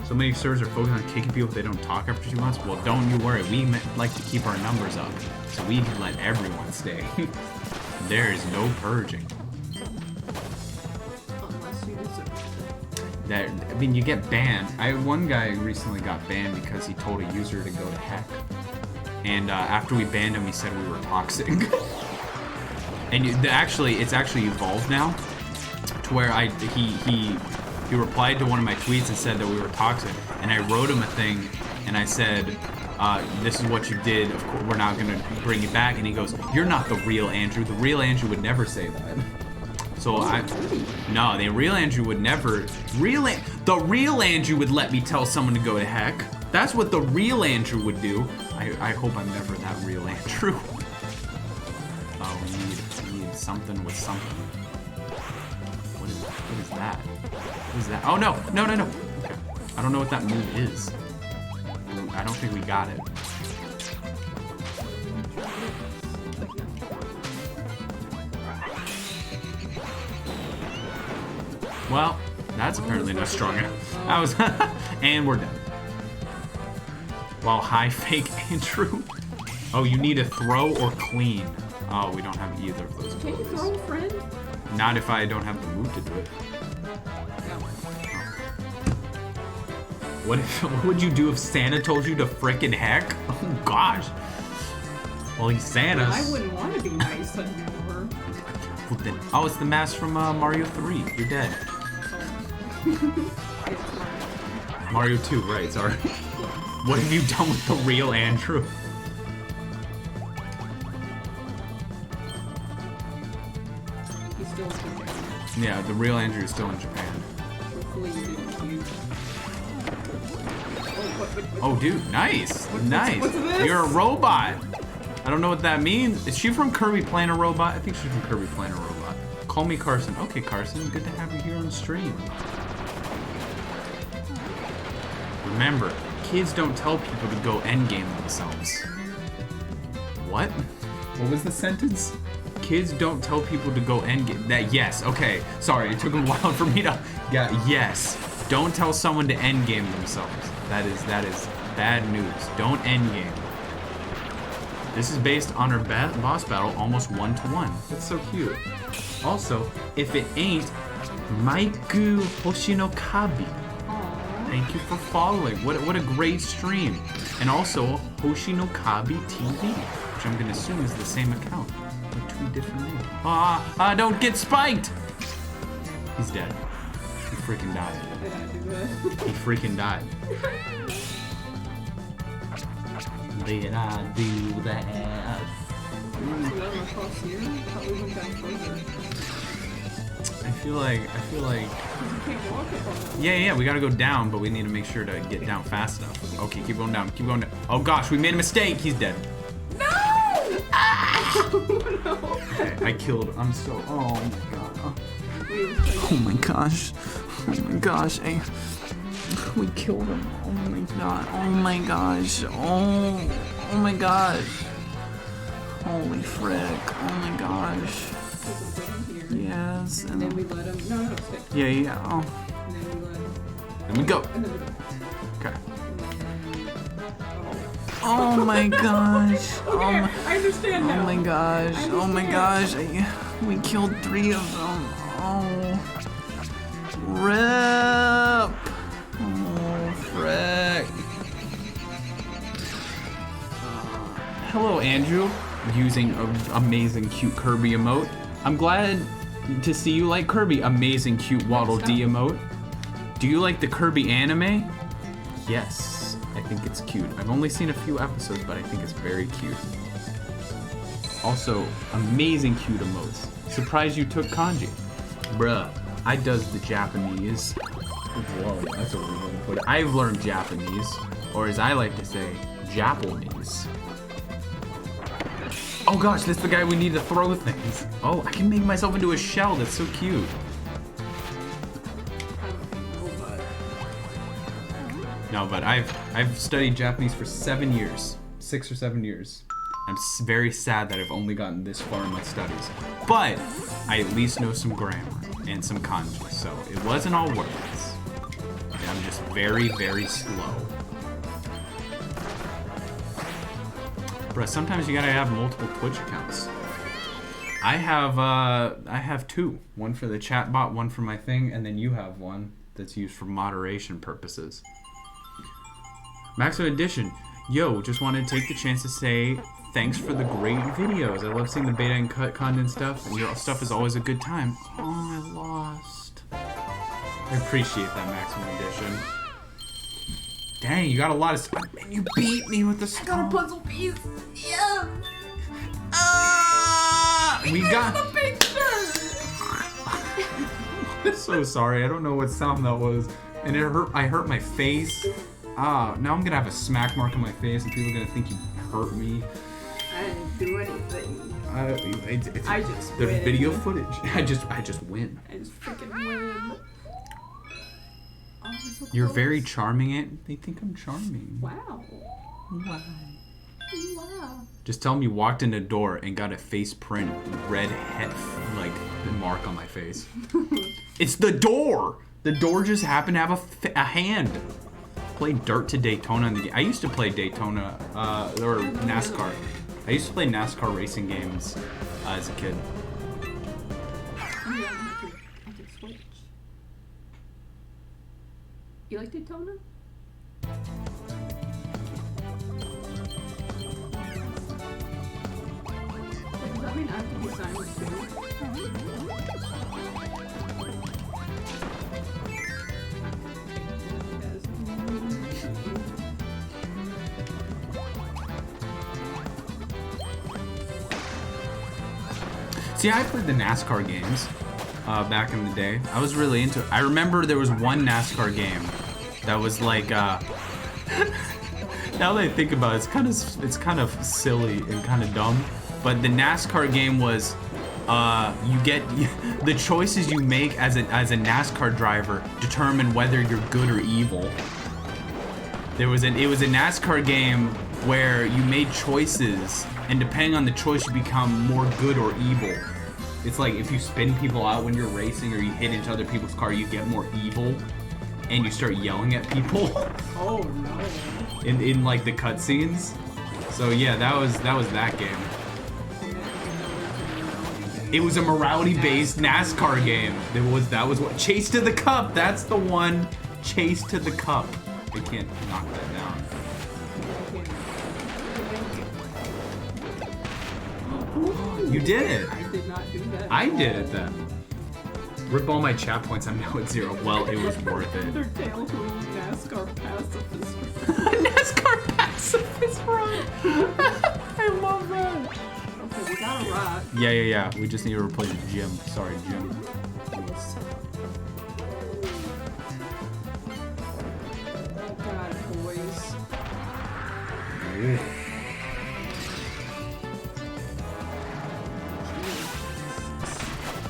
So many servers are focused on kicking people if they don't talk after 2 months. Well, don't you worry. We like to keep our numbers up, so we can let everyone stay. There is no purging. That, I mean, you get banned. One guy recently got banned because he told a user to go to heck. And after we banned him, he said we were toxic. And it's actually evolved now. To where he replied to one of my tweets and said that we were toxic, and I wrote him a thing, and I said, this is what you did, of course we're not gonna bring you back, and he goes, you're not the real Andrew. The real Andrew would never say that. So no, the real Andrew would never, the real Andrew would let me tell someone to go to heck. That's what the real Andrew would do. I hope I'm never that real Andrew. Oh, we need something with something. What is that? What is that? Oh, no. No. Okay. I don't know what that move is. I don't think we got it. Well, that's apparently not strong enough. That was... and we're done. Wow, high fake Andrew. Oh, you need a throw or clean. Oh, we don't have either of those. Can you throw a friend? Not if I don't have the move to do it. What would you do if Santa told you to frickin' heck? Oh gosh. Well, he's Santa. Well, I wouldn't want to be nice anymore. Well, then, oh, it's the mask from Mario 3. You're dead. Mario 2, right, sorry. What have you done with the real Andrew? He's still in Japan. Yeah, the real Andrew is still in Japan. Hopefully you didn't use... Oh, dude, nice. Nice. What's this? You're a robot. I don't know what that means. Is she from Kirby playing a robot? I think she's from Kirby playing a robot. Call me Carson. Okay, Carson, good to have you here on the stream. Remember, Kids don't tell people to go endgame themselves. What? What was the sentence? Kids don't tell people to go endgame. That, yes, okay. Sorry, it took a while for me to get, yes. Don't tell someone to endgame themselves. That is bad news. Don't endgame. This is based on our boss battle, almost 1-to-1. That's so cute. Also, if it ain't, Maiku Hoshinokabi. Thank you for following. What a great stream. And also, Hoshinokabi TV, which I'm gonna assume is the same account. But 2 different names. Don't get spiked! He's dead. He freaking died. He freaking died. Did I do that? I feel like. Yeah, we gotta go down, but we need to make sure to get down fast enough. Okay, keep going down, keep going down. Oh gosh, we made a mistake. He's dead. No! Ah! No. Okay, I killed. I'm so. Oh my god. Oh my gosh. Oh my gosh. We killed him. Oh my god. Oh my gosh. Oh my gosh. Holy frick. Oh my gosh. Yes. And then we let him. No, stick. Yeah. Oh. And then we let him. And we go. And then we go. Okay. Oh. Oh my gosh. Okay, I understand now. Oh my gosh. Oh my gosh. We killed 3 of them. Oh. Rip. Oh, frick. Hello, Andrew. Using an amazing cute Kirby emote. I'm glad to see you like Kirby. Amazing cute Waddle Dee emote. Do you like the Kirby anime? Yes, I think it's cute. I've only seen a few episodes, but I think it's very cute. Also, amazing cute emotes. Surprised you took kanji. Bruh, I does the Japanese. Whoa, that's a weird way to put it. I've learned Japanese, or as I like to say, Japanese. Oh gosh, that's the guy we need to throw things. Oh, I can make myself into a shell. That's so cute. No, but I've studied Japanese for 7 years, 6 or 7 years. I'm very sad that I've only gotten this far in my studies, but I at least know some grammar and some kanji, so it wasn't all worthless. I'm just very, very slow. Bruh, sometimes you gotta have multiple Twitch accounts. I have 2. One for the chat bot, one for my thing, and then you have one that's used for moderation purposes. Maximum Edition. Yo, just wanted to take the chance to say thanks for the great videos. I love seeing the beta and cut content stuff, and your stuff is always a good time. Oh, I lost. I appreciate that, Maximum Edition. Dang, you got a lot of stuff. And you beat me with the stuff. Got a puzzle piece. Yeah. We got the picture. I'm so sorry. I don't know what sound that was, and it hurt. I hurt my face. Now I'm gonna have a smack mark on my face, and people are gonna think you hurt me. I didn't do anything. I just there's win. video footage. I just win. I just freaking win. Oh, so You're close. very charming. They think I'm charming. Wow. Wow. Wow. Just tell them you walked in the door and got a face print, red head, like the mark on my face. It's the door. The door just happened to have a hand. Play Dirt to Daytona in the game. I used to play Daytona or NASCAR. I used to play NASCAR racing games as a kid. Oh, yeah, I could switch. You like Daytona? Does that mean I have to be silent too? See, I played the NASCAR games back in the day. I was really into it. I remember there was one NASCAR game that was like, now that I think about it, it's kind of silly and kind of dumb. But the NASCAR game was, you get the choices you make as a NASCAR driver determine whether you're good or evil. It was a NASCAR game where you made choices, and depending on the choice, you become more good or evil. It's like if you spin people out when you're racing or you hit into other people's car, you get more evil, and you start yelling at people. Oh no. In like the cutscenes. So yeah, that was that game. It was a morality-based NASCAR game. That was what Chase to the Cup. That's the one. Chase to the Cup. They can't knock that down. You did it. I did not do that. I did it then. Rip all my chat points. I'm now at 0. Well, it was worth it. Undertale to NASCAR pacifist. NASCAR pacifist run. I love that. Okay, we got a rock. Yeah. We just need to replace Jim. Sorry, Jim. Oh god, boys. Yeah.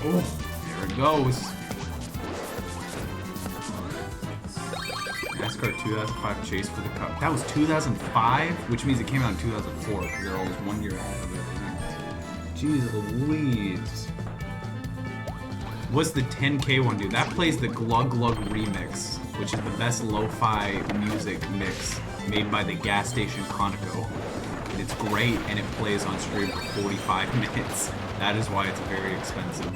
Oh, there it goes. NASCAR 2005 Chase for the Cup. That was 2005, which means it came out in 2004 because they're always 1 year ahead of everything. Jeez Louise. What's the 10K one do? That plays the Glug Glug remix, which is the best lo-fi music mix made by the gas station Conoco. And it's great, and it plays on stream for 45 minutes. That is why it's very expensive.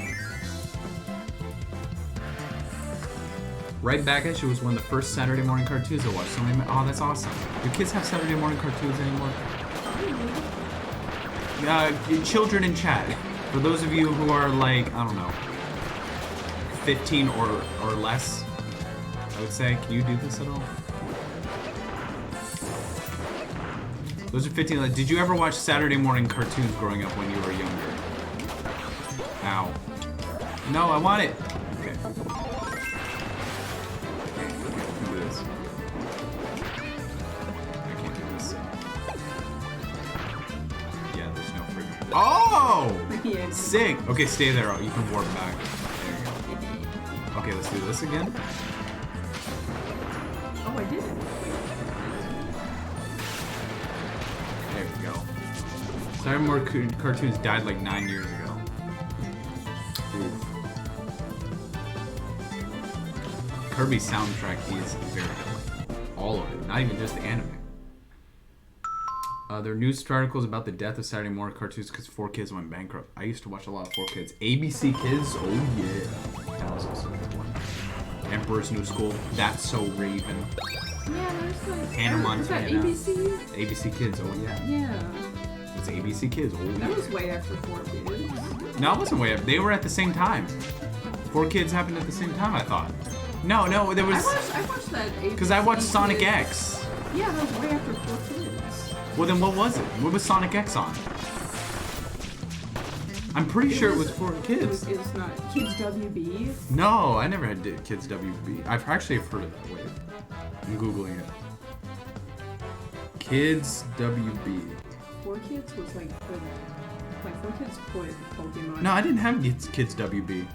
Right Back at You was one of the first Saturday morning cartoons I watched. So many, oh, that's awesome. Do kids have Saturday morning cartoons anymore? Children in chat. For those of you who are like, I don't know, 15 or less, I would say, can you do this at all? Those are 15. Did you ever watch Saturday morning cartoons growing up when you were younger? Ow. No, I want it. Okay. Do this. I can't do this. Yeah, there's no freaking. Oh! Yeah. Sick. Okay, stay there. You can warp back. There you go. Okay, let's do this again. Oh, I did. There you go. Saturday morning cartoons died like 9 years ago. Oof. Kirby soundtrack is very good. All of it, not even just the anime. There are news articles about the death of Saturday morning cartoons because 4Kids went bankrupt. I used to watch a lot of 4Kids. ABC Kids, oh yeah. That was also a good one. Emperor's New School, That's So Raven. Yeah, there's like... Hannah Montana. Was that ABC? ABC Kids, oh yeah. Yeah. It's ABC Kids, oh yeah. That was way after 4Kids. No, it wasn't way up. They were at the same time. 4Kids happened at the same time, I thought. No, there was... I watched that ABC because I watched Sonic Kids. X. Yeah, that was way after 4Kids. Well, then what was it? What was Sonic X on? I'm pretty sure it was 4Kids. It's not Kids WB. No, I never had Kids WB. I've actually heard of that. Wait, I'm Googling it. Kids WB. 4Kids was like 4Kids put Pokemon. No, I didn't have Kids WB.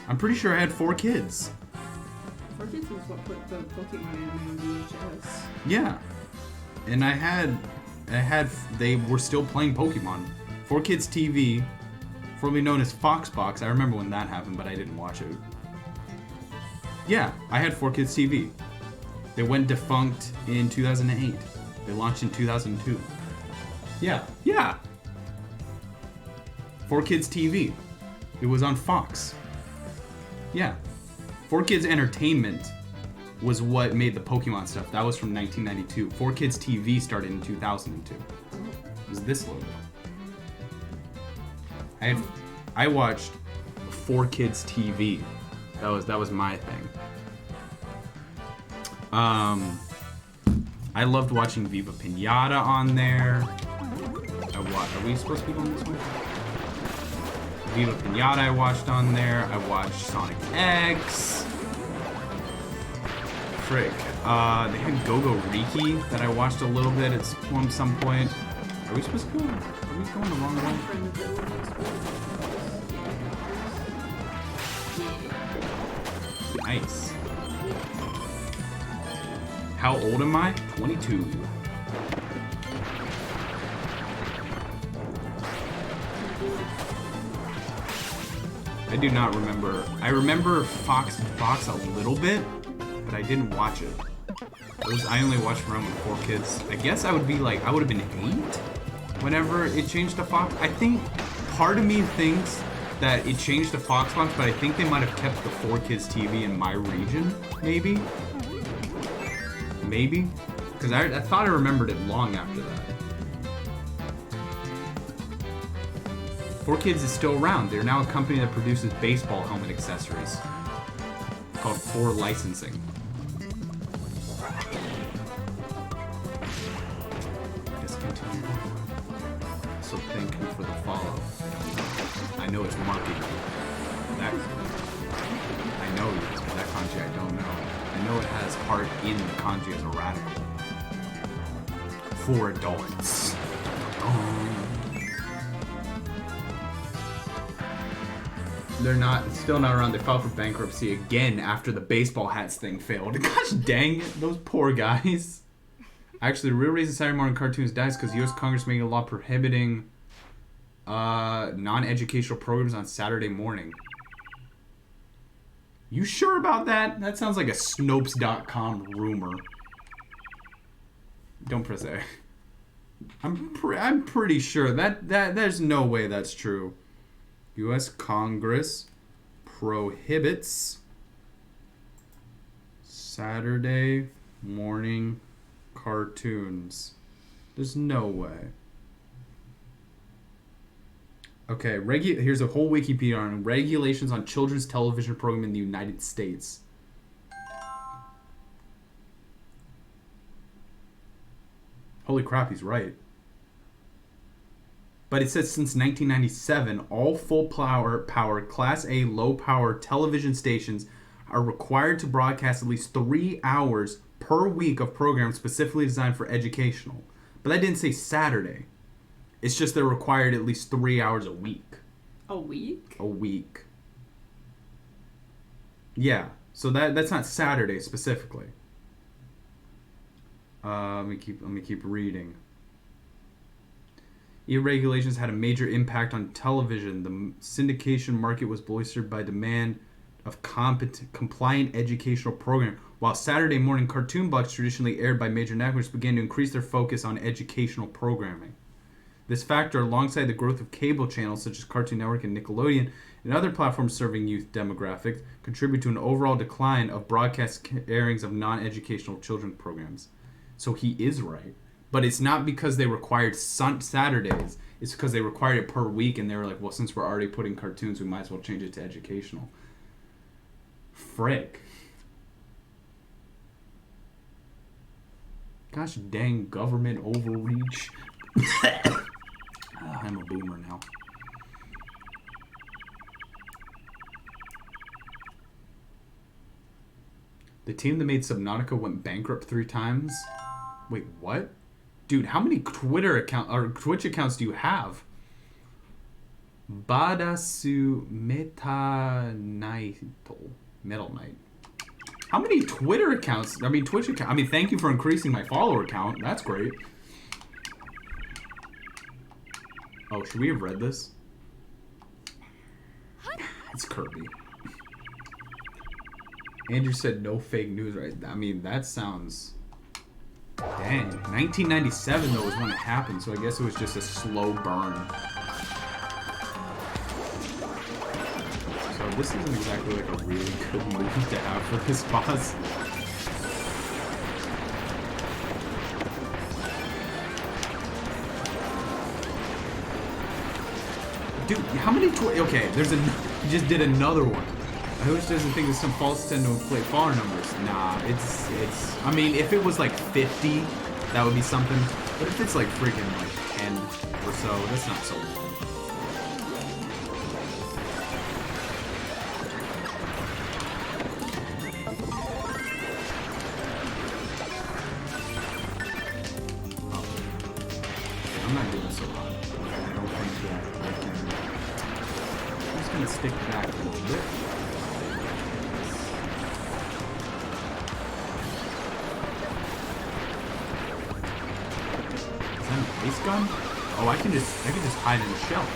I'm pretty sure I had 4Kids. 4Kids is what put the Pokemon anime on VHS. Yeah. And they were still playing Pokemon. 4Kids TV, formerly known as Foxbox. I remember when that happened, but I didn't watch it. Yeah, I had 4Kids TV. They went defunct in 2008. They launched in 2002. Yeah. 4Kids TV. It was on Fox. Yeah. 4Kids Entertainment was what made the Pokemon stuff. That was from 1992. 4Kids TV started in 2002. It was this logo. I watched 4Kids TV. That was my thing. I loved watching Viva Pinata on there. Are we supposed to be on this one? Viva Pinata I watched on there. I watched Sonic X. Frick. They had Go-Go Riki that I watched a little bit at some point. Are we supposed to go? Are we going the wrong way? Nice. How old am I? 22. I do not remember. I remember Fox a little bit, but I didn't watch it. I only watched Run with 4 Kids. I guess I would be like, I would have been 8 whenever it changed to Fox. I think part of me thinks that it changed to Fox Box, but I think they might have kept the 4 Kids TV in my region, maybe? Maybe? Because I thought I remembered it long after that. 4 Kids is still around. They're now a company that produces baseball helmet accessories. Called 4 Licensing. Discontinued. So thank you for the follow. I know it's marketing. That I know it is, but that kanji I don't know. I know it has heart in the kanji as a radical. For adults. They're still not around. They filed for bankruptcy again after the baseball hats thing failed. Gosh dang it, those poor guys. Actually, the real reason Saturday morning cartoons died is because U.S. Congress making a law prohibiting non-educational programs on Saturday morning. You sure about that? That sounds like a Snopes.com rumor. Don't press A. I'm pretty sure that there's no way that's true. U.S. Congress prohibits Saturday morning cartoons. There's no way. Okay, here's a whole Wikipedia on regulations on children's television program in the United States. Holy crap, he's right. But it says since 1997, all full power Class A low power television stations are required to broadcast at least 3 hours per week of programs specifically designed for educational. But that didn't say Saturday. It's just they're required at least 3 hours a week. A week? A week. Yeah. So that's not Saturday specifically. Let me keep reading. E-regulations had a major impact on television. The syndication market was bolstered by demand of compliant educational programming, while Saturday morning cartoon blocks traditionally aired by major networks began to increase their focus on educational programming. This factor, alongside the growth of cable channels such as Cartoon Network and Nickelodeon and other platforms serving youth demographics, contribute to an overall decline of broadcast airings of non-educational children's programs. So he is right. But it's not because they required Saturdays. It's because they required it per week, and they were like, well, since we're already putting cartoons, we might as well change it to educational. Frick. Gosh dang government overreach. I'm a boomer now. The team that made Subnautica went bankrupt 3 times? Wait, what? Dude, how many Twitter account or Twitch accounts do you have? Badasu Metal Knight. How many Twitter accounts? I mean, Twitch account. I mean, thank you for increasing my follower count. That's great. Oh, should we have read this? It's Kirby. Andrew said no fake news, right? I mean, that sounds... Dang. 1997, though, was when it happened, so I guess it was just a slow burn. So this isn't exactly like a really good move to have for this boss. Dude, how many okay, he just did another one. I wish doesn't think there's some false tend to inflate far numbers. Nah, it's I mean, if it was like 50, that would be something. But if it's like freaking like 10 or so, that's not so bad. I'm not doing so hot. I don't think that I can. I'm just gonna stick back a little bit. space gun? Oh, I can just hide in the shelf.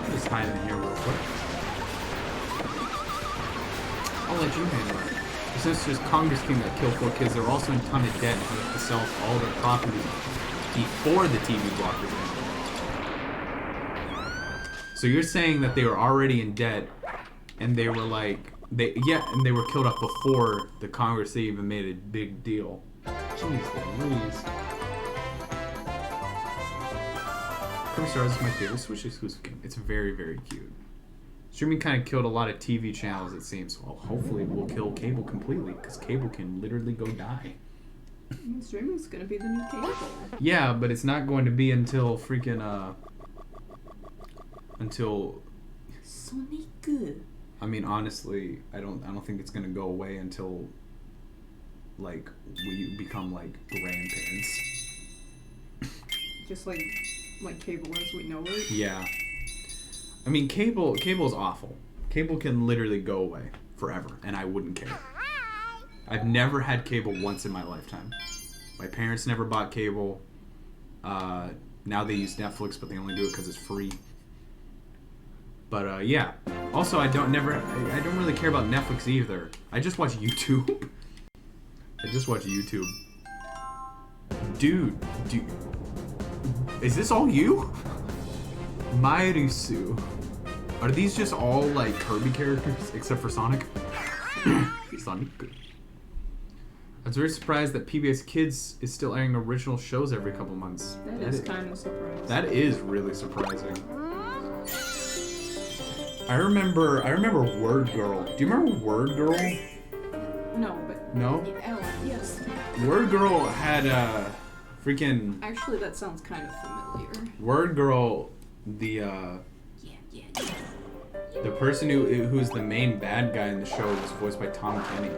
I'll just hide in here real quick. I'll let you handle it. Since there's Congress King that killed 4 kids, they're also in a ton of debt and have to sell all their property before the TV blockers ended. So you're saying that they were already in debt, and they were like, and they were killed off before the Congress they even made a big deal. Jeez Louise. Kirby Stars is my favorite Switch exclusive game. It's very, very cute. Streaming kind of killed a lot of TV channels, it seems. Well, hopefully we'll kill cable completely, because cable can literally go die. Streaming's gonna be the new cable. Yeah, but it's not going to be until freaking, until... Sonic. I mean, honestly, I don't think it's gonna go away until, like, we become, like, grandparents. Just like cable as we know it? Yeah. I mean, cable is awful. Cable can literally go away forever, and I wouldn't care. I've never had cable once in my lifetime. My parents never bought cable. Now they use Netflix, but they only do it because it's free. But yeah. Also, I don't really care about Netflix either. I just watch YouTube. Dude, is this all you? Mairisu. Are these just all like Kirby characters except for Sonic? Sonic. I was very surprised that PBS Kids is still airing original shows every couple months. That is kind of surprising. That is really surprising. I remember Word Girl. Do you remember Word Girl? No, but... No? Yeah, yes. Word Girl had freaking... Actually, that sounds kind of familiar. Word Girl, the person who's the main bad guy in the show was voiced by Tom Kenny.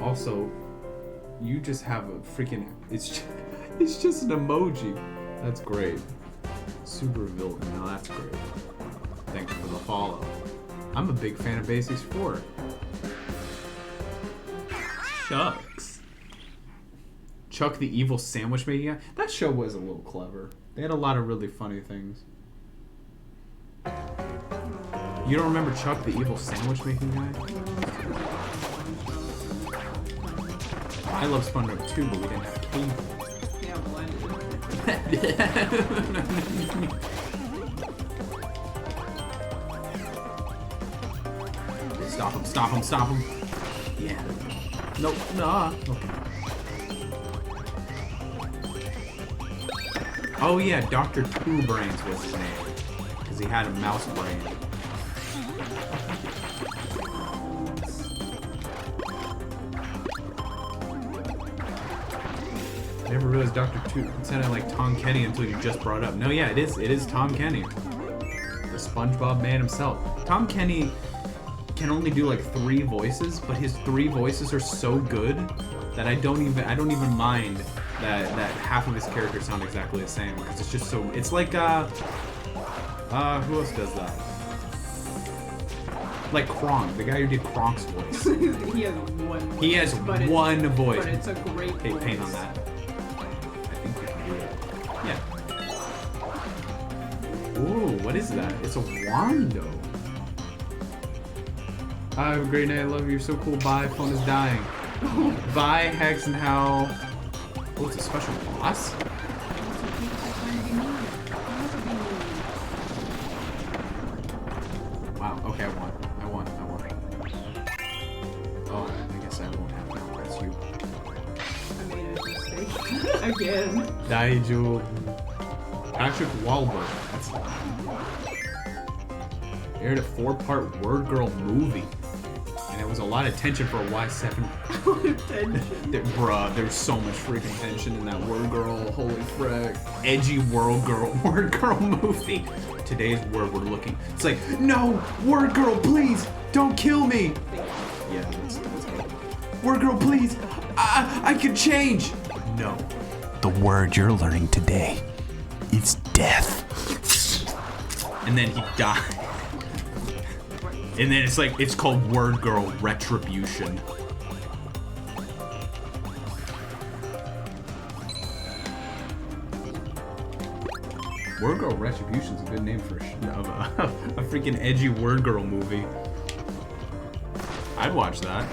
Also, you just have a freaking... It's just an emoji. That's great. Super villain. Now that's great. Thank you for the follow. I'm a big fan of Beta64. Shucks. Chuck the evil sandwich making guy. That show was a little clever. They had a lot of really funny things. You don't remember Chuck the evil sandwich making guy? I love SpongeBob too, but we didn't have cable. Yeah, well, Stop him. Yeah. Nope, nah. Okay. Oh yeah, Dr. Two Brains was his name. Because he had a mouse brain. I never realized Dr. Two sounded like Tom Kenny until you just brought it up. No, yeah, it is Tom Kenny. The SpongeBob man himself. Tom Kenny can only do like 3 voices, but his 3 voices are so good that I don't even mind that half of his characters sound exactly the same, because it's just so... It's like, who else does that? Like Kronk, the guy who did Kronk's voice. He has one voice. He has one voice. But it's a great voice. Hey, paint on that. I think we can do it. Yeah. Ooh, what is that? It's a Wando. Have a great night, I love you, you're so cool, bye, phone is dying. Bye, Hex and Hal. Oh, it's a special boss? Wow, okay, I won. Oh, I guess I won't have that. That's you. I made a mistake. Again. Daiju. Patrick Wahlberg. That's... Aired a 4-part Word Girl movie. And it was a lot of tension for a Y7. Tension. Bruh, there's so much freaking tension in that Word Girl, holy frick. Edgy Word Girl movie. Today's word we're looking. It's like, no, Word Girl, please, don't kill me. Yeah, that's good. Word Girl, please, I can change. No. The word you're learning today is death. And then he died. And then it's called Word Girl Retribution. Word Girl Retribution's a good name for a freaking edgy Word Girl movie. I'd watch that.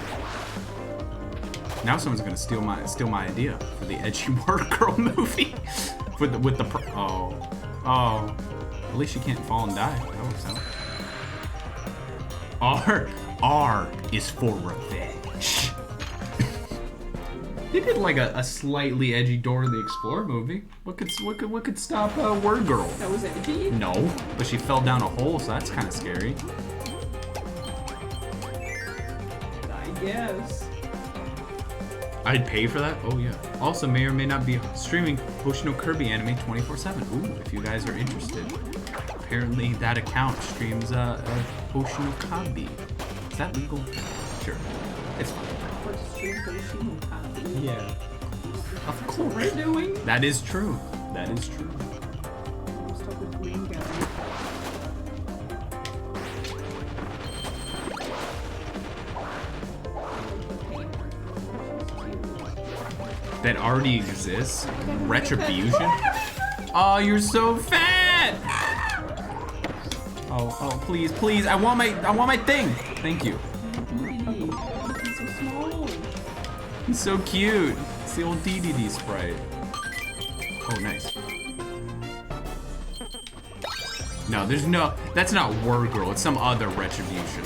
Now someone's gonna steal my idea for the edgy Word Girl movie. Oh. At least she can't fall and die. That works out. R is for revenge. They did like a slightly edgy Dora the Explorer movie. What could stop Word Girl? That was edgy? No, but she fell down a hole, so that's kind of scary. I guess. I'd pay for that? Oh yeah. Also may or may not be streaming Hoshino Kirby anime 24/7. Ooh, if you guys are interested. Apparently that account streams Hoshino Kirby. Is that legal? Sure. It's fine. Yeah. Of course. What we're doing? That is true. That is true. I'm stuck with green guy. That already exists? Retribution? Oh, you're so fat! Oh, please, I want my thing! Thank you. He's so small. He's so cute. It's the old DDD sprite. Oh, nice. No, that's not Word Girl, it's some other Retribution.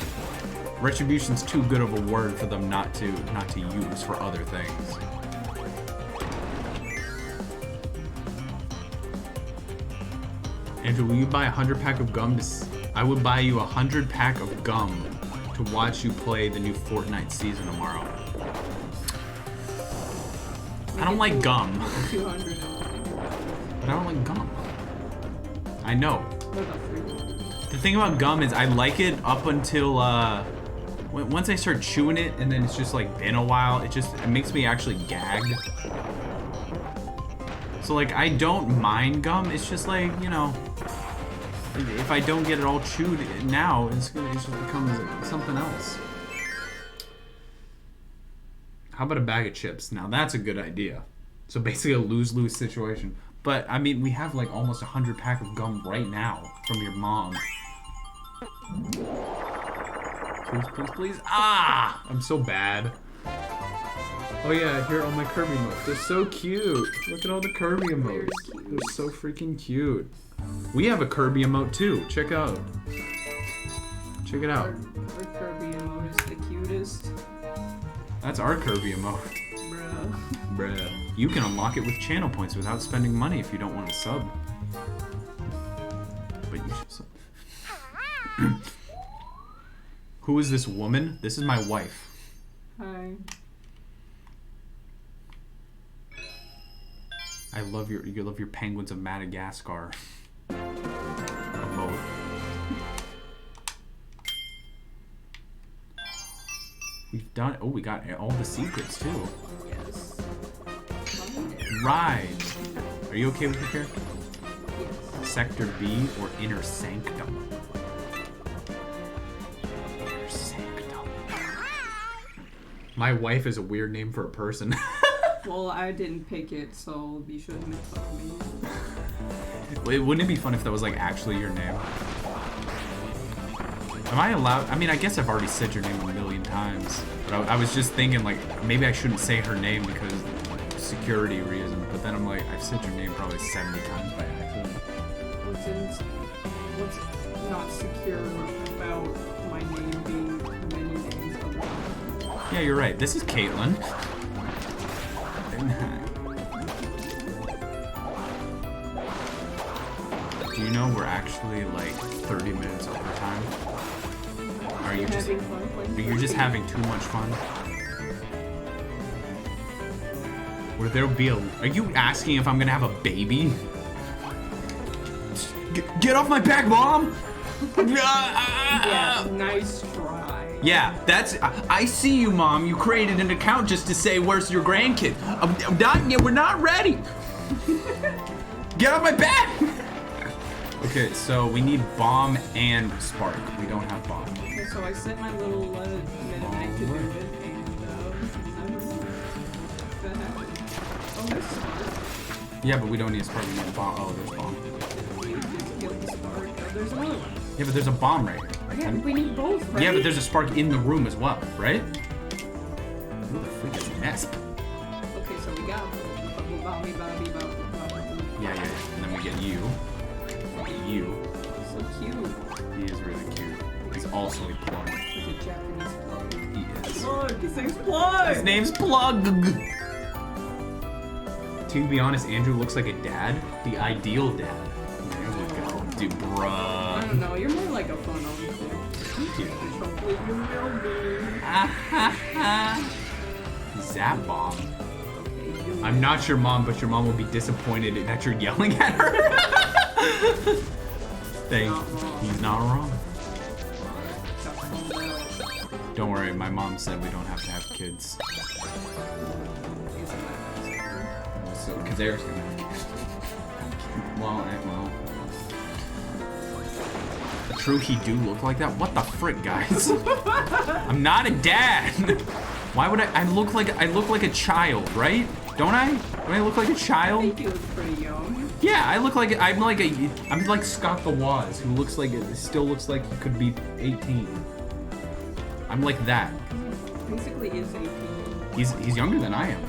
Retribution's too good of a word for them not to use for other things. Andrew, will you buy 100 pack of gum I would buy you 100 pack of gum to watch you play the new Fortnite season tomorrow. I don't like gum. 200. But I don't like gum. I know. The thing about gum is I like it up until once I start chewing it and then it's just like been a while, it makes me actually gag. So like I don't mind gum, it's just like, you know, if I don't get it all chewed now, it just becomes something else. How about a bag of chips? Now that's a good idea. So basically a lose-lose situation. But I mean, we have like almost 100 pack of gum right now from your mom. Please. Ah! I'm so bad. Oh yeah, here are all my Kirby emotes. They're so cute. Look at all the Kirby emotes. They're so freaking cute. We have a Kirby emote too. Check it out. Our Kirby emote is the cutest. That's our Kirby emote. Bruh. You can unlock it with channel points without spending money if you don't want to sub. But you should sub. Who is this woman? This is my wife. Hi. You love your penguins of Madagascar. Emote. We've done. Oh, we got all the secrets too. Yes. Right. Are you okay with your hair? Yes. Sector B or Inner Sanctum? Inner Sanctum. My wife is a weird name for a person. Well, I didn't pick it, so you shouldn't make fun of me. Wouldn't it be fun if that was like actually your name? Am I allowed? I mean, I guess I've already said your name a million times, but I was just thinking like maybe I shouldn't say her name because security reasons. But then I'm like, I've said your name probably 70 times by accident. What's not secure about my name being many names other than? Yeah, you're right. This is Caitlin. Do you know we're actually like 30 minutes over time? Are you just having too much fun? Where there'll be are you asking if I'm gonna have a baby? Get off my back, Mom! Yeah, nice try. Yeah, I see you, Mom. You created an account just to say, where's your grandkid? We're not ready. Get off my back! Okay, so we need Bomb and Spark. We don't have Bomb. Yes, so I sent my little Mennonite to do it, and that happened. Oh, there's Spark. Yeah, but we don't need a spark. We need a bomb. Oh, there's a bomb. You just killed the Spark. Oh, there's another one. Yeah, but there's a bomb right here. Yeah, but we need both, right? Yeah, but there's a spark in the room as well, right? Who the freak is Nesp? Okay, so we got Bobby. Yeah. And then we get you. You. So cute. He is really cute. He's also a plug. He's a Japanese plug. He is. Plug! His name's Plug! His name's Plug! To be honest, Andrew looks like a dad. The ideal dad. There we go. Dude, bruh. I don't know, you're more like a fun uncle. Thank you. Hopefully you will be. Zap bomb. Okay, do I'm not your mom, but your mom will be disappointed that you're yelling at her. He's not wrong. Don't worry, my mom said we don't have to have kids. So, because Eric's gonna have kids. Well. True, he do look like that? What the frick, guys? I'm not a dad! Why would I look like a child, right? Don't I? Don't I look like a I child? think you look pretty young. Yeah, I'm like Scott the Waz, who still looks like he could be 18. I'm like that. Basically is 18. He's younger than I am.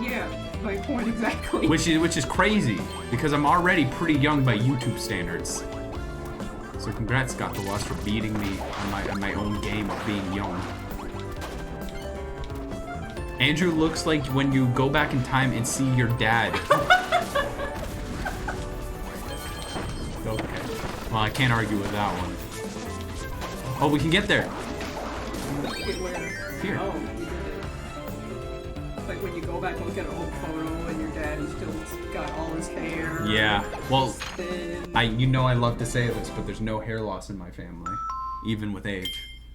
Yeah, my point exactly. Which is crazy, because I'm already pretty young by YouTube standards. So congrats, Scott the Waz, for beating me on my own game of being young. Andrew looks like when you go back in time and see your dad. Okay. Well, I can't argue with that one. Oh, we can get there. Get where? Here. Oh, you did it. Like when you go back and look at an old photo and your dad, he's still got all his hair. Yeah. Well, thin. I love to say this, but there's no hair loss in my family, even with age.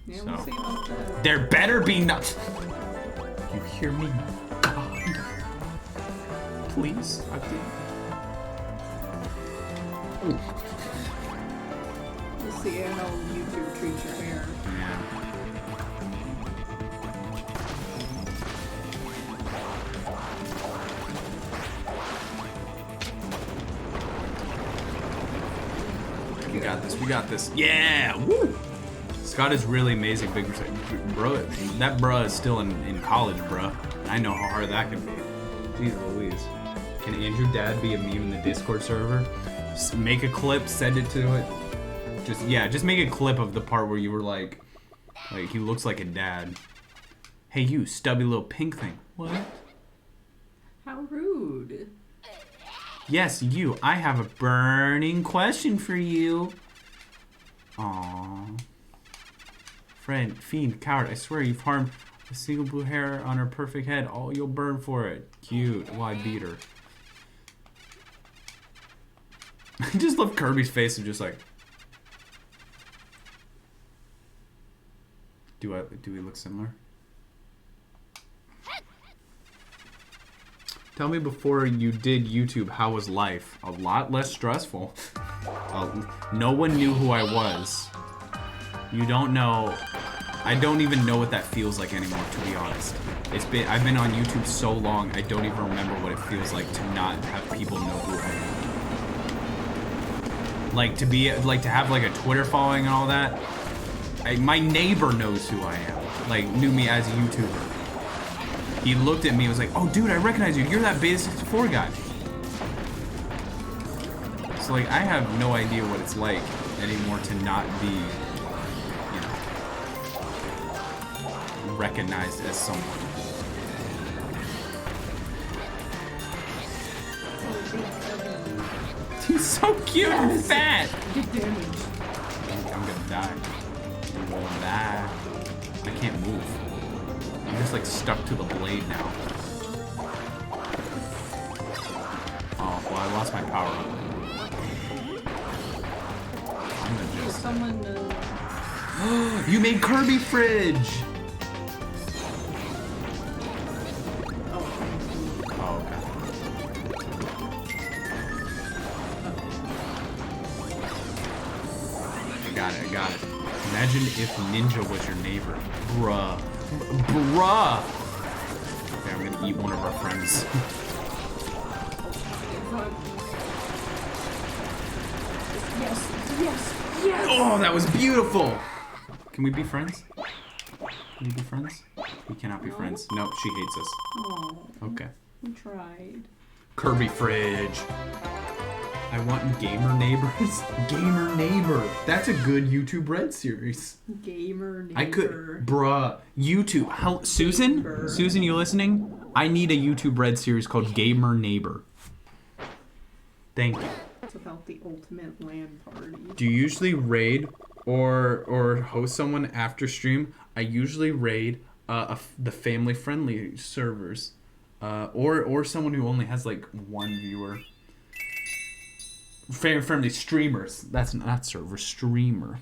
Yeah, So we'll see about that. there better be not. You hear me, God? Please. We'll see how YouTube treats your hair. Yeah. We got this. Yeah! Woo! Scott is really amazing, big respect. Bro, that bruh is still in college, bruh. I know how hard that can be. Jeez Louise. Can Andrew Dad be a meme in the Discord server? Just make a clip, send it to it. Just make a clip of the part where you were like he looks like a dad. Hey you, stubby little pink thing. What? How rude. Yes, you. I have a burning question for you. Aww. Friend, fiend, coward, I swear you've harmed a single blue hair on her perfect head. Oh, you'll burn for it. Cute. Well, I beat her. I just love Kirby's face of just like... Do we look similar? Tell me before you did YouTube, how was life? A lot less stressful. No one knew who I was. You don't know. I don't even know what that feels like anymore, to be honest. I've been on YouTube so long, I don't even remember what it feels like to not have people know who I am. To have like a Twitter following and all that. My neighbor knows who I am. Knew me as a YouTuber. He looked at me and was like, oh dude, I recognize you. You're that Beta64 guy. So I have no idea what it's like anymore to not be, recognized as someone. He's so cute and fat. Get damage. I'm gonna die. I'm gonna die. I can't move. I'm just stuck to the blade now. Oh, well, I lost my power up. I'm gonna just... Someone You made Kirby fridge! Oh, okay. I got it. Imagine if Ninja was your neighbor. Bruh. Bruh! Okay, I'm gonna eat one of our friends. Yes, yes, yes! Oh, that was beautiful! Can we be friends? Can we be friends? We cannot be friends. No, she hates us. Oh. Okay. We tried. Kirby fridge. I want gamer neighbors. Gamer neighbor. That's a good YouTube Red series. Gamer neighbor. I could, bruh. YouTube. How, Susan? Neighbor. Susan, you listening? I need a YouTube Red series called Gamer Neighbor. Thank you. It's about the ultimate LAN party. Do you usually raid or host someone after stream? I usually raid the family-friendly servers, or someone who only has like one viewer. Family-friendly streamers. That's not server, streamer.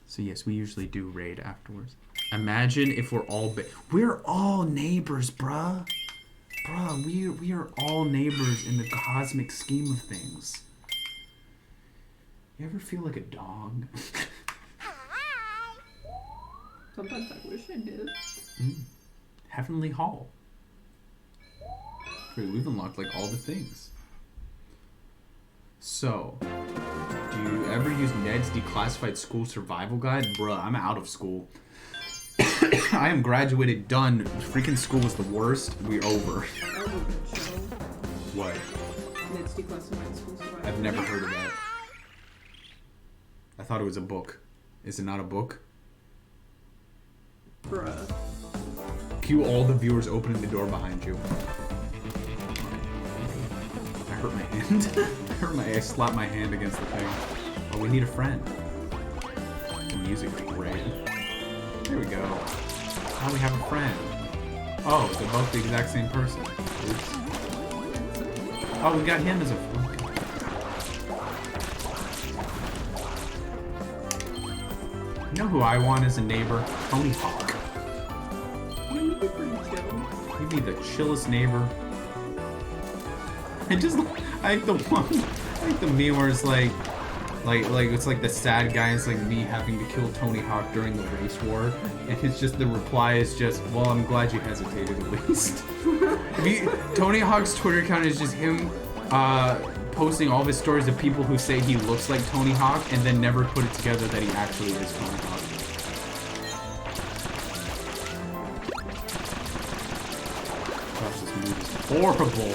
So yes, we usually do raid afterwards. Imagine if we're all neighbors, bruh. Bruh, we are all neighbors in the cosmic scheme of things. You ever feel like a dog? Sometimes I wish I did. Heavenly Hall. Wait, we've unlocked like all the things. So, do you ever use Ned's Declassified School Survival Guide? Bruh, I'm out of school. I am graduated, done. Freaking school was the worst. We're over. That was a good show. What? Ned's Declassified School Survival. I've never heard of that. I thought it was a book. Is it not a book? Bruh. Cue all the viewers opening the door behind you. I hurt my hand. I slapped my hand against the thing. Oh, we need a friend. The music is great. There we go. Now we have a friend. Oh, they're both the exact same person. Oops. Oh, we got him as a friend. You know who I want as a neighbor? Tony Hawk. He'd be pretty chill. He'd be the chillest neighbor. I like the meme where it's like it's like the sad guy. It's like me having to kill Tony Hawk during the race war, and it's just the reply is just, well, I'm glad you hesitated at least. Tony Hawk's Twitter account is just him posting all of his stories of people who say he looks like Tony Hawk and then never put it together that he actually is Tony Hawk. Gosh, this movie is horrible.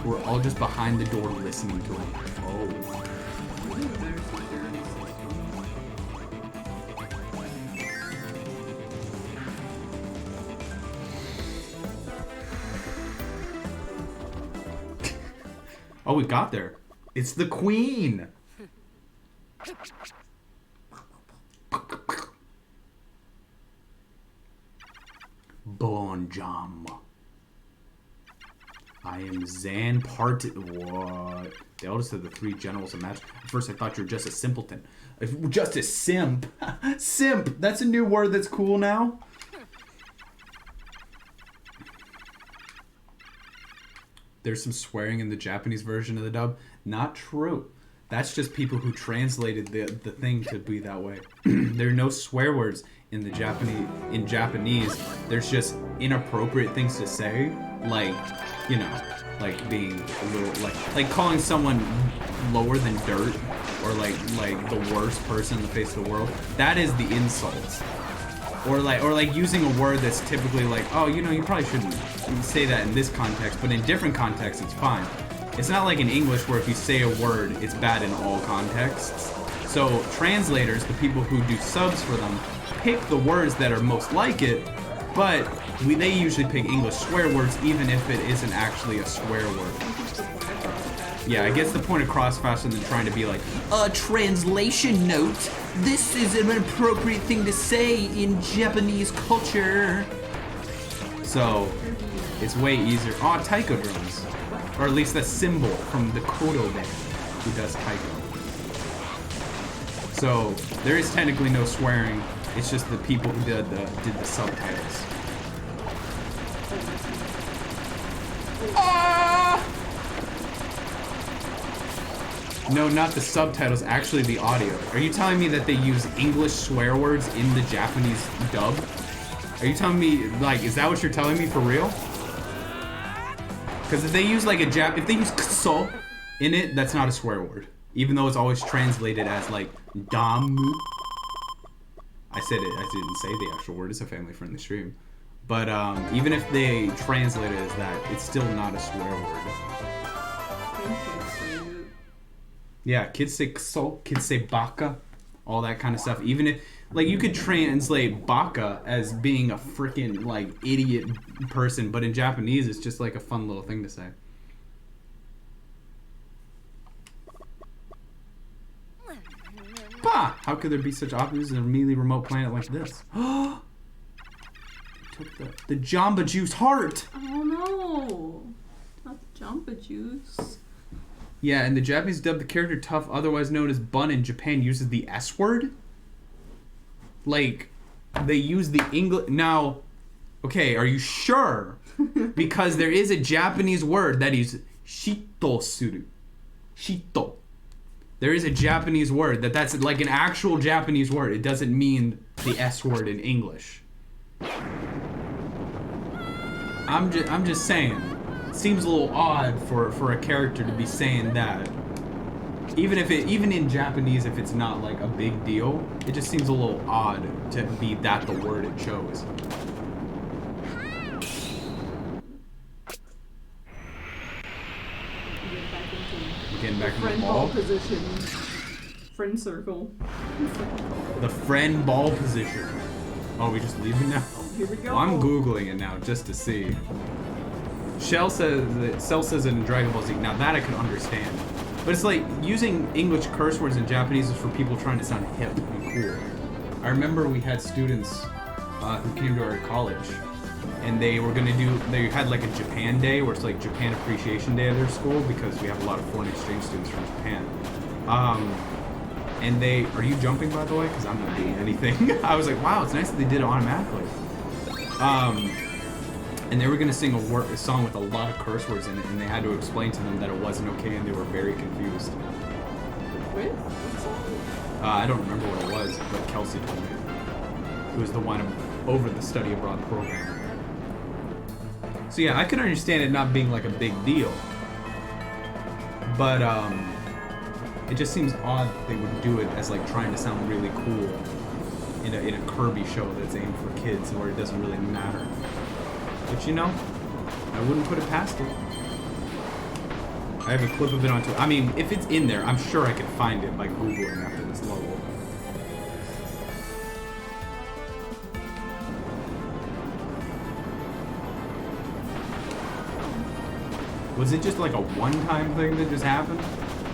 We're all just behind the door listening to him. Oh. Oh, we got there. It's the Queen. Bonjam. I am Zan Part. What? The eldest of the three generals of magic. At first, I thought you were just a simpleton. Just a simp. Simp. That's a new word that's cool now. There's some swearing in the Japanese version of the dub. Not true. That's just people who translated the thing to be that way. There are no swear words in the Japanese. There's just inappropriate things to say, like, you know, like being a little like calling someone lower than dirt, or like the worst person in the face of the world. That is the insults. Or like using a word that's typically like, oh, you know, you probably shouldn't say that in this context, but in different contexts it's fine. It's not like in English where if you say a word, it's bad in all contexts. So translators, the people who do subs for them, pick the words that are most like it, but they usually pick English swear words even if it isn't actually a swear word. Yeah, it gets the point across faster than trying to be like, a translation note. This is an appropriate thing to say in Japanese culture. So, it's way easier. Oh, taiko drums. Or at least the symbol from the Kodo band who does taiko. So, there is technically no swearing. It's just the people who did the subtitles. Ah! No, not the subtitles, actually the audio. Are you telling me that they use English swear words in the Japanese dub? Are you telling me, like, is that what you're telling me for real? Because if they use like if they use kuso in it, that's not a swear word. Even though it's always translated as like damu. I said it, I didn't say the actual word, it's a family friendly stream. But even if they translate it as that, it's still not a swear word. Yeah, kids say kuso, kids say baka, all that kind of stuff. Even if, like, you could translate baka as being a freaking, like, idiot person, but in Japanese, it's just, like, a fun little thing to say. Bah! How could there be such opposites in a mealy remote planet like this? Took the Jamba Juice heart! Oh no! Not the Jamba Juice. Yeah, in the Japanese dub, the character Tough, otherwise known as Bun in Japan, uses the S word? Like, they use the English... Now, okay, are you sure? Because there is a Japanese word that is shito suru. Shito. There is a Japanese word that's like an actual Japanese word. It doesn't mean the S word in English. I'm just saying. It seems a little odd for a character to be saying that. Even in Japanese, if it's not like a big deal, it just seems a little odd to be that the word it chose. Getting back into friend the ball position. Friend circle. The friend ball position. Oh, we just leaving now? Oh, here we go. Well, I'm Googling it now just to see. Cell says it in Dragon Ball Z. Now that I can understand. But it's like using English curse words in Japanese is for people trying to sound hip and cool. I remember we had students who came to our college and they had like a Japan day where it's like Japan Appreciation Day at their school because we have a lot of foreign exchange students from Japan. And are you jumping by the way? Because I'm not doing anything. I was like, wow, it's nice that they did it automatically. And they were gonna sing a song with a lot of curse words in it, and they had to explain to them that it wasn't okay, and they were very confused. Wait, what song? I don't remember what it was, but Kelsey told me. Who was the one over the study abroad program. So yeah, I could understand it not being like a big deal, but it just seems odd that they would do it as like trying to sound really cool in a Kirby show that's aimed for kids, where it doesn't really matter. But you know, I wouldn't put it past it. I have a clip of it on Twitter. I mean, if it's in there, I'm sure I could find it by Googling after this level. Was it just like a one-time thing that just happened?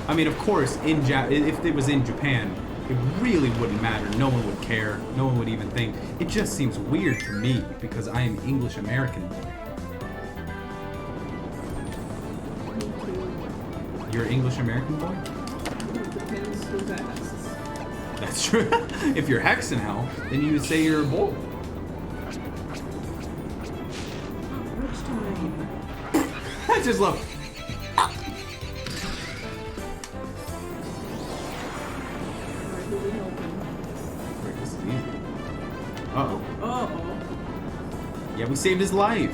I mean, of course, if it was in Japan, it really wouldn't matter. No one would care. No one would even think. It just seems weird to me because I am English American. You're English American boy? Depends who's asked. That's true. If you're Hexenhell, then you would say you're a boy. Which time? I just love. This is easy. Uh-oh. Uh-oh. Yeah, we saved his life.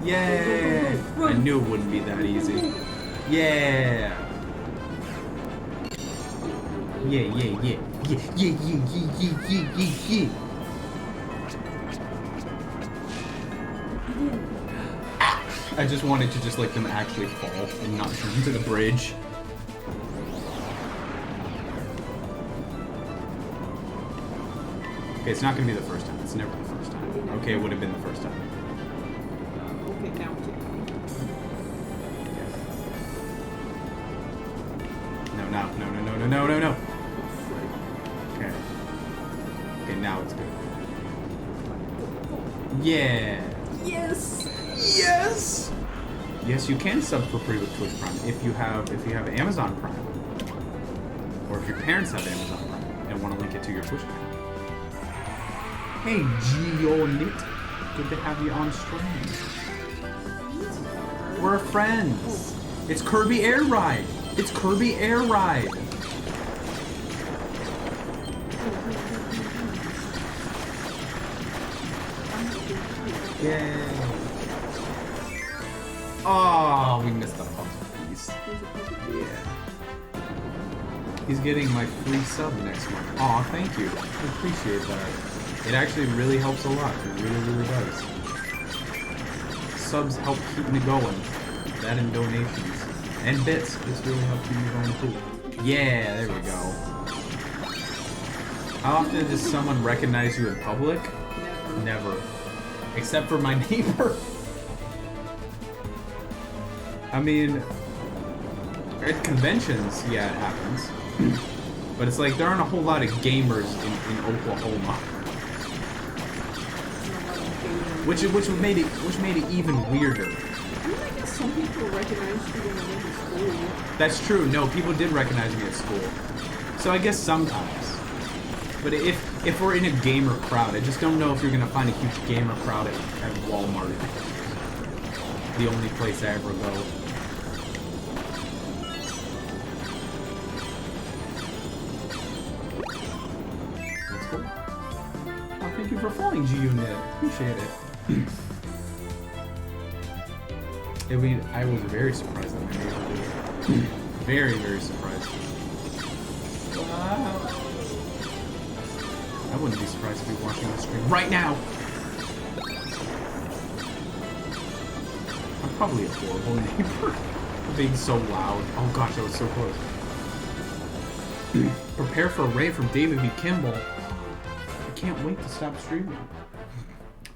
Yay! I knew it wouldn't be that easy. Yeah! Yeah, yeah, yeah. Yeah, yeah, yeah, yeah, yeah, yeah, yeah, yeah. I just wanted to just like them actually fall and not jump into the bridge. Okay, it's not gonna be the first time. It's never the first time. Okay, it would have been the first time. Okay, now keep going. No. Okay. Okay, now it's good. Yeah. Yes! Yes! Yes, you can sub for free with Twitch Prime if you have Amazon Prime. Or if your parents have Amazon Prime and want to link it to your Twitch account. Hey, Gionit. Good to have you on stream. We're friends. It's Kirby Air Ride. It's Kirby Air Ride. Yay. Oh, we missed the puzzle piece. Yeah. He's getting my free sub next month. Aw, thank you. I appreciate that. It actually really helps a lot. It really, really does. Subs help keep me going. That and donations. And bits. Bits really help keep me going too. Yeah, there we go. How often does someone recognize you in public? Never. Except for my neighbor. I mean, at conventions, yeah, it happens. But it's like there aren't a whole lot of gamers in Oklahoma. Which made it even weirder. I mean, I guess some people recognize you when they're in school. That's true. No, people did recognize me at school. So I guess sometimes. But if we're in a gamer crowd, I just don't know if you're gonna find a huge gamer crowd at Walmart. The only place I ever go. That's cool. Oh, thank you for following G-Unit. Appreciate it. I mean, I was very surprised that my neighbor did it. Very, very surprised. Wow. I wouldn't be surprised if you were watching the stream right now. I'm probably a horrible neighbor for being so loud. Oh gosh, that was so close. Prepare for a raid from David V. Kimball. I can't wait to stop streaming.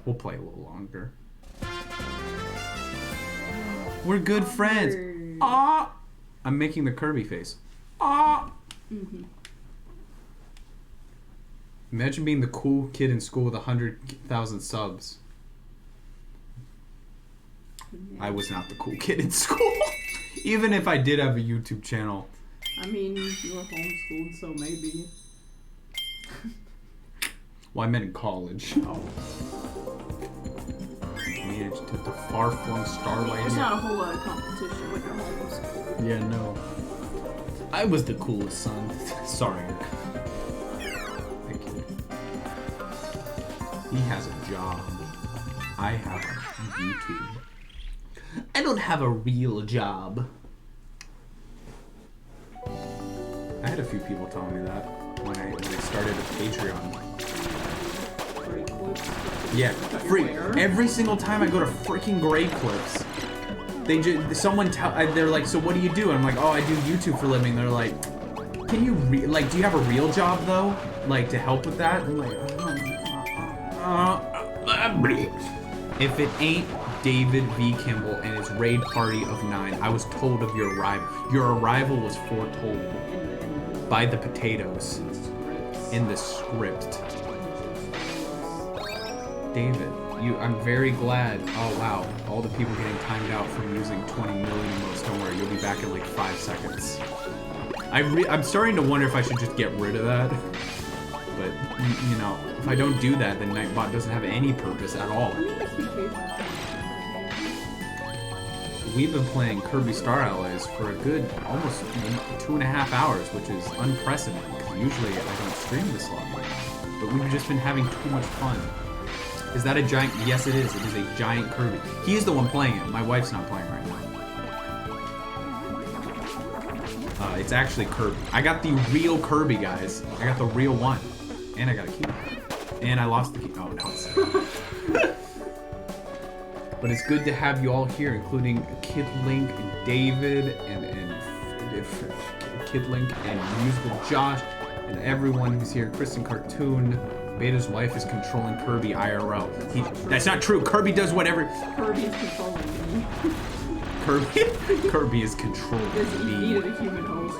We'll play a little longer. We're good friends. Ah! I'm making the Kirby face. Ah! Mm-hmm. Imagine being the cool kid in school with 100,000 subs. Yeah. I was not the cool kid in school. Even if I did have a YouTube channel. I mean, you were homeschooled, so maybe. Well, I meant in college. Oh. Managed to the far-flung starlight. There's not a whole lot of competition with your homeschool. Yeah, no. I was the coolest son. Sorry. Thank you. He has a job. I have a YouTube. I don't have a real job. I had a few people tell me that when I started a Patreon. Yeah, free. Every single time I go to freaking Grey Clips, they're like, so what do you do? And I'm like, oh, I do YouTube for a living. They're like, can you do you have a real job though? Like to help with that? I'm like, if it ain't David V. Kimball and his raid party of 9, I was told of your arrival. Your arrival was foretold by the potatoes in the script. David, I'm very glad. Oh wow, all the people getting timed out from using 20 million emotes. Don't worry, you'll be back in like 5 seconds. I'm starting to wonder if I should just get rid of that. But you know, if I don't do that, then Nightbot doesn't have any purpose at all. We've been playing Kirby Star Allies for a good almost 2.5 hours, which is unprecedented. Because usually I don't stream this long, but we've just been having too much fun. Is that a giant? Yes, it is. It is a giant Kirby. He's the one playing it. My wife's not playing right now. It's actually Kirby. I got the real Kirby, guys. I got the real one. And I got a key. And I lost the key. Oh, no. But it's good to have you all here, including Kid Link and David and Kid Link and Musical Josh and everyone who's here. Kristen Cartoon. Beta's wife is controlling Kirby IRL. That's not true. Kirby does whatever. Kirby is controlling me. Kirby is controlling me. He needed a human host.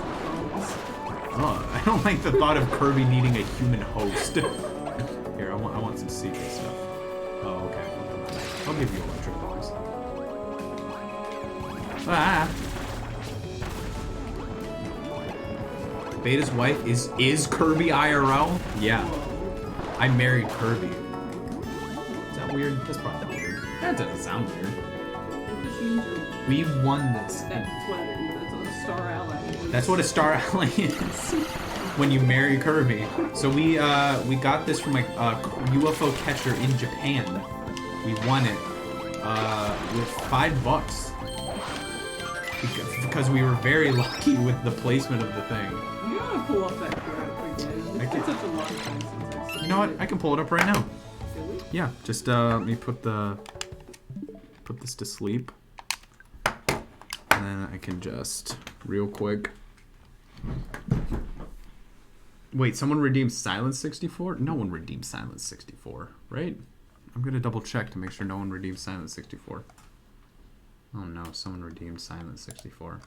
Oh, I don't like the thought of Kirby needing a human host. Here, I want some secret stuff. Oh, okay. I'll give you electric bombs. Ah. Beta's wife is Kirby IRL? Yeah. I married Kirby. Is that weird? That's probably not weird. That doesn't sound weird. We won this. That's what it is. That's a star ally is. That's what a star ally is. When you marry Kirby. So we got this from a UFO catcher in Japan. We won it with $5 because we were very lucky with the placement of the thing. You gotta pull up that graph again. It's been such a long time since I've seen You know what? I can pull it up right now. Really? Yeah, just let me put this to sleep, and then I can just real quick. Wait, someone redeemed Silence 64? No one redeemed Silence 64, right? I'm gonna double check to make sure no one redeemed Silence 64. Oh no, someone redeemed Silence 64.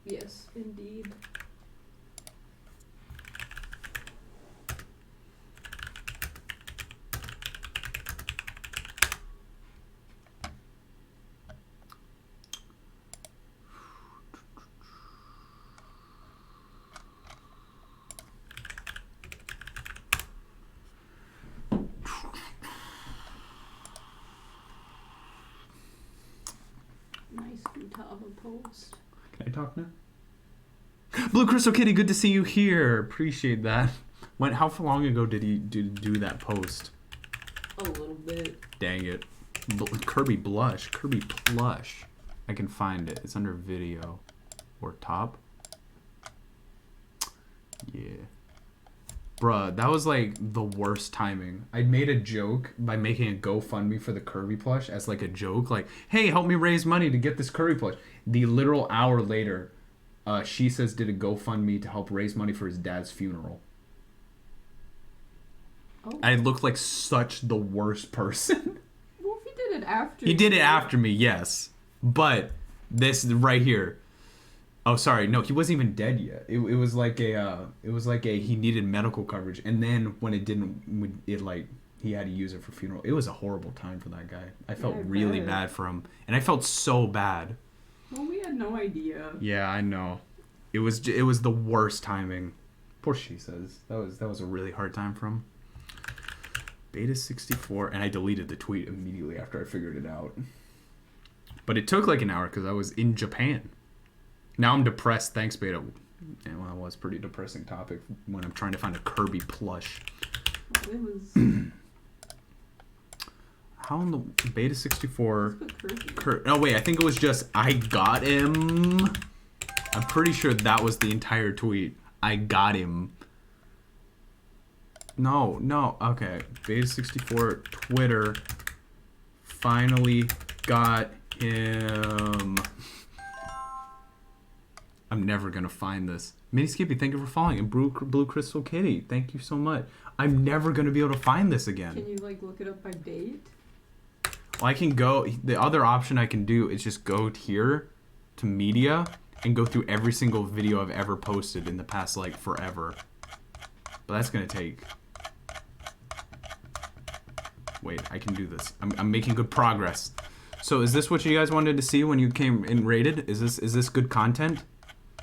Yes, indeed. Nice Futaba post. Can I talk now? Blue Crystal Kitty, good to see you here. Appreciate that. How long ago did he do that post? A little bit. Dang it. Kirby Blush. Kirby Plush. I can find it. It's under video. Or top. Yeah. Bruh, that was like the worst timing. I made a joke by making a GoFundMe for the Kirby plush as like a joke. Like, hey, help me raise money to get this Kirby plush. The literal hour later, she says did a GoFundMe to help raise money for his dad's funeral. Oh. I looked like such the worst person. Well, if he did it after He did it after me, yes. But this right here. Oh, sorry. No, he wasn't even dead yet. It was like he needed medical coverage, and then when it didn't, he had to use it for funeral. It was a horrible time for that guy. I felt really bad for him, and I felt so bad. Well, we had no idea. Yeah, I know. It was the worst timing. Poor she says that was a really hard time for him. Beta64, and I deleted the tweet immediately after I figured it out. But it took like an hour because I was in Japan. Now I'm depressed. Thanks, Beta. Yeah, well, that was a pretty depressing topic when I'm trying to find a Kirby plush. It was. How in the Beta64? Oh wait, I think it was just I got him. I'm pretty sure that was the entire tweet. I got him. No. Okay, Beta64 Twitter finally got him. I'm never gonna find this. Mini Skippy, thank you for following. And Blue Crystal Kitty, thank you so much. I'm never gonna be able to find this again. Can you like look it up by date? Well, I can go. The other option I can do is just go here to media and go through every single video I've ever posted in the past like forever. But that's gonna take. Wait, I can do this. I'm making good progress. So is this what you guys wanted to see when you came and rated? Is this good content?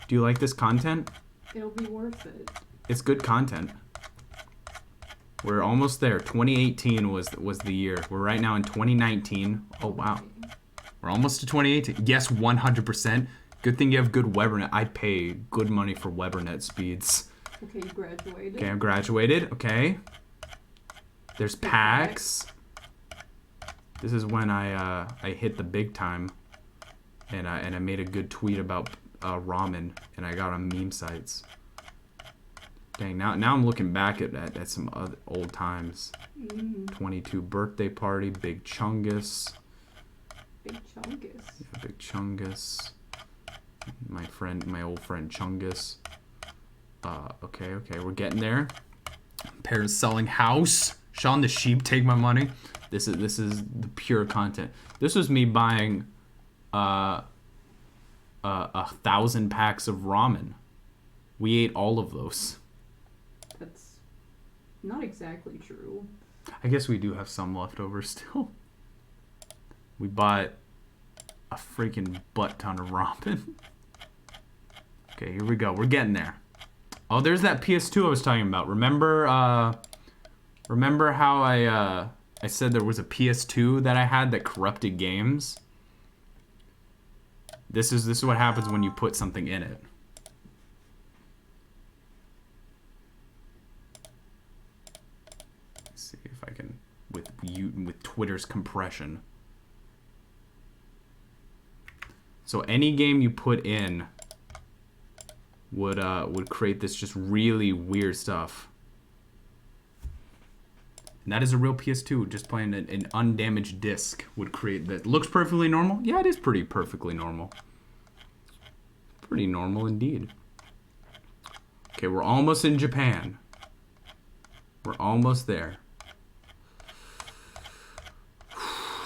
Do you like this content? It'll be worth it. It's good content. We're almost there. 2018 was the year. We're right now in 2019. Oh wow. We're almost to 2018. Yes, 100%. Good thing you have good WeberNet. I pay good money for WeberNet speeds. Okay, you graduated. Okay, I'm graduated. Okay. There's PAX. This is when I hit the big time, and I made a good tweet about ramen, and I got on meme sites. Dang, now I'm looking back at some other old times. 22 birthday party, Big Chungus. Big Chungus. Yeah, Big Chungus. My old friend Chungus. Okay, we're getting there. Parents selling house. Sean the sheep, take my money. This is the pure content. This was me buying 1,000 packs of ramen. We ate all of those. That's not exactly true. I guess we do have some left over still. We bought a freaking butt ton of ramen. Okay, here we go. We're getting there. Oh, there's that PS2 I was talking about. Remember how I I said there was a PS2 that I had that corrupted games. This is what happens when you put something in it. Let's see if I can with Twitter's compression. So any game you put in would create this just really weird stuff. And that is a real PS2. Just playing an undamaged disc would create that. Looks perfectly normal. Yeah, it is pretty perfectly normal. Pretty normal indeed. Okay, we're almost in Japan. We're almost there.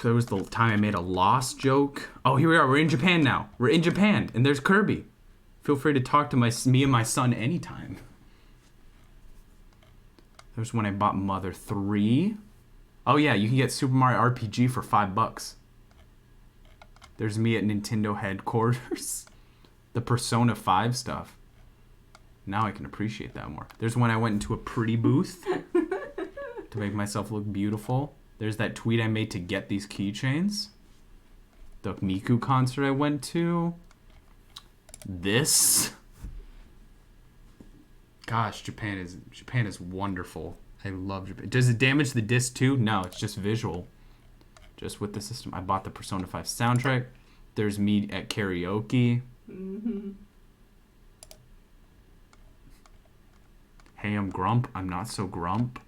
There was the time I made a lost joke. Oh, here we are. We're in Japan now. We're in Japan, and there's Kirby. Feel free to talk to me and my son anytime. There's when I bought Mother 3. Oh yeah, you can get Super Mario RPG for $5. There's me at Nintendo headquarters. The Persona 5 stuff. Now I can appreciate that more. There's when I went into a pretty booth to make myself look beautiful. There's that tweet I made to get these keychains. The Miku concert I went to. This. Gosh, Japan is wonderful. I love Japan. Does it damage the disc too? No, it's just visual. Just with the system. I bought the Persona 5 soundtrack. There's me at karaoke. Mm-hmm. Hey, I'm Grump. I'm not so Grump.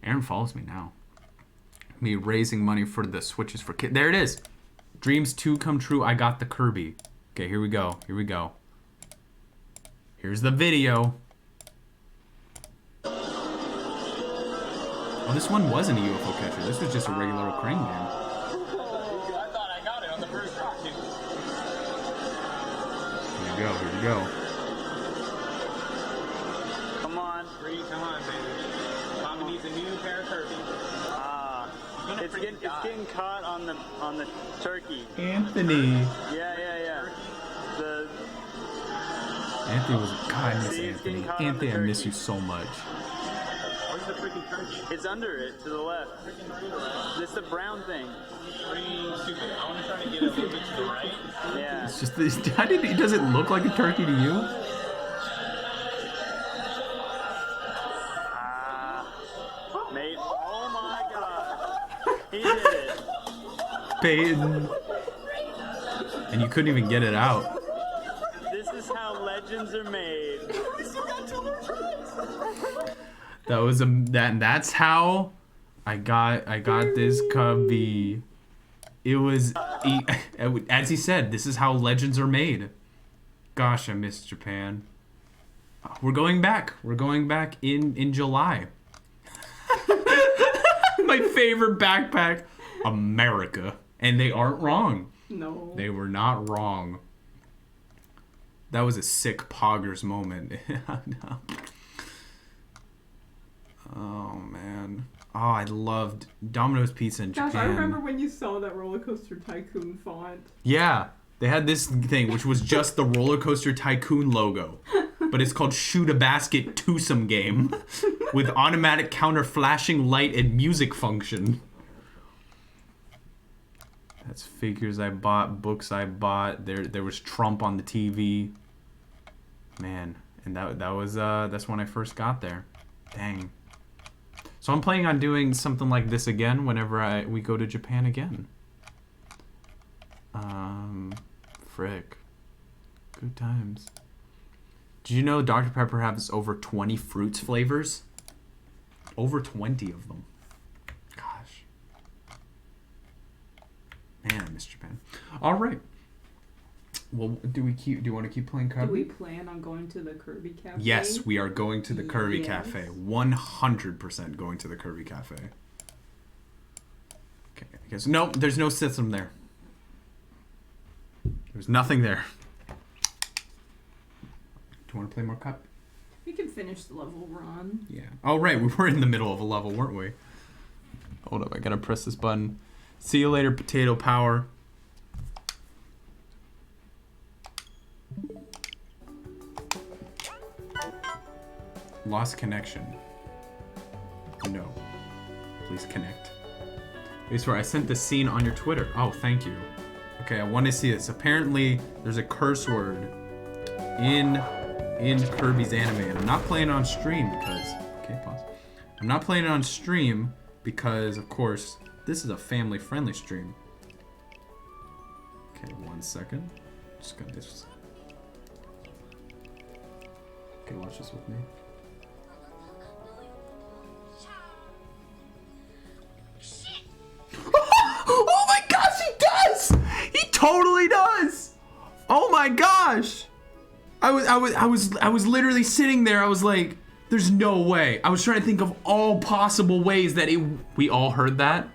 Aaron follows me now. Me raising money for the Switches for kids. There it is. Dreams 2 come true. I got the Kirby. Okay, here we go. Here we go. Here's the video. Oh, this one wasn't a UFO catcher. This was just a regular old crane game. I thought I got it on the first try. Here we go. Here we go. Come on. Come on, baby. Mama needs a new pair of Kirby. It's getting caught on the turkey. Anthony. Yeah. The Anthony was. God, I miss See, it's Anthony. getting caught on the Anthony, I miss turkey. you so much. Where's the freaking turkey? it's under it to the left. It's the brown thing. Pretty stupid. I want to try to get it a little bit to the right. Yeah. It's just this. Does it look like a turkey to you? Mate. Oh my god. He did it. Peyton. And you couldn't even get it out. This is how legends are made. That was that's how I got this cubby. It was as he said, this is how legends are made. Gosh, I miss Japan. We're going back. We're going back in July. My favorite backpack, America. And they aren't wrong. No. They were not wrong. That was a sick Poggers moment. No. Oh, man. Oh, I loved Domino's Pizza in Gosh, Japan. I remember when you saw that Roller Coaster Tycoon font. Yeah. They had this thing, which was just the Roller Coaster Tycoon logo. But it's called Shoot a Basket Twosome Game. With automatic counter flashing light and music function. That's figures I bought, books I bought. There was Trump on the TV. Man, and that's when I first got there. Dang. So I'm planning on doing something like this again whenever we go to Japan again. Frick. Good times. Did you know Dr. Pepper has over 20 fruits flavors? Over 20 of them. Gosh. Man, I miss Japan. All right. Well, do you want to keep playing Kirby? Do we plan on going to the Kirby Cafe? Yes, we are going to the Kirby Yes. Cafe. 100% going to the Kirby Cafe. Okay, I guess no, there's no system there. There's nothing there. Do you want to play more Cup? We can finish the level we're on. Yeah. Oh, right, we were in the middle of a level, weren't we? Hold up, I gotta press this button. See you later, Potato Power. Lost connection. No. Please connect. Beta64, I sent the scene on your Twitter. Oh, thank you. Okay, I want to see this. Apparently, there's a curse word in Kirby's anime. And I'm not playing it on stream because... Okay, pause. I'm not playing it on stream because, of course, this is a family-friendly stream. Okay, 1 second. Just gonna this. Okay, watch this with me. Oh my gosh, he does! He totally does! Oh my gosh! I was literally sitting there. I was like, "There's no way." I was trying to think of all possible ways that we all heard that.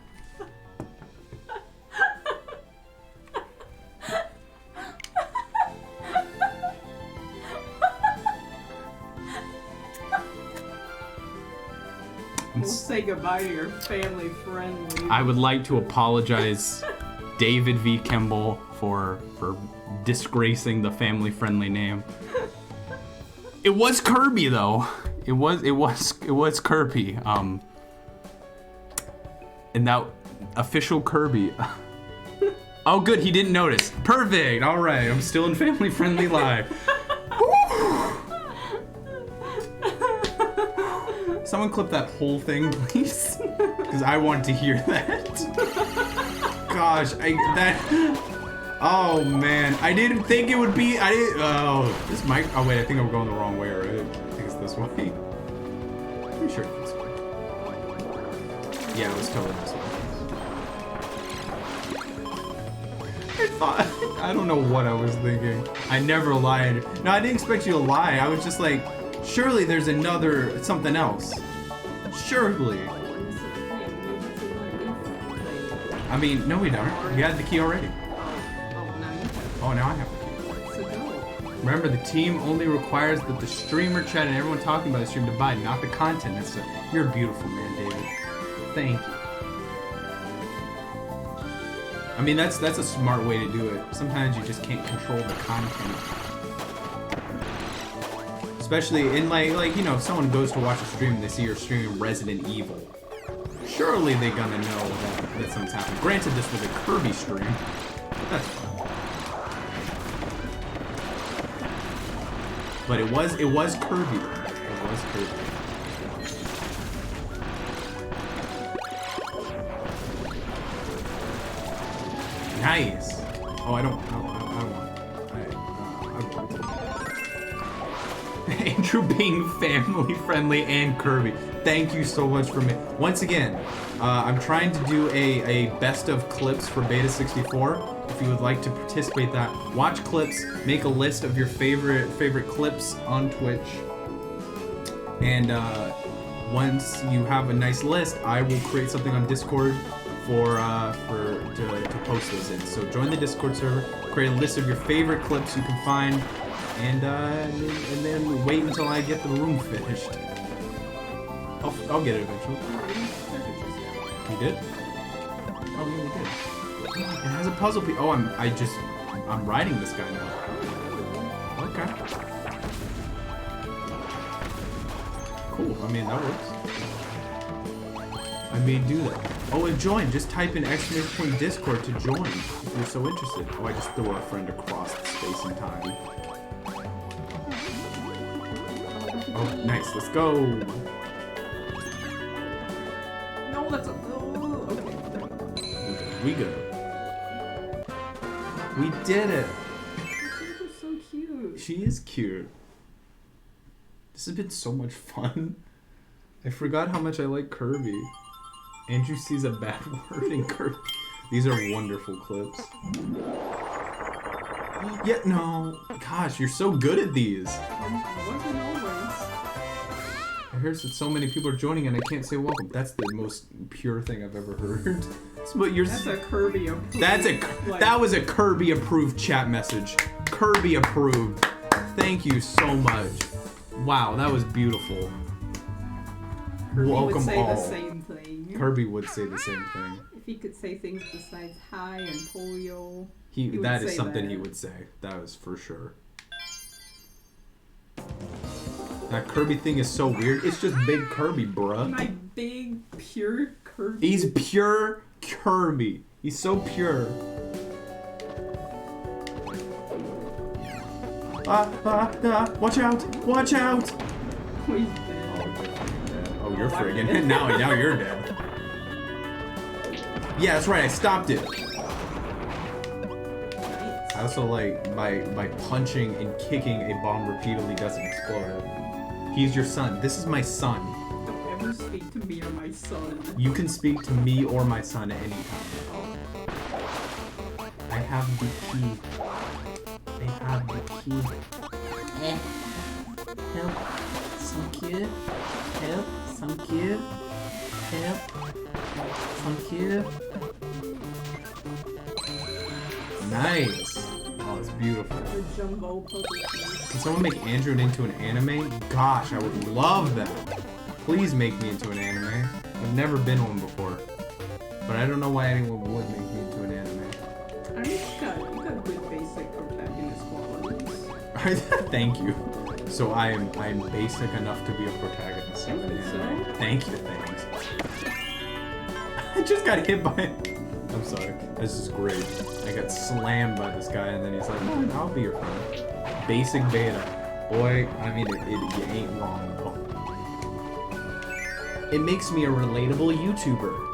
We'll say goodbye to your family friendly. I would like to apologize, David V. Kimball, for disgracing the family-friendly name. It was Kirby though. It was Kirby. And that official Kirby. Oh, good, he didn't notice. Perfect. All right, I'm still in family-friendly live. Someone clip that whole thing, please, because I want to hear that. Gosh, oh man, I didn't think it would be. This mic. Oh wait, I think I'm going the wrong way, right? I think it's this way. Pretty sure it's this way. Yeah, it was totally this way. I don't know what I was thinking. I never lied. No, I didn't expect you to lie. I was just like, surely there's another something else. Surely. I mean, no, we don't. You had the key already. Oh, now I have the key. Remember, the team only requires that the streamer chat and everyone talking about the stream divide, not the content. You're a beautiful man, David. Thank you. I mean, that's a smart way to do it. Sometimes you just can't control the content. Especially in like you know, if someone goes to watch a stream and they see you're streaming Resident Evil, surely they're gonna know that something's happening. Granted, this was a Kirby stream. That's fine. But it was Kirby though. It was Kirby. Nice. Oh, I don't want. Andrew being family friendly and Kirby. Thank you so much for me. Once again, I'm trying to do a best of clips for Beta64. If you would like to participate that, watch clips, make a list of your favorite clips on Twitch. And once you have a nice list, I will create something on Discord to post those in. So join the Discord server, create a list of your favorite clips you can find, and then wait until I get the room finished. I'll get it eventually. You did? Oh yeah, we did. It has a puzzle piece. Oh, I'm riding this guy now. Okay. Cool. I mean, that works. I may do that. Oh, and join. Just type in !Discord to join if you're so interested. Oh, I just threw our friend across the space and time. Oh, nice. Let's go. No, that's a. Oh, okay. We good. We did it. She's so cute. She is cute. This has been so much fun. I forgot how much I like Kirby. Andrew sees a bad word in Kirby. These are wonderful clips. Yeah, no. Gosh, you're so good at these. I heard that so many people are joining and I can't say welcome. That's the most pure thing I've ever heard. That's a Kirby approved. That was a Kirby approved chat message. Kirby approved. Thank you so much. Wow, that was beautiful. Kirby Welcome would say all. the same thing. Kirby would say the same thing. If he could say things besides hi and polio, That is something he would say. That was for sure. That Kirby thing is so weird. It's just big Kirby, bruh. My big, pure Kirby. He's pure Kirby. He's so pure. Watch out! Watch out! He's dead. Oh, you're friggin'. now you're dead. Yeah, that's right, I stopped it. I also like by punching and kicking a bomb repeatedly doesn't explode. He's your son. This is my son. Don't ever speak to me or my son. You can speak to me or my son at any time. I have the key. I have the key. Help. Some kid. Help. Some kid. Help. Some kid. Nice. Oh, it's beautiful. The jumbo puzzle piece. Can someone make Android into an anime? Gosh, I would love that. Please make me into an anime. I've never been one before. But I don't know why anyone would make me into an anime. I mean, you got good basic protagonist qualities. Thank you. So I am basic enough to be a protagonist. I think so. Thank you, thanks. I just got hit by. I'm sorry. This is great. I got slammed by this guy, and then he's like, "No, I'll be your friend." Basic beta, boy. I mean, you ain't wrong though. It makes me a relatable YouTuber.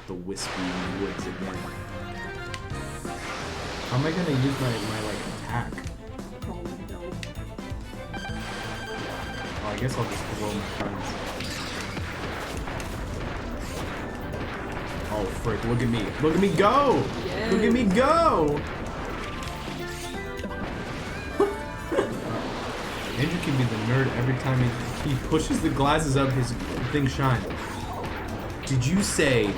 The wispy woods again. How am I gonna use my like attack? Oh, I guess I'll just blow my friends. Oh frick, look at me. Look at me go! Yes. Look at me go! Andrew can be the nerd every time he pushes the glasses up, his thing shines. Did you say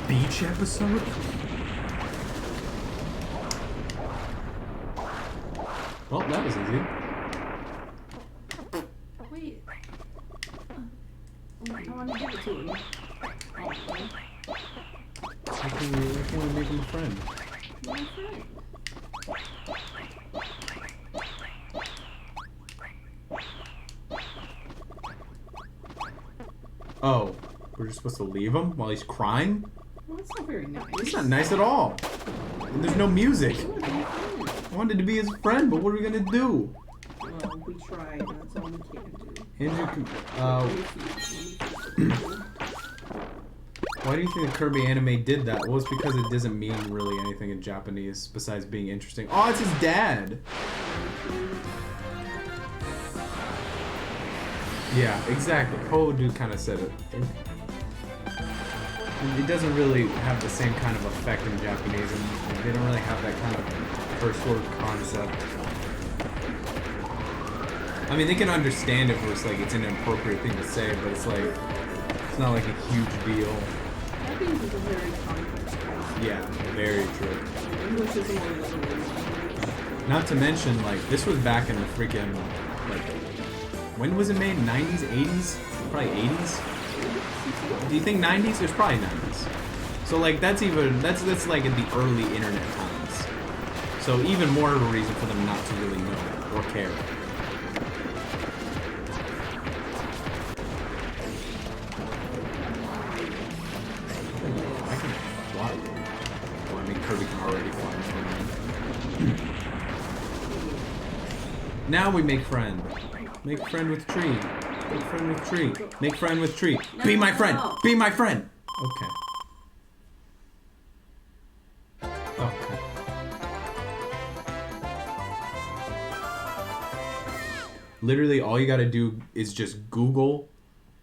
beach episode? Well, that was easy. Wait. I want to give it to him. Why can't we make him a friend? My friend. Oh, we're just supposed to leave him while he's crying? Well, that's not very nice. It's not nice at all. And there's no music. I wanted to be his friend, but what are we gonna do? Well, we tried. That's all we can do. Andrew can, why do you think the Kirby anime did that? Well, it's because it doesn't mean really anything in Japanese besides being interesting. Oh, it's his dad! Yeah, exactly. Kodu kind of said it. It doesn't really have the same kind of effect in Japanese, and they don't really have that kind of first word concept. I mean, they can understand it where it's like it's an appropriate thing to say, but it's like it's not like a huge deal. Japanese is a very complex word. Yeah, very true. English is a more literal. Not to mention, like, this was back in the freaking, like, when was it made? 90s, 80s? Probably 80s? Do you think 90s? There's probably 90s. So, like, that's like at the early internet times. So even more of a reason for them not to really know or care. I can fly. Well, I mean, Kirby can already fly. Now we make friend. Make friend with tree. Make friend with tree. Make friend with tree. Be my friend. Be my friend. Okay. Okay. Literally, all you gotta do is just Google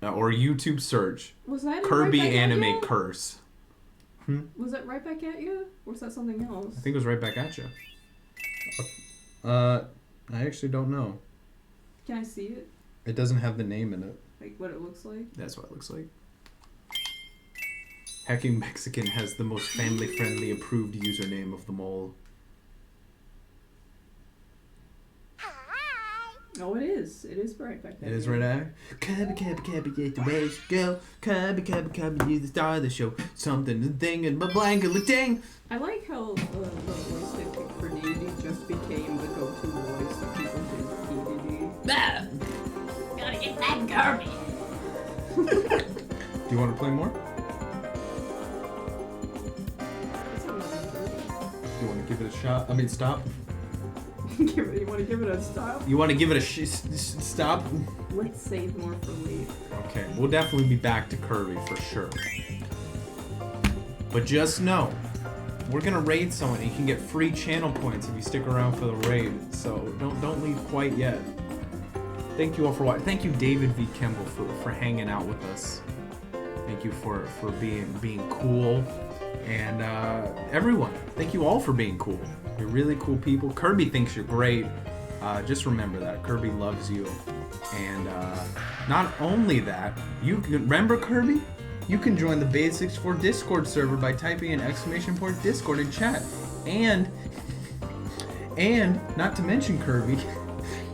or YouTube search Was that Kirby right back at anime you? curse. Was that right back at you? Or was that something else? I think it was right back at you. I actually don't know. Can I see it? It doesn't have the name in it. Like what it looks like? That's what it looks like. Hacking Mexican has the most family-friendly approved username of them all. Oh, it is. It is right back there. It is right there. Kirby, Kirby, Kirby, get the way to go. Kirby, Kirby, Kirby, you're the star of the show. Something, a thing, and a blanket, ding. I like how the voice they picked for Navy just became the go-to voice that people did Gotta get that Kirby. Do you want to play more? Do you want to give it a shot? I mean, stop. You want to give it a stop? You want to give it a stop? Let's save more for later. Okay, we'll definitely be back to Kirby for sure. But just know, we're gonna raid someone and you can get free channel points if you stick around for the raid. So don't leave quite yet. Thank you all for watching. Thank you, David V. Kimball, for hanging out with us. Thank you for being cool. And everyone, thank you all for being cool. You're really cool people. Kirby thinks you're great. Just remember that. Kirby loves you. And not only that, you can remember Kirby? You can join the Beta64 Discord server by typing in !Discord in chat. And not to mention Kirby,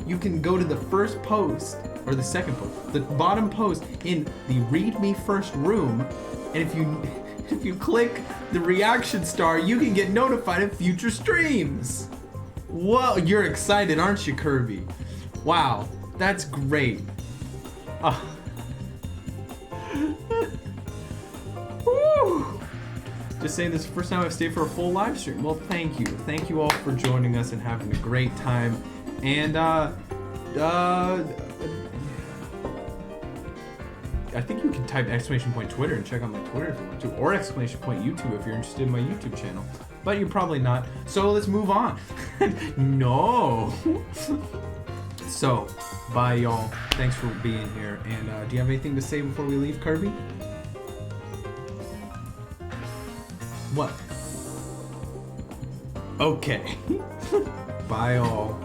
you can go to the first post, or the second post, the bottom post in the Read Me First room, and if you click the reaction star, you can get notified of future streams. Whoa, you're excited, aren't you, Kirby? Wow, that's great. Woo. Just saying, this is the first time I've stayed for a full live stream. Well, thank you. Thank you all for joining us and having a great time. And I think you can type !Twitter and check out my Twitter if you want to, or !YouTube if you're interested in my YouTube channel. But you're probably not. So let's move on. No. So, bye y'all. Thanks for being here. And do you have anything to say before we leave, Kirby? What? Okay. Bye all.